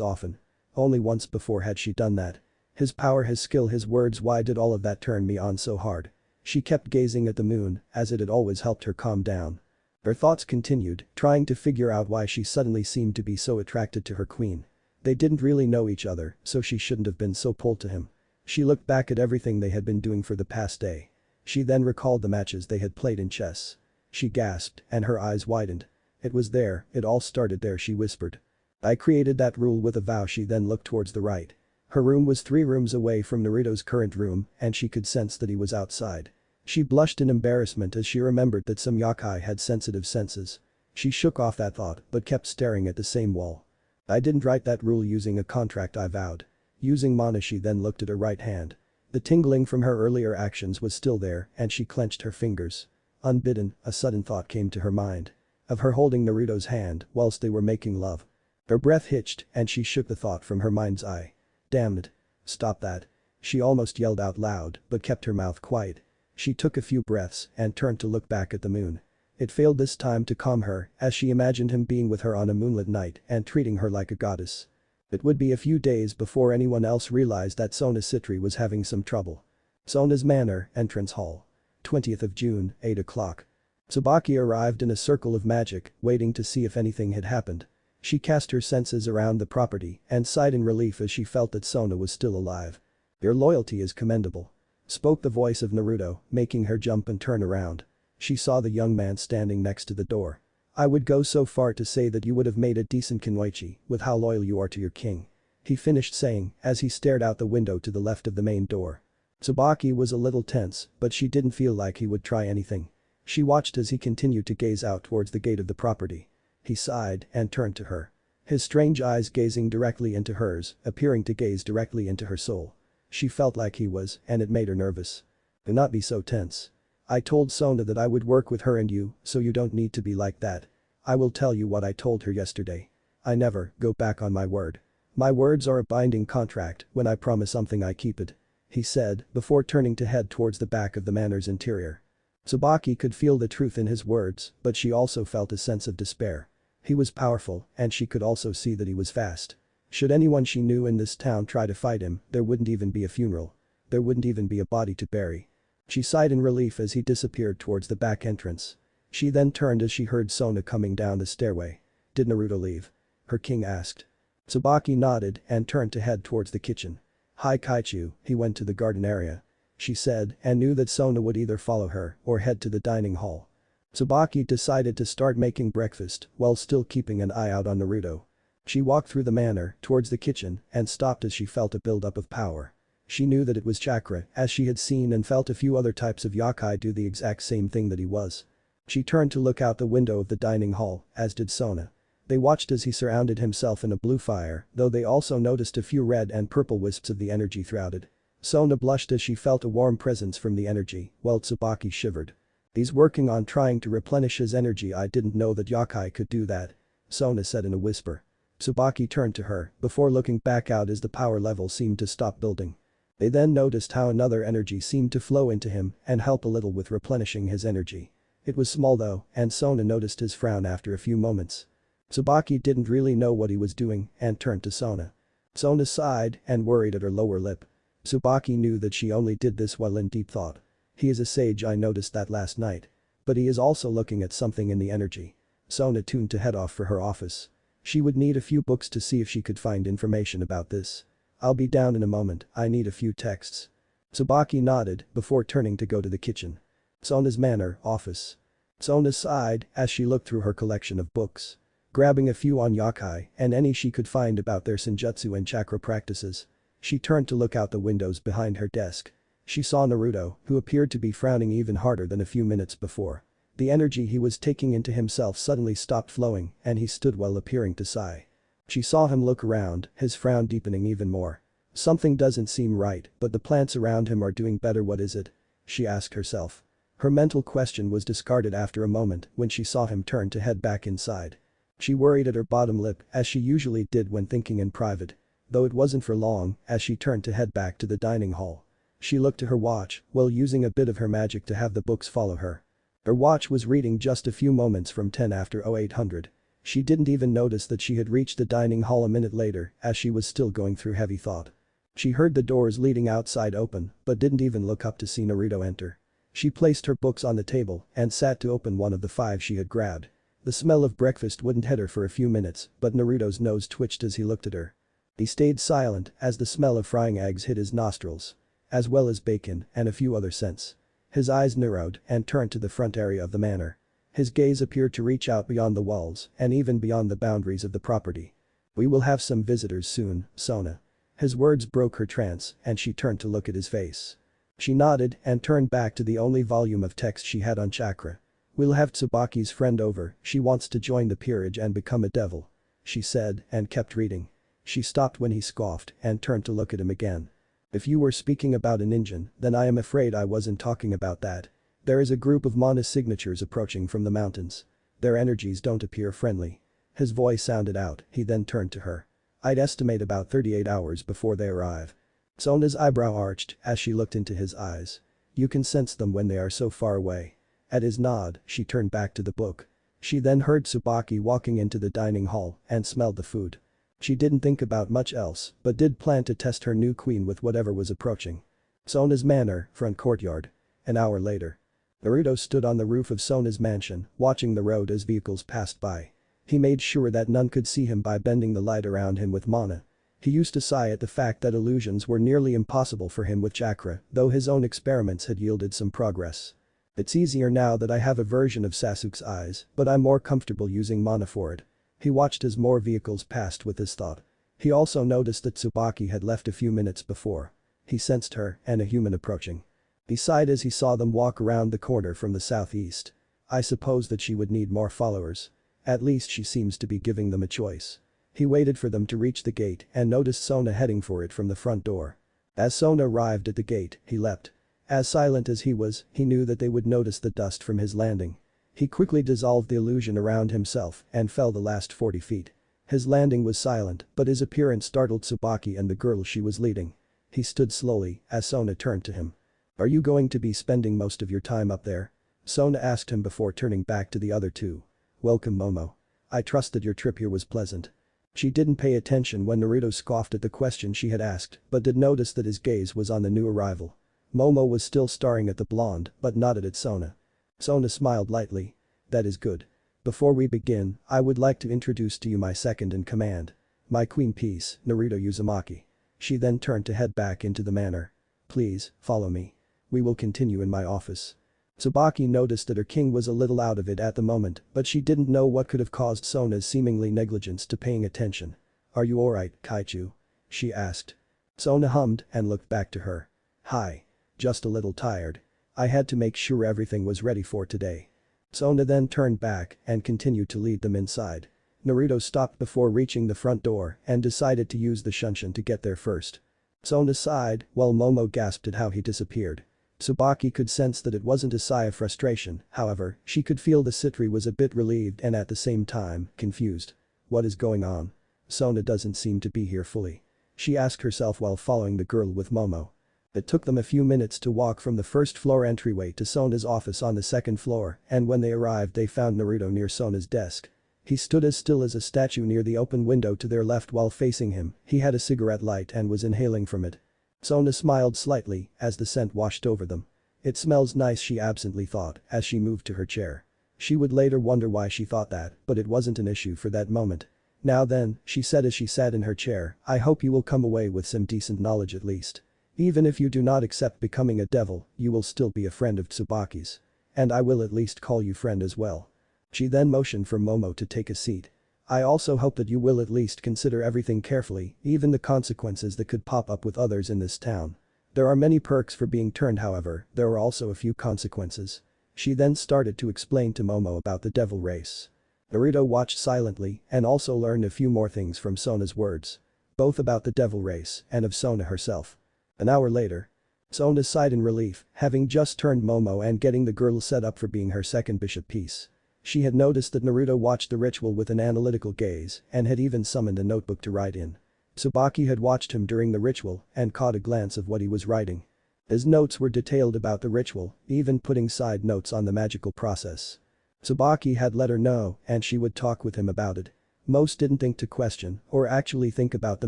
Speaker 1: often. Only once before had she done that. His power, his skill, his words, why did all of that turn me on so hard? She kept gazing at the moon as it had always helped her calm down. Her thoughts continued, trying to figure out why she suddenly seemed to be so attracted to her queen. They didn't really know each other, so she shouldn't have been so pulled to him. She looked back at everything they had been doing for the past day. She then recalled the matches they had played in chess. She gasped and her eyes widened. It was there, it all started there, she whispered. I created that rule with a vow. She then looked towards the right. Her room was 3 rooms away from Naruto's current room and she could sense that he was outside. She blushed in embarrassment as she remembered that some yokai had sensitive senses. She shook off that thought but kept staring at the same wall. I didn't write that rule using a contract, I vowed. Using mana she then looked at her right hand. The tingling from her earlier actions was still there and she clenched her fingers. Unbidden, a sudden thought came to her mind. Of her holding Naruto's hand whilst they were making love. Her breath hitched and she shook the thought from her mind's eye. Damn it. Stop that. She almost yelled out loud but kept her mouth quiet. She took a few breaths and turned to look back at the moon. It failed this time to calm her as she imagined him being with her on a moonlit night and treating her like a goddess. It would be a few days before anyone else realized that Sona Citri was having some trouble. Sona's Manor, Entrance Hall. 20th of June, 8 o'clock. Tsubaki arrived in a circle of magic, waiting to see if anything had happened. She cast her senses around the property and sighed in relief as she felt that Sona was still alive. "Your loyalty is commendable," spoke the voice of Naruto, making her jump and turn around. She saw the young man standing next to the door. "I would go so far to say that you would have made a decent Kunoichi with how loyal you are to your king," he finished saying as he stared out the window to the left of the main door. Tsubaki was a little tense, but she didn't feel like he would try anything. She watched as he continued to gaze out towards the gate of the property. He sighed and turned to her. His strange eyes gazing directly into hers, appearing to gaze directly into her soul. She felt like he was, and it made her nervous. "Do not be so tense. I told Sona that I would work with her and you, so you don't need to be like that. I will tell you what I told her yesterday. I never go back on my word. My words are a binding contract, when I promise something I keep it," he said before turning to head towards the back of the manor's interior. Tsubaki could feel the truth in his words, but she also felt a sense of despair. He was powerful, and she could also see that he was fast. Should anyone she knew in this town try to fight him, there wouldn't even be a funeral. There wouldn't even be a body to bury. She sighed in relief as he disappeared towards the back entrance. She then turned as she heard Sona coming down the stairway. "Did Naruto leave?" her king asked. Tsubaki nodded and turned to head towards the kitchen. "Hi Kaichu, he went to the garden area," she said and knew that Sona would either follow her or head to the dining hall. Tsubaki decided to start making breakfast while still keeping an eye out on Naruto. She walked through the manor towards the kitchen and stopped as she felt a buildup of power. She knew that it was chakra as she had seen and felt a few other types of yokai do the exact same thing that he was. She turned to look out the window of the dining hall, as did Sona. They watched as he surrounded himself in a blue fire, though they also noticed a few red and purple wisps of the energy throughout it. Sona blushed as she felt a warm presence from the energy, while Tsubaki shivered. "He's working on trying to replenish his energy. I didn't know that yokai could do that," Sona said in a whisper. Tsubaki turned to her before looking back out as the power level seemed to stop building. They then noticed how another energy seemed to flow into him and help a little with replenishing his energy. It was small though, and Sona noticed his frown after a few moments. Tsubaki didn't really know what he was doing and turned to Sona. Sona sighed and worried at her lower lip. Tsubaki knew that she only did this while in deep thought. "He is a sage, I noticed that last night. But he is also looking at something in the energy." Sona tuned to head off for her office. She would need a few books to see if she could find information about this. "I'll be down in a moment, I need a few texts." Tsubaki nodded before turning to go to the kitchen. Sona's manor, office. Sona sighed as she looked through her collection of books. Grabbing a few on yokai and any she could find about their senjutsu and chakra practices. She turned to look out the windows behind her desk. She saw Naruto, who appeared to be frowning even harder than a few minutes before. The energy he was taking into himself suddenly stopped flowing and he stood while appearing to sigh. She saw him look around, his frown deepening even more. Something doesn't seem right, but the plants around him are doing better. What is it? She asked herself. Her mental question was discarded after a moment when she saw him turn to head back inside. She worried at her bottom lip as she usually did when thinking in private. Though it wasn't for long as she turned to head back to the dining hall. She looked to her watch while using a bit of her magic to have the books follow her. Her watch was reading just a few moments from 10 after 0800. She didn't even notice that she had reached the dining hall a minute later as she was still going through heavy thought. She heard the doors leading outside open but didn't even look up to see Naruto enter. She placed her books on the table and sat to open one of the 5 she had grabbed. The smell of breakfast wouldn't hit her for a few minutes, but Naruto's nose twitched as he looked at her. He stayed silent as the smell of frying eggs hit his nostrils. As well as bacon and a few other scents. His eyes narrowed and turned to the front area of the manor. His gaze appeared to reach out beyond the walls and even beyond the boundaries of the property. "We will have some visitors soon, Sona." His words broke her trance and she turned to look at his face. She nodded and turned back to the only volume of text she had on chakra. "We'll have Tsubaki's friend over, she wants to join the peerage and become a devil," she said and kept reading. She stopped when he scoffed and turned to look at him again. If you were speaking about an engine, then I am afraid I wasn't talking about that. There is a group of mana signatures approaching from the mountains. Their energies don't appear friendly. His voice sounded out, he then turned to her. I'd estimate about 38 hours before they arrive. Sona's eyebrow arched as she looked into his eyes. You can sense them when they are so far away. At his nod, she turned back to the book. She then heard Tsubaki walking into the dining hall and smelled the food. She didn't think about much else, but did plan to test her new queen with whatever was approaching. Sona's manor, front courtyard. An hour later. Naruto stood on the roof of Sona's mansion, watching the road as vehicles passed by. He made sure that none could see him by bending the light around him with mana. He used to sigh at the fact that illusions were nearly impossible for him with chakra, though his own experiments had yielded some progress. It's easier now that I have a version of Sasuke's eyes, but I'm more comfortable using mana for it. He watched as more vehicles passed with this thought. He also noticed that Tsubaki had left a few minutes before. He sensed her and a human approaching. He sighed as he saw them walk around the corner from the southeast. I suppose that she would need more followers. At least she seems to be giving them a choice. He waited for them to reach the gate and noticed Sona heading for it from the front door. As Sona arrived at the gate, he leapt. As silent as he was, he knew that they would notice the dust from his landing. He quickly dissolved the illusion around himself and fell the last 40 feet. His landing was silent, but his appearance startled Tsubaki and the girl she was leading. He stood slowly as Sona turned to him. Are you going to be spending most of your time up there? Sona asked him before turning back to the other two. Welcome Momo. I trust that your trip here was pleasant. She didn't pay attention when Naruto scoffed at the question she had asked, but did notice that his gaze was on the new arrival. Momo was still staring at the blonde, but nodded at Sona. Sona smiled lightly. That is good. Before we begin, I would like to introduce to you my second in command. My queen piece, Naruto Uzumaki. She then turned to head back into the manor. Please, follow me. We will continue in my office. Tsubaki noticed that her king was a little out of it at the moment, but she didn't know what could have caused Sona's seemingly negligence to paying attention. Are you alright, Kaichu? She asked. Sona hummed and looked back to her. Hi. Just a little tired. I had to make sure everything was ready for today. Sona then turned back and continued to lead them inside. Naruto stopped before reaching the front door and decided to use the shunshin to get there first. Sona sighed while Momo gasped at how he disappeared. Tsubaki could sense that it wasn't a sigh of frustration, however, she could feel the Citri was a bit relieved and at the same time, confused. What is going on? Sona doesn't seem to be here fully. She asked herself while following the girl with Momo. It took them a few minutes to walk from the first floor entryway to Sona's office on the second floor, and when they arrived they found Naruto near Sona's desk. He stood as still as a statue near the open window to their left while facing him, he had a cigarette light and was inhaling from it. Sona smiled slightly as the scent washed over them. It smells nice, she absently thought as she moved to her chair. She would later wonder why she thought that, but it wasn't an issue for that moment. Now then, she said as she sat in her chair, I hope you will come away with some decent knowledge at least. Even if you do not accept becoming a devil, you will still be a friend of Tsubaki's. And I will at least call you friend as well. She then motioned for Momo to take a seat. I also hope that you will at least consider everything carefully, even the consequences that could pop up with others in this town. There are many perks for being turned, however, there are also a few consequences. She then started to explain to Momo about the devil race. Naruto watched silently and also learned a few more things from Sona's words. Both about the devil race and of Sona herself. An hour later. Sona sighed in relief, having just turned Momo and getting the girl set up for being her second bishop piece. She had noticed that Naruto watched the ritual with an analytical gaze and had even summoned a notebook to write in. Tsubaki had watched him during the ritual and caught a glance of what he was writing. His notes were detailed about the ritual, even putting side notes on the magical process. Tsubaki had let her know and she would talk with him about it. Most didn't think to question or actually think about the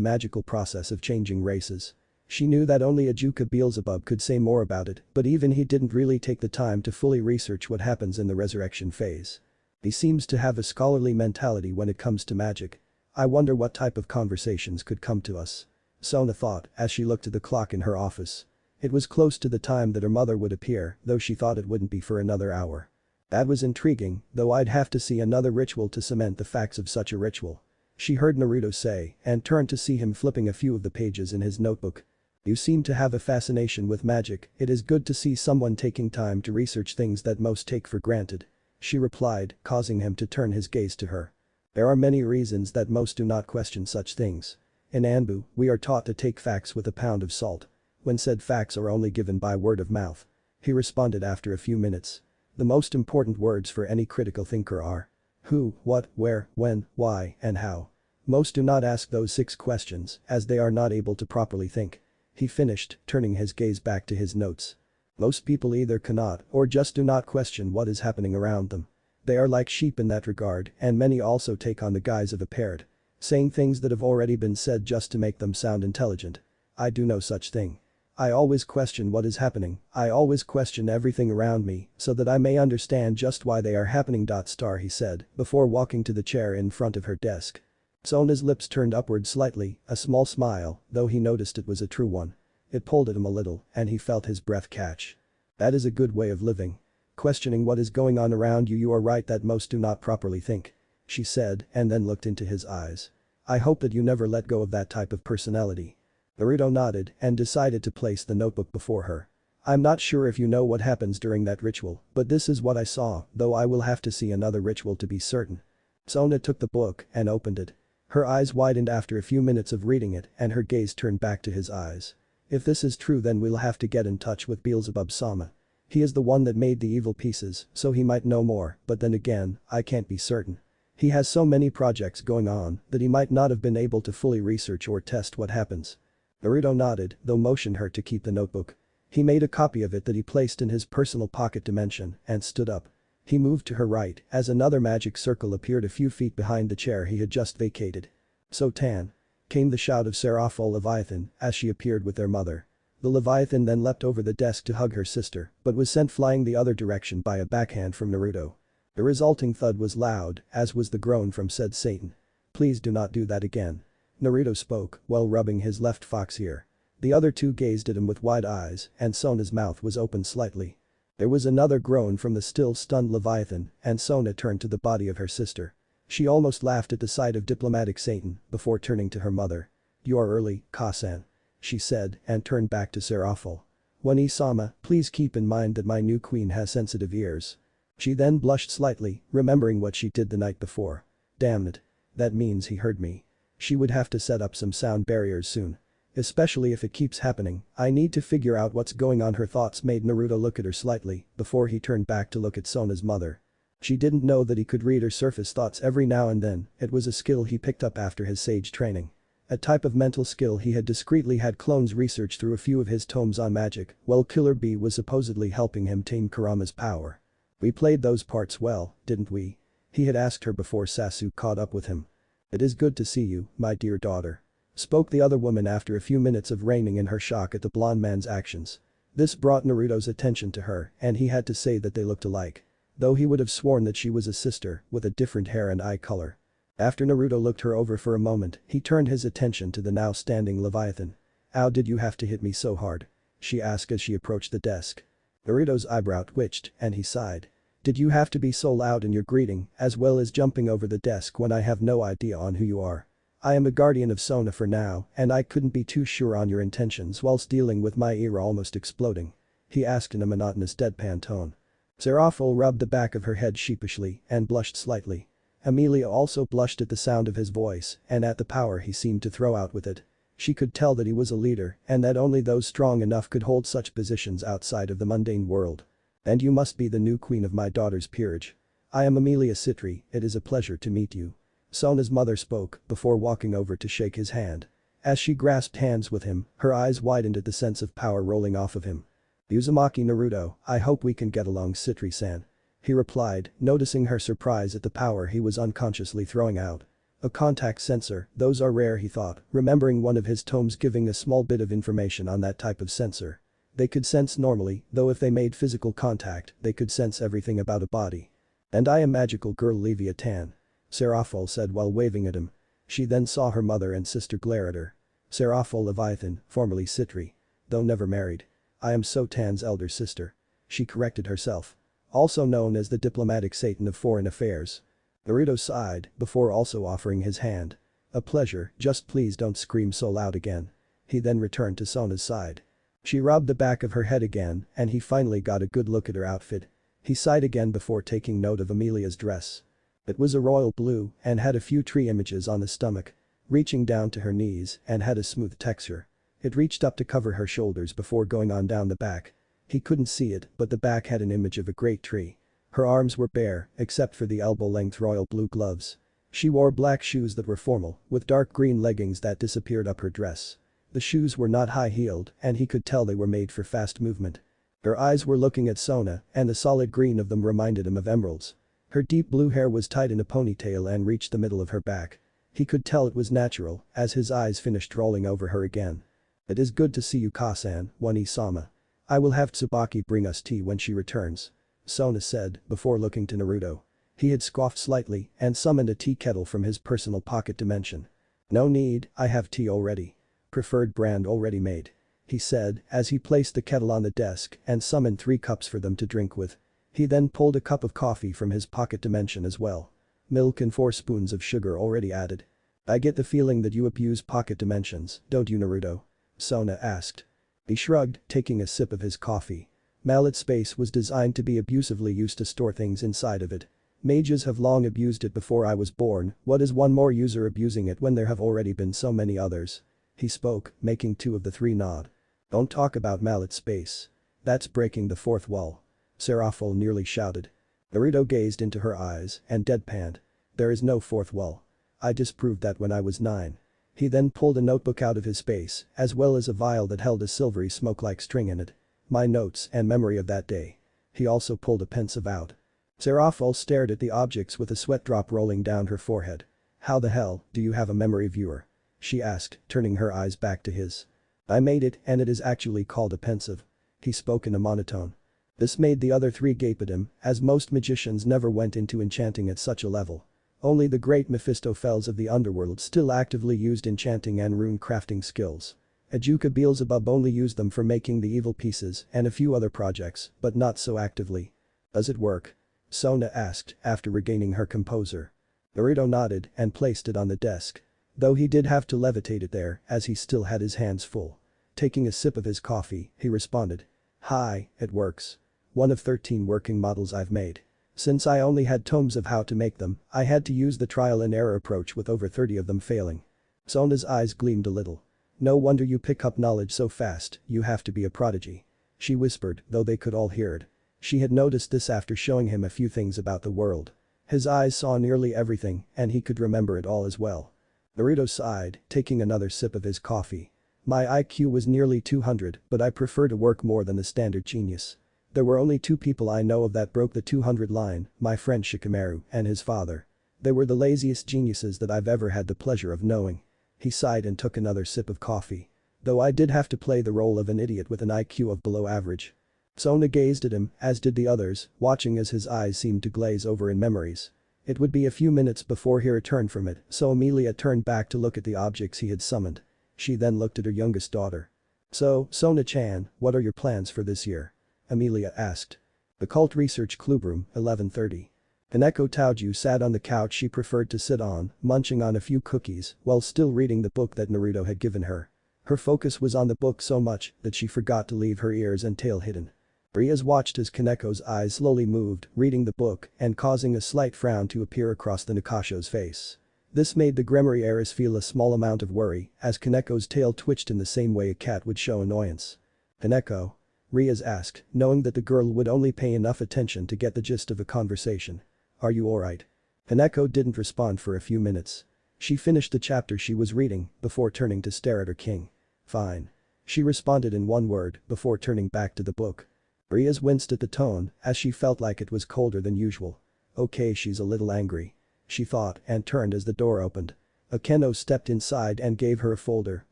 Speaker 1: magical process of changing races. She knew that only a Juka Beelzebub could say more about it, but even he didn't really take the time to fully research what happens in the resurrection phase. He seems to have a scholarly mentality when it comes to magic. I wonder what type of conversations could come to us. Sona thought as she looked at the clock in her office. It was close to the time that her mother would appear, though she thought it wouldn't be for another hour. That was intriguing, though I'd have to see another ritual to cement the facts of such a ritual. She heard Naruto say and turned to see him flipping a few of the pages in his notebook. You seem to have a fascination with magic, it is good to see someone taking time to research things that most take for granted. She replied, causing him to turn his gaze to her. There are many reasons that most do not question such things. In Anbu, we are taught to take facts with a pound of salt. When said facts are only given by word of mouth. He responded after a few minutes. The most important words for any critical thinker are who, what, where, when, why, and how. Most do not ask those 6 questions as they are not able to properly think. He finished, turning his gaze back to his notes. Most people either cannot or just do not question what is happening around them. They are like sheep in that regard, and many also take on the guise of a parrot, saying things that have already been said just to make them sound intelligent. I do no such thing. I always question what is happening, I always question everything around me so that I may understand just why they are happening. He said, before walking to the chair in front of her desk. Sona's lips turned upward slightly, a small smile, though he noticed it was a true one. It pulled at him a little, and he felt his breath catch. That is a good way of living. Questioning what is going on around you. You are right that most do not properly think. She said, and then looked into his eyes. I hope that you never let go of that type of personality. Naruto nodded and decided to place the notebook before her. I'm not sure if you know what happens during that ritual, but this is what I saw, though I will have to see another ritual to be certain. Sona took the book and opened it. Her eyes widened after a few minutes of reading it and her gaze turned back to his eyes. If this is true, then we'll have to get in touch with Beelzebub-sama. He is the one that made the evil pieces, so he might know more, but then again, I can't be certain. He has so many projects going on that he might not have been able to fully research or test what happens. Naruto nodded, though motioned her to keep the notebook. He made a copy of it that he placed in his personal pocket dimension and stood up. He moved to her right as another magic circle appeared a few feet behind the chair he had just vacated. So Tan. Came the shout of Seraphol Leviathan as she appeared with their mother. The Leviathan then leapt over the desk to hug her sister, but was sent flying the other direction by a backhand from Naruto. The resulting thud was loud, as was the groan from said Satan. Please do not do that again. Naruto spoke while rubbing his left fox ear. The other two gazed at him with wide eyes and Sona's mouth was open slightly. There was another groan from the still stunned Leviathan and Sona turned to the body of her sister. She almost laughed at the sight of diplomatic Satan before turning to her mother. You are early, Kasan. She said and turned back to Seraphol. One-sama, please keep in mind that my new queen has sensitive ears. She then blushed slightly, remembering what she did the night before. Damn it. That means he heard me. She would have to set up some sound barriers soon. Especially if it keeps happening, I need to figure out what's going on. Her thoughts made Naruto look at her slightly before he turned back to look at Sona's mother. She didn't know that he could read her surface thoughts every now and then, it was a skill he picked up after his sage training. A type of mental skill he had discreetly had clones research through a few of his tomes on magic, while Killer Bee was supposedly helping him tame Kurama's power. We played those parts well, didn't we? He had asked her before Sasuke caught up with him. It is good to see you, my dear daughter. Spoke the other woman after a few minutes of reining in her shock at the blonde man's actions. This brought Naruto's attention to her and he had to say that they looked alike. Though he would have sworn that she was a sister with a different hair and eye color. After Naruto looked her over for a moment, he turned his attention to the now standing Leviathan. How did you have to hit me so hard? She asked as she approached the desk. Naruto's eyebrow twitched and he sighed. Did you have to be so loud in your greeting as well as jumping over the desk when I have no idea on who you are? I am a guardian of Sona for now and I couldn't be too sure on your intentions whilst dealing with my ear almost exploding. He asked in a monotonous deadpan tone. Seraphol rubbed the back of her head sheepishly and blushed slightly. Amelia also blushed at the sound of his voice and at the power he seemed to throw out with it. She could tell that he was a leader and that only those strong enough could hold such positions outside of the mundane world. And you must be the new queen of my daughter's peerage. I am Amelia Citri, it is a pleasure to meet you. Sona's mother spoke before walking over to shake his hand. As she grasped hands with him, her eyes widened at the sense of power rolling off of him. Uzumaki Naruto, I hope we can get along, Citri-san. He replied, noticing her surprise at the power he was unconsciously throwing out. A contact sensor, those are rare, he thought, remembering one of his tomes giving a small bit of information on that type of sensor. They could sense normally, though if they made physical contact, they could sense everything about a body. And I am magical girl Leviathan. Seraphol said while waving at him. She then saw her mother and sister glare at her. Seraphol Leviathan, formerly Citri. Though never married. I am Sotan's elder sister. She corrected herself. Also known as the diplomatic Satan of foreign affairs. Naruto sighed before also offering his hand. A pleasure, just please don't scream so loud again. He then returned to Sona's side. She rubbed the back of her head again and he finally got a good look at her outfit. He sighed again before taking note of Amelia's dress. It was a royal blue and had a few tree images on the stomach. reaching down to her knees and had a smooth texture. It reached up to cover her shoulders before going on down the back. He couldn't see it, but the back had an image of a great tree. Her arms were bare, except for the elbow-length royal blue gloves. She wore black shoes that were formal, with dark green leggings that disappeared up her dress. The shoes were not high-heeled, and he could tell they were made for fast movement. Her eyes were looking at Sona, and the solid green of them reminded him of emeralds. Her deep blue hair was tied in a ponytail and reached the middle of her back. He could tell it was natural, as his eyes finished rolling over her again. "It is good to see you, Kasan, Wani-sama. I will have Tsubaki bring us tea when she returns," Sona said, before looking to Naruto. He had scoffed slightly and summoned a tea kettle from his personal pocket dimension. "No need, I have tea already. Preferred brand already made," he said as he placed the kettle on the desk and summoned 3 cups for them to drink with. He then pulled a cup of coffee from his pocket dimension as well. Milk and 4 spoons of sugar already added. "I get the feeling that you abuse pocket dimensions, don't you, Naruto?" Sona asked. He shrugged, taking a sip of his coffee. Mallet space was designed to be abusively used to store things inside of it. Mages have long abused it before I was born, what is one more user abusing it when there have already been so many others? He spoke, making 2 of the 3 nod. "Don't talk about mallet space. That's breaking the 4th wall," Seraphol nearly shouted. Naruto gazed into her eyes and deadpanned. "There is no 4th wall. I disproved that when I was 9. He then pulled a notebook out of his space, as well as a vial that held a silvery smoke-like string in it. "My notes and memory of that day." He also pulled a pensieve out. Seraphol stared at the objects with a sweat drop rolling down her forehead. "How the hell do you have a memory viewer?" she asked, turning her eyes back to his. "I made it and it is actually called a pensieve." He spoke in a monotone. This made the other 3 gape at him, as most magicians never went into enchanting at such a level. Only the great Mephistophels of the underworld still actively used enchanting and rune crafting skills. Ajuka Beelzebub only used them for making the evil pieces and a few other projects, but not so actively. "Does it work?" Sona asked after regaining her composure. Naruto nodded and placed it on the desk. Though he did have to levitate it there as he still had his hands full. Taking a sip of his coffee, he responded. "Hi, it works. One of 13 working models I've made. Since I only had tomes of how to make them, I had to use the trial and error approach with over 30 of them failing." Sona's eyes gleamed a little. "No wonder you pick up knowledge so fast, you have to be a prodigy," she whispered, though they could all hear it. She had noticed this after showing him a few things about the world. His eyes saw nearly everything and he could remember it all as well. Naruto sighed, taking another sip of his coffee. "My IQ was nearly 200, but I prefer to work more than the standard genius. There were only 2 people I know of that broke the 200 line, my friend Shikamaru and his father. They were the laziest geniuses that I've ever had the pleasure of knowing." He sighed and took another sip of coffee. "Though I did have to play the role of an idiot with an IQ of below average." Sona gazed at him, as did the others, watching as his eyes seemed to glaze over in memories. It would be a few minutes before he returned from it, so Amelia turned back to look at the objects he had summoned. She then looked at her youngest daughter. "So, Sona-chan, what are your plans for this year?" Amelia asked. The Cult Research Clubroom, 11:30. Kaneko Taoju sat on the couch she preferred to sit on, munching on a few cookies while still reading the book that Naruto had given her. Her focus was on the book so much that she forgot to leave her ears and tail hidden. Riaz watched as Kaneko's eyes slowly moved, reading the book and causing a slight frown to appear across the Nikasho's face. This made the Gremory heiress feel a small amount of worry as Kaneko's tail twitched in the same way a cat would show annoyance. "Kaneko?" Riaz asked, knowing that the girl would only pay enough attention to get the gist of a conversation. "Are you alright?" Kaneko didn't respond for a few minutes. She finished the chapter she was reading before turning to stare at her king. "Fine." She responded in one word before turning back to the book. Riaz winced at the tone as she felt like it was colder than usual. Okay, she's a little angry, she thought and turned as the door opened. Akeno stepped inside and gave her a folder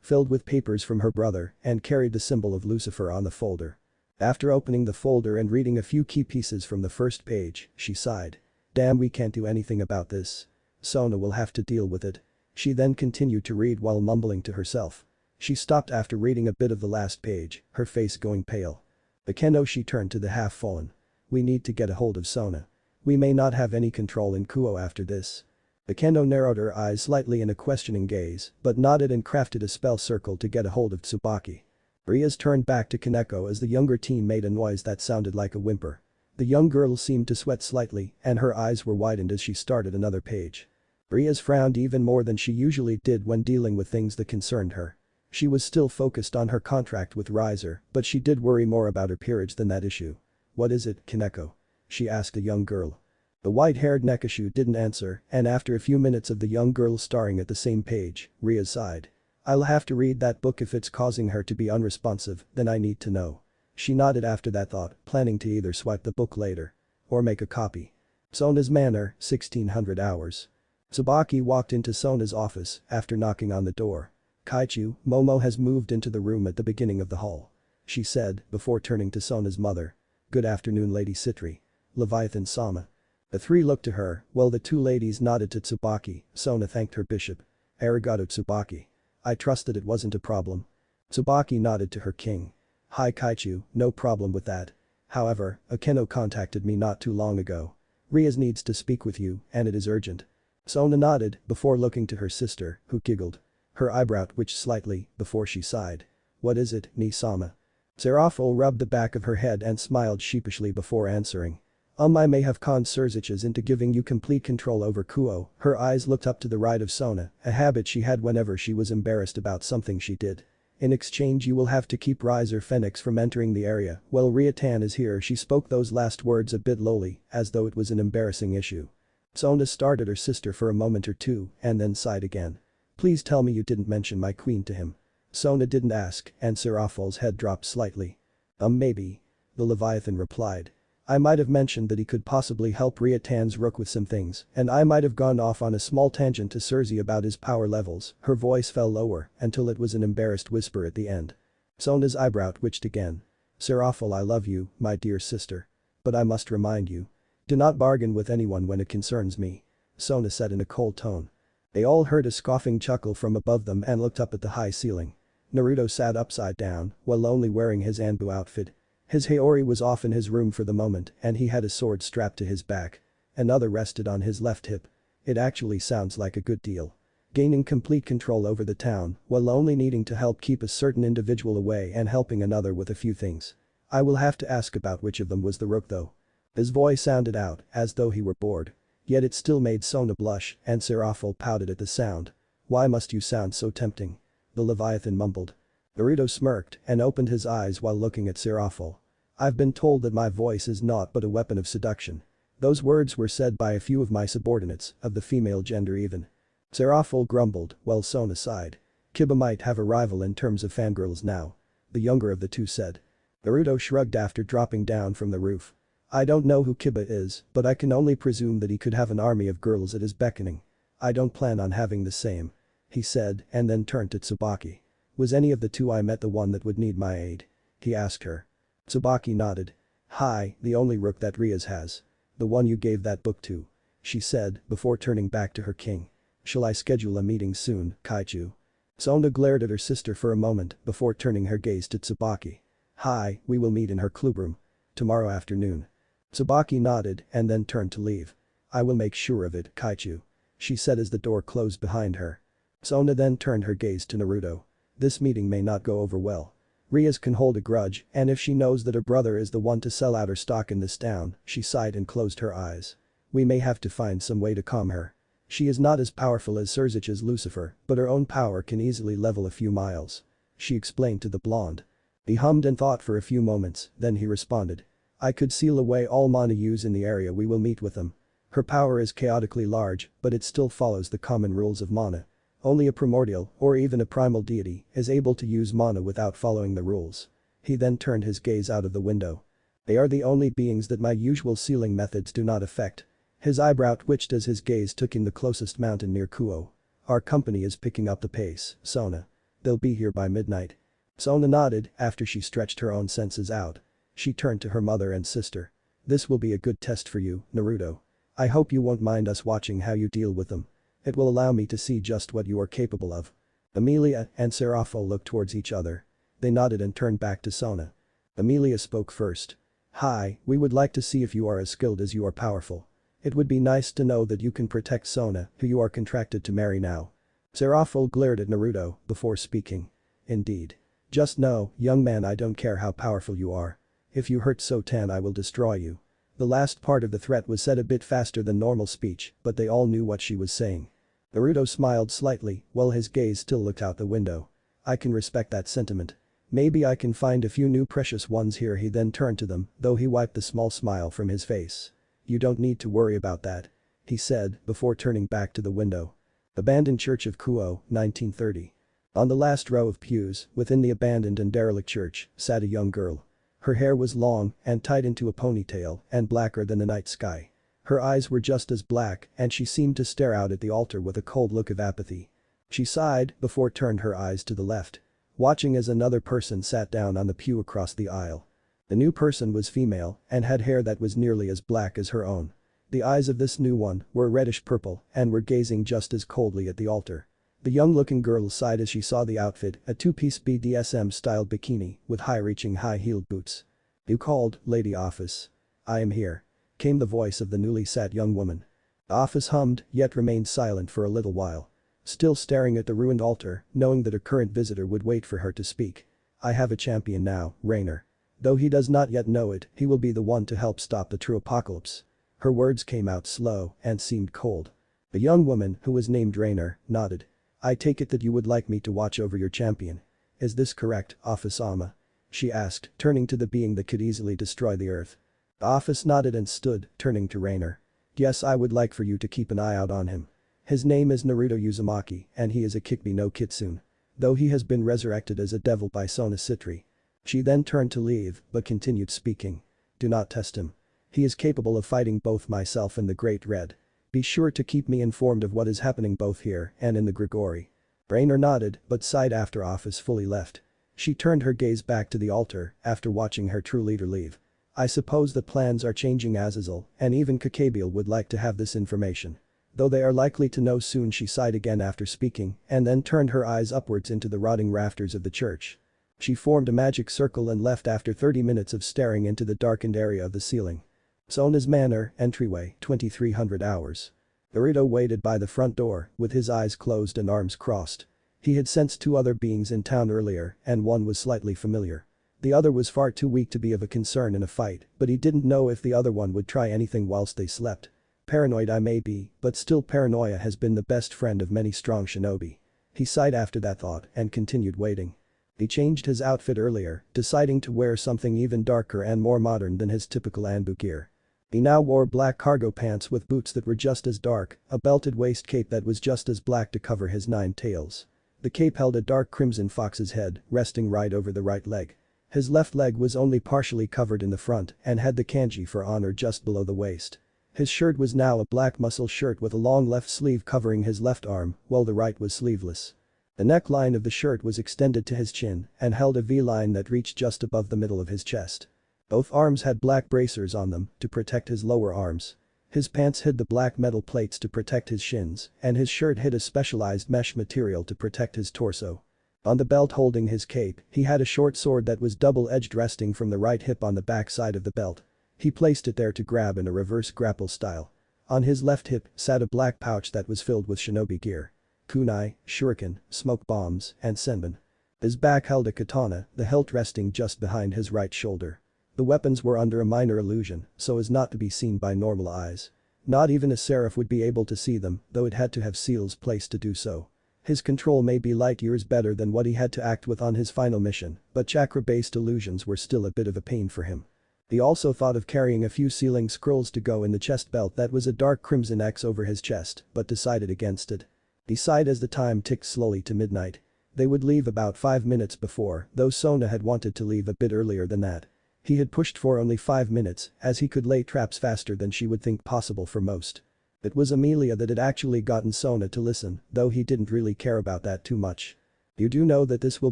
Speaker 1: filled with papers from her brother and carried the symbol of Lucifer on the folder. After opening the folder and reading a few key pieces from the first page, she sighed. "Damn, we can't do anything about this. Sona will have to deal with it." She then continued to read while mumbling to herself. She stopped after reading a bit of the last page, her face going pale. Akeno, she turned to the half-fallen. "We need to get a hold of Sona. We may not have any control in Kuo after this." Akeno narrowed her eyes slightly in a questioning gaze, but nodded and crafted a spell circle to get a hold of Tsubaki. Riaz turned back to Kaneko as the younger teen made a noise that sounded like a whimper. The young girl seemed to sweat slightly and her eyes were widened as she started another page. Riaz frowned even more than she usually did when dealing with things that concerned her. She was still focused on her contract with Riser, but she did worry more about her peerage than that issue. "What is it, Kaneko?" she asked a young girl. The white-haired Nekashu didn't answer, and after a few minutes of the young girl staring at the same page, Riaz sighed. "I'll have to read that book if it's causing her to be unresponsive, then I need to know." She nodded after that thought, planning to either swipe the book later or make a copy. Sona's manor, 1600 hours. Tsubaki walked into Sona's office after knocking on the door. "Kaichu, Momo has moved into the room at the beginning of the hall," she said before turning to Sona's mother. "Good afternoon, Lady Citri. Leviathan Sama." The three looked to her, while the two ladies nodded to Tsubaki. Sona thanked her bishop. "Arigato Tsubaki. I trust that it wasn't a problem." Tsubaki nodded to her king. "Hi Kaichu, no problem with that. However, Akeno contacted me not too long ago. Riaz needs to speak with you, and it is urgent." Sona nodded before looking to her sister, who giggled. Her eyebrow twitched slightly before she sighed. "What is it, Ni-sama?" Serafal rubbed the back of her head and smiled sheepishly before answering. "I may have conned Surziches into giving you complete control over Kuo." Her eyes looked up to the right of Sona, a habit she had whenever she was embarrassed about something she did. "In exchange you will have to keep Riser Phoenix from entering the area while Riatan is here." She spoke those last words a bit lowly, as though it was an embarrassing issue. Sona stared at her sister for a moment or two and then sighed again. "Please tell me you didn't mention my queen to him." Sona didn't ask, and Serafal's head dropped slightly. Maybe," the Leviathan replied. "I might have mentioned that he could possibly help Riatan's rook with some things, and I might have gone off on a small tangent to Serzi about his power levels." Her voice fell lower until it was an embarrassed whisper at the end. Sona's eyebrow twitched again. "Serafal, I love you, my dear sister. But I must remind you. Do not bargain with anyone when it concerns me," Sona said in a cold tone. They all heard a scoffing chuckle from above them and looked up at the high ceiling. Naruto sat upside down while only wearing his Anbu outfit. His Haori was off in his room for the moment and he had a sword strapped to his back. Another rested on his left hip. It actually sounds like a good deal. Gaining complete control over the town while only needing to help keep a certain individual away and helping another with a few things. "I will have to ask about which of them was the rook though." His voice sounded out as though he were bored. Yet it still made Sona blush and Serafal pouted at the sound. "Why must you sound so tempting?" the Leviathan mumbled. Naruto smirked and opened his eyes while looking at Serafal. "I've been told that my voice is naught but a weapon of seduction." Those words were said by a few of my subordinates, of the female gender even. Serafal grumbled while Sona sighed. "Kiba might have a rival in terms of fangirls now," the younger of the two said. Naruto shrugged after dropping down from the roof. "I don't know who Kiba is, but I can only presume that he could have an army of girls at his beckoning. I don't plan on having the same," he said and then turned to Tsubaki. "Was any of the two I met the one that would need my aid?" he asked her. Tsubaki nodded. "Hi, the only rook that Riaz has. The one you gave that book to," she said before turning back to her king. "Shall I schedule a meeting soon, Kaichu?" Sona glared at her sister for a moment before turning her gaze to Tsubaki. "Hi, we will meet in her clubroom. Tomorrow afternoon." Tsubaki nodded and then turned to leave. "I will make sure of it, Kaichu," she said as the door closed behind her. Sona then turned her gaze to Naruto. "This meeting may not go over well. Riaz can hold a grudge, and if she knows that her brother is the one to sell out her stock in this town," she sighed and closed her eyes. "We may have to find some way to calm her. She is not as powerful as Surzich's Lucifer, but her own power can easily level a few miles," she explained to the blonde. He hummed and thought for a few moments, then he responded. "I could seal away all mana use in the area we will meet with them. Her power is chaotically large, but it still follows the common rules of mana. Only a primordial, or even a primal deity, is able to use mana without following the rules." He then turned his gaze out of the window. "They are the only beings that my usual sealing methods do not affect." His eyebrow twitched as his gaze took in the closest mountain near Kuo. "Our company is picking up the pace, Sona. They'll be here by midnight." Sona nodded after she stretched her own senses out. She turned to her mother and sister. "This will be a good test for you, Naruto. I hope you won't mind us watching how you deal with them. It will allow me to see just what you are capable of." Amelia and Serafal looked towards each other. They nodded and turned back to Sona. Amelia spoke first. "Hi, we would like to see if you are as skilled as you are powerful. It would be nice to know that you can protect Sona, who you are contracted to marry now." Serafal glared at Naruto before speaking. "Indeed. Just know, young man, I don't care how powerful you are. If you hurt Sotan I will destroy you." The last part of the threat was said a bit faster than normal speech, but they all knew what she was saying. Naruto smiled slightly while his gaze still looked out the window. I can respect that sentiment. Maybe I can find a few new precious ones here. He then turned to them, though he wiped the small smile from his face. You don't need to worry about that. He said before turning back to the window. Abandoned Church of Kuo, 1930. On the last row of pews, within the abandoned and derelict church, sat a young girl. Her hair was long and tied into a ponytail and blacker than the night sky. Her eyes were just as black and she seemed to stare out at the altar with a cold look of apathy. She sighed before turned her eyes to the left. Watching as another person sat down on the pew across the aisle. The new person was female and had hair that was nearly as black as her own. The eyes of this new one were reddish purple and were gazing just as coldly at the altar. The young-looking girl sighed as she saw the outfit, a two-piece BDSM-styled bikini with high-reaching high-heeled boots. You called, Lady Office. I am here. Came the voice of the newly sat young woman. The office hummed, yet remained silent for a little while. Still staring at the ruined altar, knowing that her current visitor would wait for her to speak. I have a champion now, Rainer. Though he does not yet know it, he will be the one to help stop the true apocalypse. Her words came out slow and seemed cold. The young woman, who was named Rainer, nodded. I take it that you would like me to watch over your champion. Is this correct, Office Ama? She asked, turning to the being that could easily destroy the earth. The office nodded and stood, turning to Rainer. Yes, I would like for you to keep an eye out on him. His name is Naruto Uzumaki and he is a Kikbi no Kitsune. Though he has been resurrected as a devil by Sona Citri. She then turned to leave but continued speaking. Do not test him. He is capable of fighting both myself and the Great Red. Be sure to keep me informed of what is happening both here and in the Grigori. Rainer nodded but sighed after Office fully left. She turned her gaze back to the altar after watching her true leader leave. I suppose that plans are changing. Azazel and even Kakabiel would like to have this information. Though they are likely to know soon. She sighed again after speaking and then turned her eyes upwards into the rotting rafters of the church. She formed a magic circle and left after 30 minutes of staring into the darkened area of the ceiling. Sona's Manor, entryway, 2300 hours. Naruto waited by the front door with his eyes closed and arms crossed. He had sensed two other beings in town earlier and one was slightly familiar. The other was far too weak to be of a concern in a fight, but he didn't know if the other one would try anything whilst they slept. Paranoid I may be, but still paranoia has been the best friend of many strong shinobi. He sighed after that thought and continued waiting. He changed his outfit earlier, deciding to wear something even darker and more modern than his typical Anbu gear. He now wore black cargo pants with boots that were just as dark, a belted waist cape that was just as black to cover his 9 tails. The cape held a dark crimson fox's head, resting right over the right leg. His left leg was only partially covered in the front and had the kanji for honor just below the waist. His shirt was now a black muscle shirt with a long left sleeve covering his left arm, while the right was sleeveless. The neckline of the shirt was extended to his chin and held a V-line that reached just above the middle of his chest. Both arms had black bracers on them to protect his lower arms. His pants hid the black metal plates to protect his shins, and his shirt hid a specialized mesh material to protect his torso. On the belt holding his cape, he had a short sword that was double-edged resting from the right hip on the back side of the belt. He placed it there to grab in a reverse grapple style. On his left hip sat a black pouch that was filled with shinobi gear. Kunai, shuriken, smoke bombs, and senbon. His back held a katana, the hilt resting just behind his right shoulder. The weapons were under a minor illusion, so as not to be seen by normal eyes. Not even a seraph would be able to see them, though it had to have seals placed to do so. His control may be light years better than what he had to act with on his final mission, but chakra-based illusions were still a bit of a pain for him. He also thought of carrying a few sealing scrolls to go in the chest belt that was a dark crimson X over his chest, but decided against it. He sighed as the time ticked slowly to midnight. They would leave about 5 minutes before, though Sona had wanted to leave a bit earlier than that. He had pushed for only 5 minutes, as he could lay traps faster than she would think possible for most. It was Amelia that had actually gotten Sona to listen, though he didn't really care about that too much. You do know that this will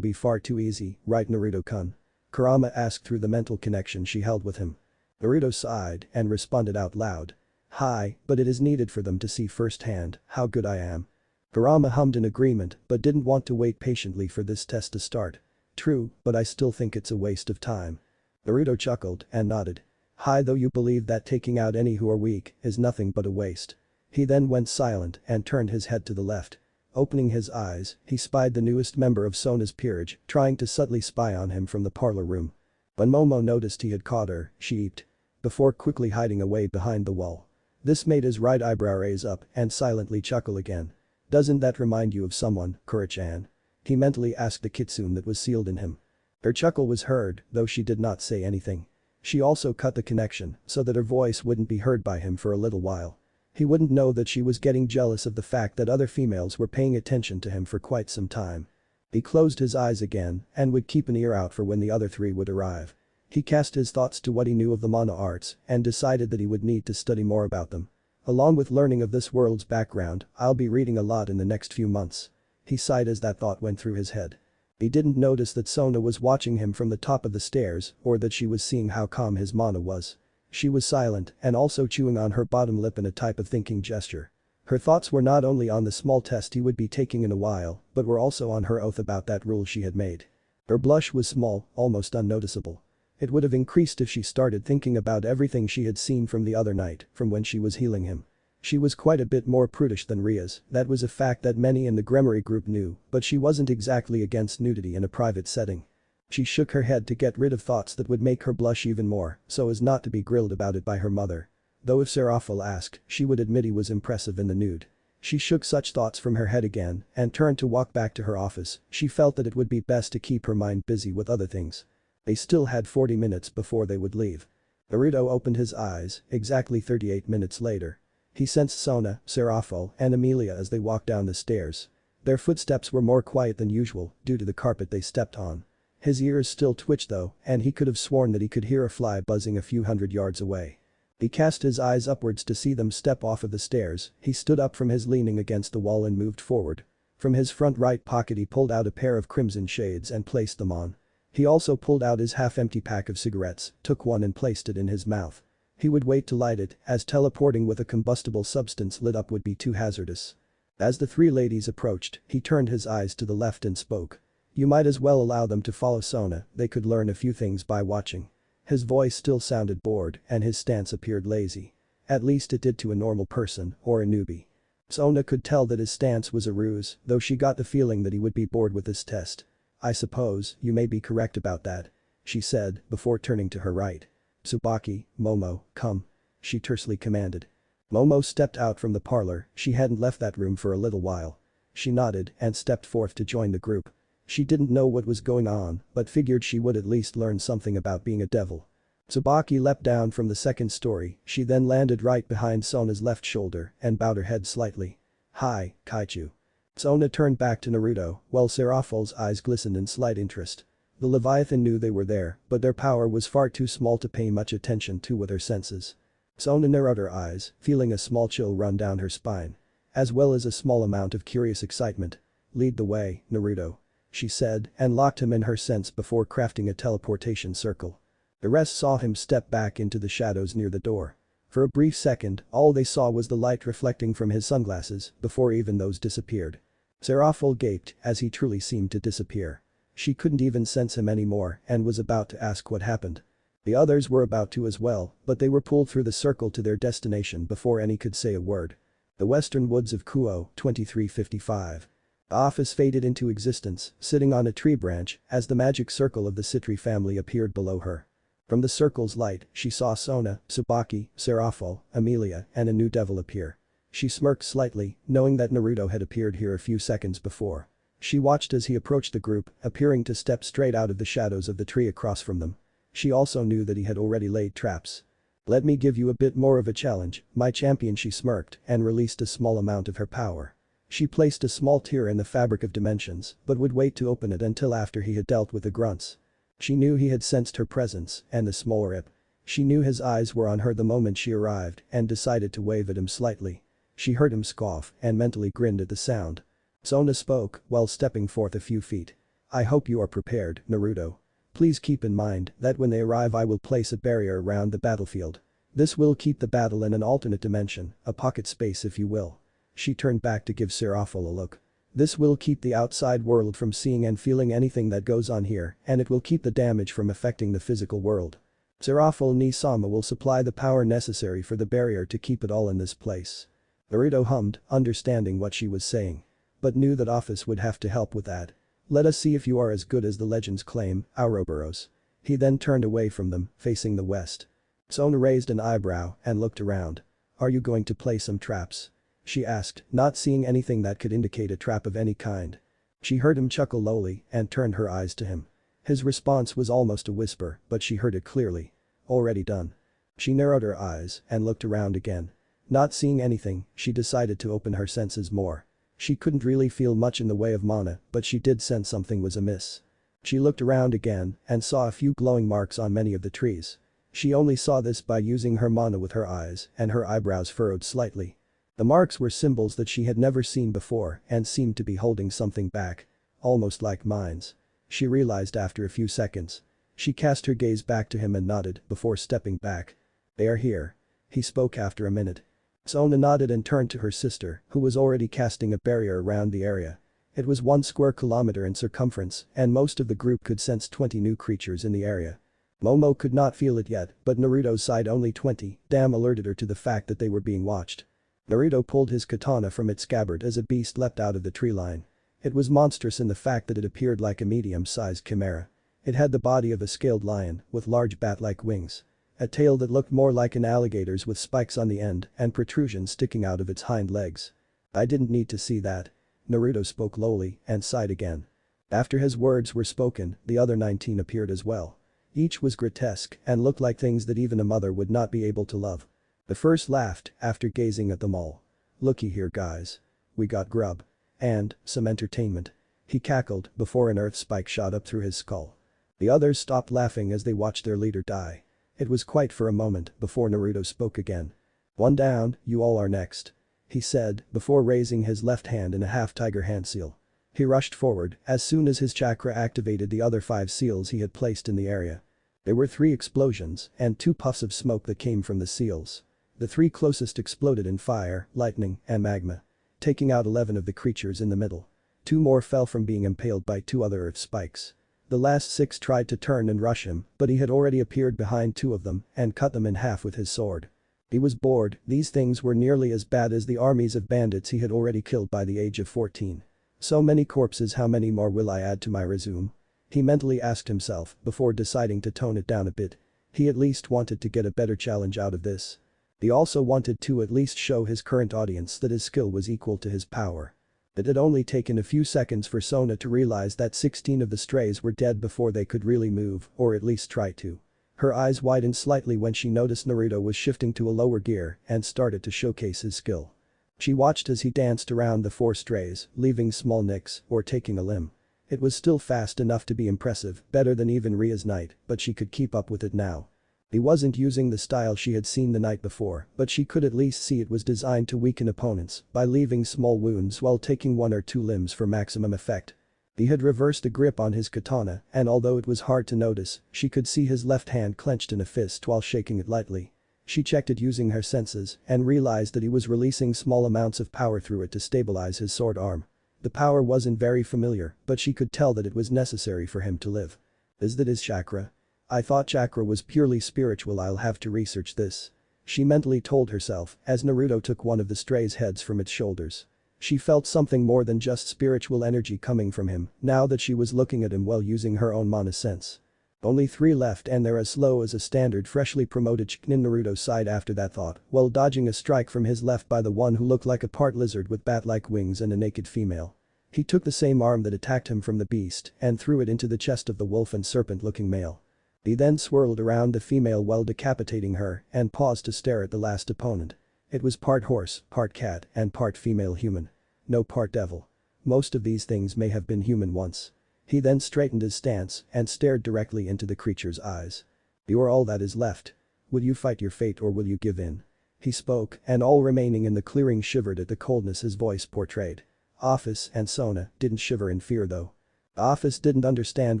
Speaker 1: be far too easy, right Naruto-kun? Kurama asked through the mental connection she held with him. Naruto sighed and responded out loud. Hi, but it is needed for them to see firsthand how good I am. Kurama hummed in agreement but didn't want to wait patiently for this test to start. True, but I still think it's a waste of time. Naruto chuckled and nodded. Hi, though you believe that taking out any who are weak is nothing but a waste. He then went silent and turned his head to the left. Opening his eyes, he spied the newest member of Sona's peerage trying to subtly spy on him from the parlor room. When Momo noticed he had caught her, she eeped. Before quickly hiding away behind the wall. This made his right eyebrow raise up and silently chuckle again. Doesn't that remind you of someone, Kuro-chan? He mentally asked the kitsune that was sealed in him. Her chuckle was heard, though she did not say anything. She also cut the connection so that her voice wouldn't be heard by him for a little while. He wouldn't know that she was getting jealous of the fact that other females were paying attention to him for quite some time. He closed his eyes again and would keep an ear out for when the other three would arrive. He cast his thoughts to what he knew of the mana arts and decided that he would need to study more about them. Along with learning of this world's background, I'll be reading a lot in the next few months. He sighed as that thought went through his head. He didn't notice that Sona was watching him from the top of the stairs or that she was seeing how calm his mana was. She was silent and also chewing on her bottom lip in a type of thinking gesture. Her thoughts were not only on the small test he would be taking in a while, but were also on her oath about that rule she had made. Her blush was small, almost unnoticeable. It would have increased if she started thinking about everything she had seen from the other night, from when she was healing him. She was quite a bit more prudish than Ria's, that was a fact that many in the Gremory group knew, but she wasn't exactly against nudity in a private setting. She shook her head to get rid of thoughts that would make her blush even more, so as not to be grilled about it by her mother. Though if Seraphil asked, she would admit he was impressive in the nude. She shook such thoughts from her head again and turned to walk back to her office. She felt that it would be best to keep her mind busy with other things. They still had 40 minutes before they would leave. Naruto opened his eyes, exactly 38 minutes later. He sensed Sona, Seraphil, and Amelia as they walked down the stairs. Their footsteps were more quiet than usual due to the carpet they stepped on. His ears still twitched though, and he could have sworn that he could hear a fly buzzing a few hundred yards away. He cast his eyes upwards to see them step off of the stairs. He stood up from his leaning against the wall and moved forward. From his front right pocket he pulled out a pair of crimson shades and placed them on. He also pulled out his half-empty pack of cigarettes, took one and placed it in his mouth. He would wait to light it, as teleporting with a combustible substance lit up would be too hazardous. As the three ladies approached, he turned his eyes to the left and spoke. You might as well allow them to follow Sona, they could learn a few things by watching. His voice still sounded bored and his stance appeared lazy. At least it did to a normal person or a newbie. Sona could tell that his stance was a ruse, though she got the feeling that he would be bored with this test. I suppose you may be correct about that, she said before turning to her right. Tsubaki, Momo, come. She tersely commanded. Momo stepped out from the parlor, she hadn't left that room for a little while. She nodded and stepped forth to join the group. She didn't know what was going on, but figured she would at least learn something about being a devil. Tsubaki leapt down from the second story, she then landed right behind Sona's left shoulder and bowed her head slightly. Hi, Kaichu. Sona turned back to Naruto, while Seraphil's eyes glistened in slight interest. The Leviathan knew they were there, but their power was far too small to pay much attention to with her senses. Sona narrowed her eyes, feeling a small chill run down her spine. As well as a small amount of curious excitement. Lead the way, Naruto. She said and locked him in her sense before crafting a teleportation circle. The rest saw him step back into the shadows near the door. For a brief second, all they saw was the light reflecting from his sunglasses before even those disappeared. Seraphil gaped as he truly seemed to disappear. She couldn't even sense him anymore and was about to ask what happened. The others were about to as well, but they were pulled through the circle to their destination before any could say a word. The western woods of Kuo, 2355. The office faded into existence, sitting on a tree branch as the magic circle of the Citri family appeared below her. From the circle's light, she saw Sona, Tsubaki, Seraphil, Amelia, and a new devil appear. She smirked slightly, knowing that Naruto had appeared here a few seconds before. She watched as he approached the group, appearing to step straight out of the shadows of the tree across from them. She also knew that he had already laid traps. Let me give you a bit more of a challenge, my champion, she smirked and released a small amount of her power. She placed a small tear in the fabric of dimensions, but would wait to open it until after he had dealt with the grunts. She knew he had sensed her presence and the small rip. She knew his eyes were on her the moment she arrived and decided to wave at him slightly. She heard him scoff and mentally grinned at the sound. Sona spoke while stepping forth a few feet. I hope you are prepared, Naruto. Please keep in mind that when they arrive I will place a barrier around the battlefield. This will keep the battle in an alternate dimension, a pocket space if you will. She turned back to give Seraphil a look. This will keep the outside world from seeing and feeling anything that goes on here, and it will keep the damage from affecting the physical world. Seraphil Nisama will supply the power necessary for the barrier to keep it all in this place. Naruto hummed, understanding what she was saying. But knew that office would have to help with that. Let us see if you are as good as the legends claim, Ouroboros. He then turned away from them, facing the west. Sona raised an eyebrow and looked around. Are you going to play some traps? she asked, not seeing anything that could indicate a trap of any kind. She heard him chuckle lowly and turned her eyes to him. His response was almost a whisper, but she heard it clearly. Already done. She narrowed her eyes and looked around again. Not seeing anything, she decided to open her senses more. She couldn't really feel much in the way of mana, but she did sense something was amiss. She looked around again and saw a few glowing marks on many of the trees. She only saw this by using her mana with her eyes, and her eyebrows furrowed slightly. The marks were symbols that she had never seen before and seemed to be holding something back. Almost like mines. She realized after a few seconds. She cast her gaze back to him and nodded before stepping back. "They are here." He spoke after a minute. Sona nodded and turned to her sister, who was already casting a barrier around the area. It was 1 square kilometer in circumference, and most of the group could sense 20 new creatures in the area. Momo could not feel it yet, but Naruto's side only 20, damn alerted her to the fact that they were being watched. Naruto pulled his katana from its scabbard as a beast leapt out of the tree line. It was monstrous in the fact that it appeared like a medium-sized chimera. It had the body of a scaled lion, with large bat-like wings. A tail that looked more like an alligator's with spikes on the end and protrusions sticking out of its hind legs. "I didn't need to see that." Naruto spoke lowly and sighed again. After his words were spoken, the other 19 appeared as well. Each was grotesque and looked like things that even a mother would not be able to love. The first laughed after gazing at them all. "Looky here guys. We got grub. And some entertainment." He cackled before an earth spike shot up through his skull. The others stopped laughing as they watched their leader die. It was quiet for a moment before Naruto spoke again. "One down, you all are next," he said before raising his left hand in a half-tiger hand seal. He rushed forward as soon as his chakra activated the other 5 seals he had placed in the area. There were 3 explosions and 2 puffs of smoke that came from the seals. The 3 closest exploded in fire, lightning, and magma, taking out 11 of the creatures in the middle. 2 more fell from being impaled by 2 other earth spikes. The last 6 tried to turn and rush him, but he had already appeared behind 2 of them and cut them in half with his sword. He was bored, these things were nearly as bad as the armies of bandits he had already killed by the age of 14. So many corpses, how many more will I add to my resume? He mentally asked himself before deciding to tone it down a bit. He at least wanted to get a better challenge out of this. He also wanted to at least show his current audience that his skill was equal to his power. It had only taken a few seconds for Sona to realize that 16 of the strays were dead before they could really move, or at least try to. Her eyes widened slightly when she noticed Naruto was shifting to a lower gear and started to showcase his skill. She watched as he danced around the 4 strays, leaving small nicks or taking a limb. It was still fast enough to be impressive, better than even Ria's Knight, but she could keep up with it now. He wasn't using the style she had seen the night before, but she could at least see it was designed to weaken opponents by leaving small wounds while taking 1 or 2 limbs for maximum effect. He had reversed a grip on his katana, and although it was hard to notice, she could see his left hand clenched in a fist while shaking it lightly. She checked it using her senses and realized that he was releasing small amounts of power through it to stabilize his sword arm. The power wasn't very familiar, but she could tell that it was necessary for him to live. Is that his chakra? I thought chakra was purely spiritual. I'll have to research this. She mentally told herself as Naruto took one of the stray's heads from its shoulders. She felt something more than just spiritual energy coming from him now that she was looking at him while using her own mana sense. Only 3 left and they're as slow as a standard freshly promoted Chunin. Naruto sighed after that thought while dodging a strike from his left by the one who looked like a part lizard with bat-like wings and a naked female. He took the same arm that attacked him from the beast and threw it into the chest of the wolf and serpent-looking male. He then swirled around the female while decapitating her and paused to stare at the last opponent. It was part horse, part cat, and part female human. No, part devil. Most of these things may have been human once. He then straightened his stance and stared directly into the creature's eyes. "You're all that is left. Will you fight your fate or will you give in?" He spoke and all remaining in the clearing shivered at the coldness his voice portrayed. Office and Sona didn't shiver in fear though. Office didn't understand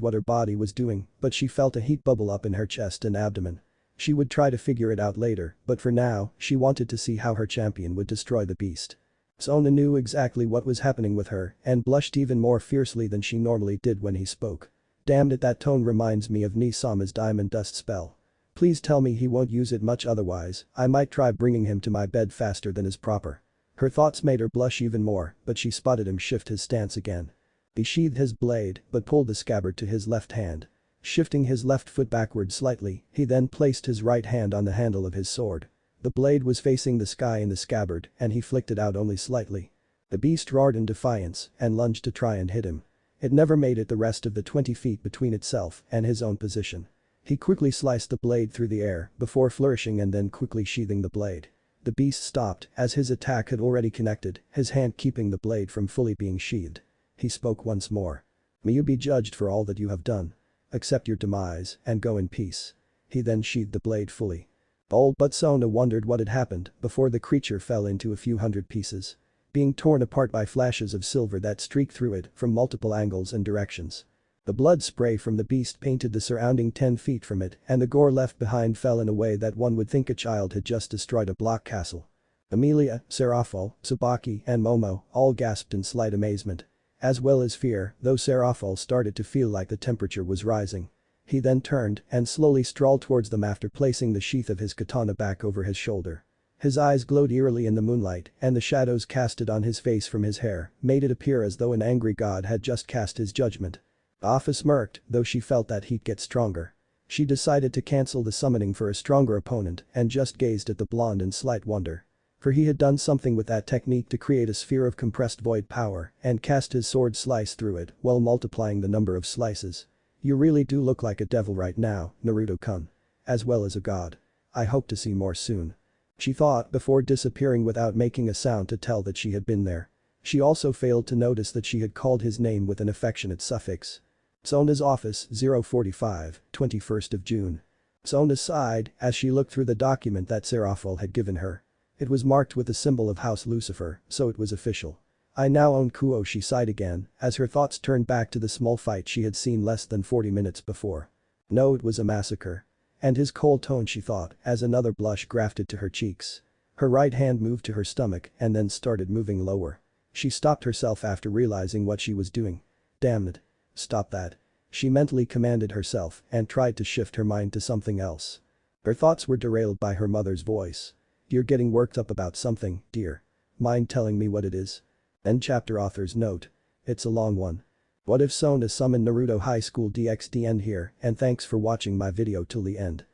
Speaker 1: what her body was doing, but she felt a heat bubble up in her chest and abdomen. She would try to figure it out later, but for now, she wanted to see how her champion would destroy the beast. Sona knew exactly what was happening with her and blushed even more fiercely than she normally did when he spoke. Damn it, that tone reminds me of Nisama's diamond dust spell. Please tell me he won't use it much, otherwise I might try bringing him to my bed faster than is proper. Her thoughts made her blush even more, but she spotted him shift his stance again. He sheathed his blade but pulled the scabbard to his left hand. Shifting his left foot backward slightly, he then placed his right hand on the handle of his sword. The blade was facing the sky in the scabbard and he flicked it out only slightly. The beast roared in defiance and lunged to try and hit him. It never made it the rest of the 20 feet between itself and his own position. He quickly sliced the blade through the air before flourishing and then quickly sheathing the blade. The beast stopped as his attack had already connected, his hand keeping the blade from fully being sheathed. He spoke once more. "May you be judged for all that you have done. Accept your demise and go in peace." He then sheathed the blade fully. All but Sona wondered what had happened before the creature fell into a few hundred pieces, being torn apart by flashes of silver that streaked through it from multiple angles and directions. The blood spray from the beast painted the surrounding 10 feet from it and the gore left behind fell in a way that one would think a child had just destroyed a block castle. Amelia, Serafal, Tsubaki and Momo all gasped in slight amazement. As well as fear, though Serafal started to feel like the temperature was rising. He then turned and slowly strolled towards them after placing the sheath of his katana back over his shoulder. His eyes glowed eerily in the moonlight and the shadows casted on his face from his hair made it appear as though an angry god had just cast his judgment. Afa smirked, though she felt that he'd get stronger. She decided to cancel the summoning for a stronger opponent and just gazed at the blonde in slight wonder. For he had done something with that technique to create a sphere of compressed void power and cast his sword slice through it while multiplying the number of slices. "You really do look like a devil right now, Naruto-kun. As well as a god. I hope to see more soon," she thought before disappearing without making a sound to tell that she had been there. She also failed to notice that she had called his name with an affectionate suffix. Sona's office 045, 21st of June. Sona sighed as she looked through the document that Serafal had given her. It was marked with the symbol of House Lucifer, so it was official. "I now own Kuo," she sighed again as her thoughts turned back to the small fight she had seen less than 40 minutes before. No, it was a massacre. And his cold tone, she thought as another blush grafted to her cheeks. Her right hand moved to her stomach and then started moving lower. She stopped herself after realizing what she was doing. "Damn it. Stop that." She mentally commanded herself and tried to shift her mind to something else. Her thoughts were derailed by her mother's voice. "You're getting worked up about something, dear. Mind telling me what it is?" End chapter. Author's note. It's a long one. What if Sona summoned Naruto High School DxD? End here and thanks for watching my video till the end.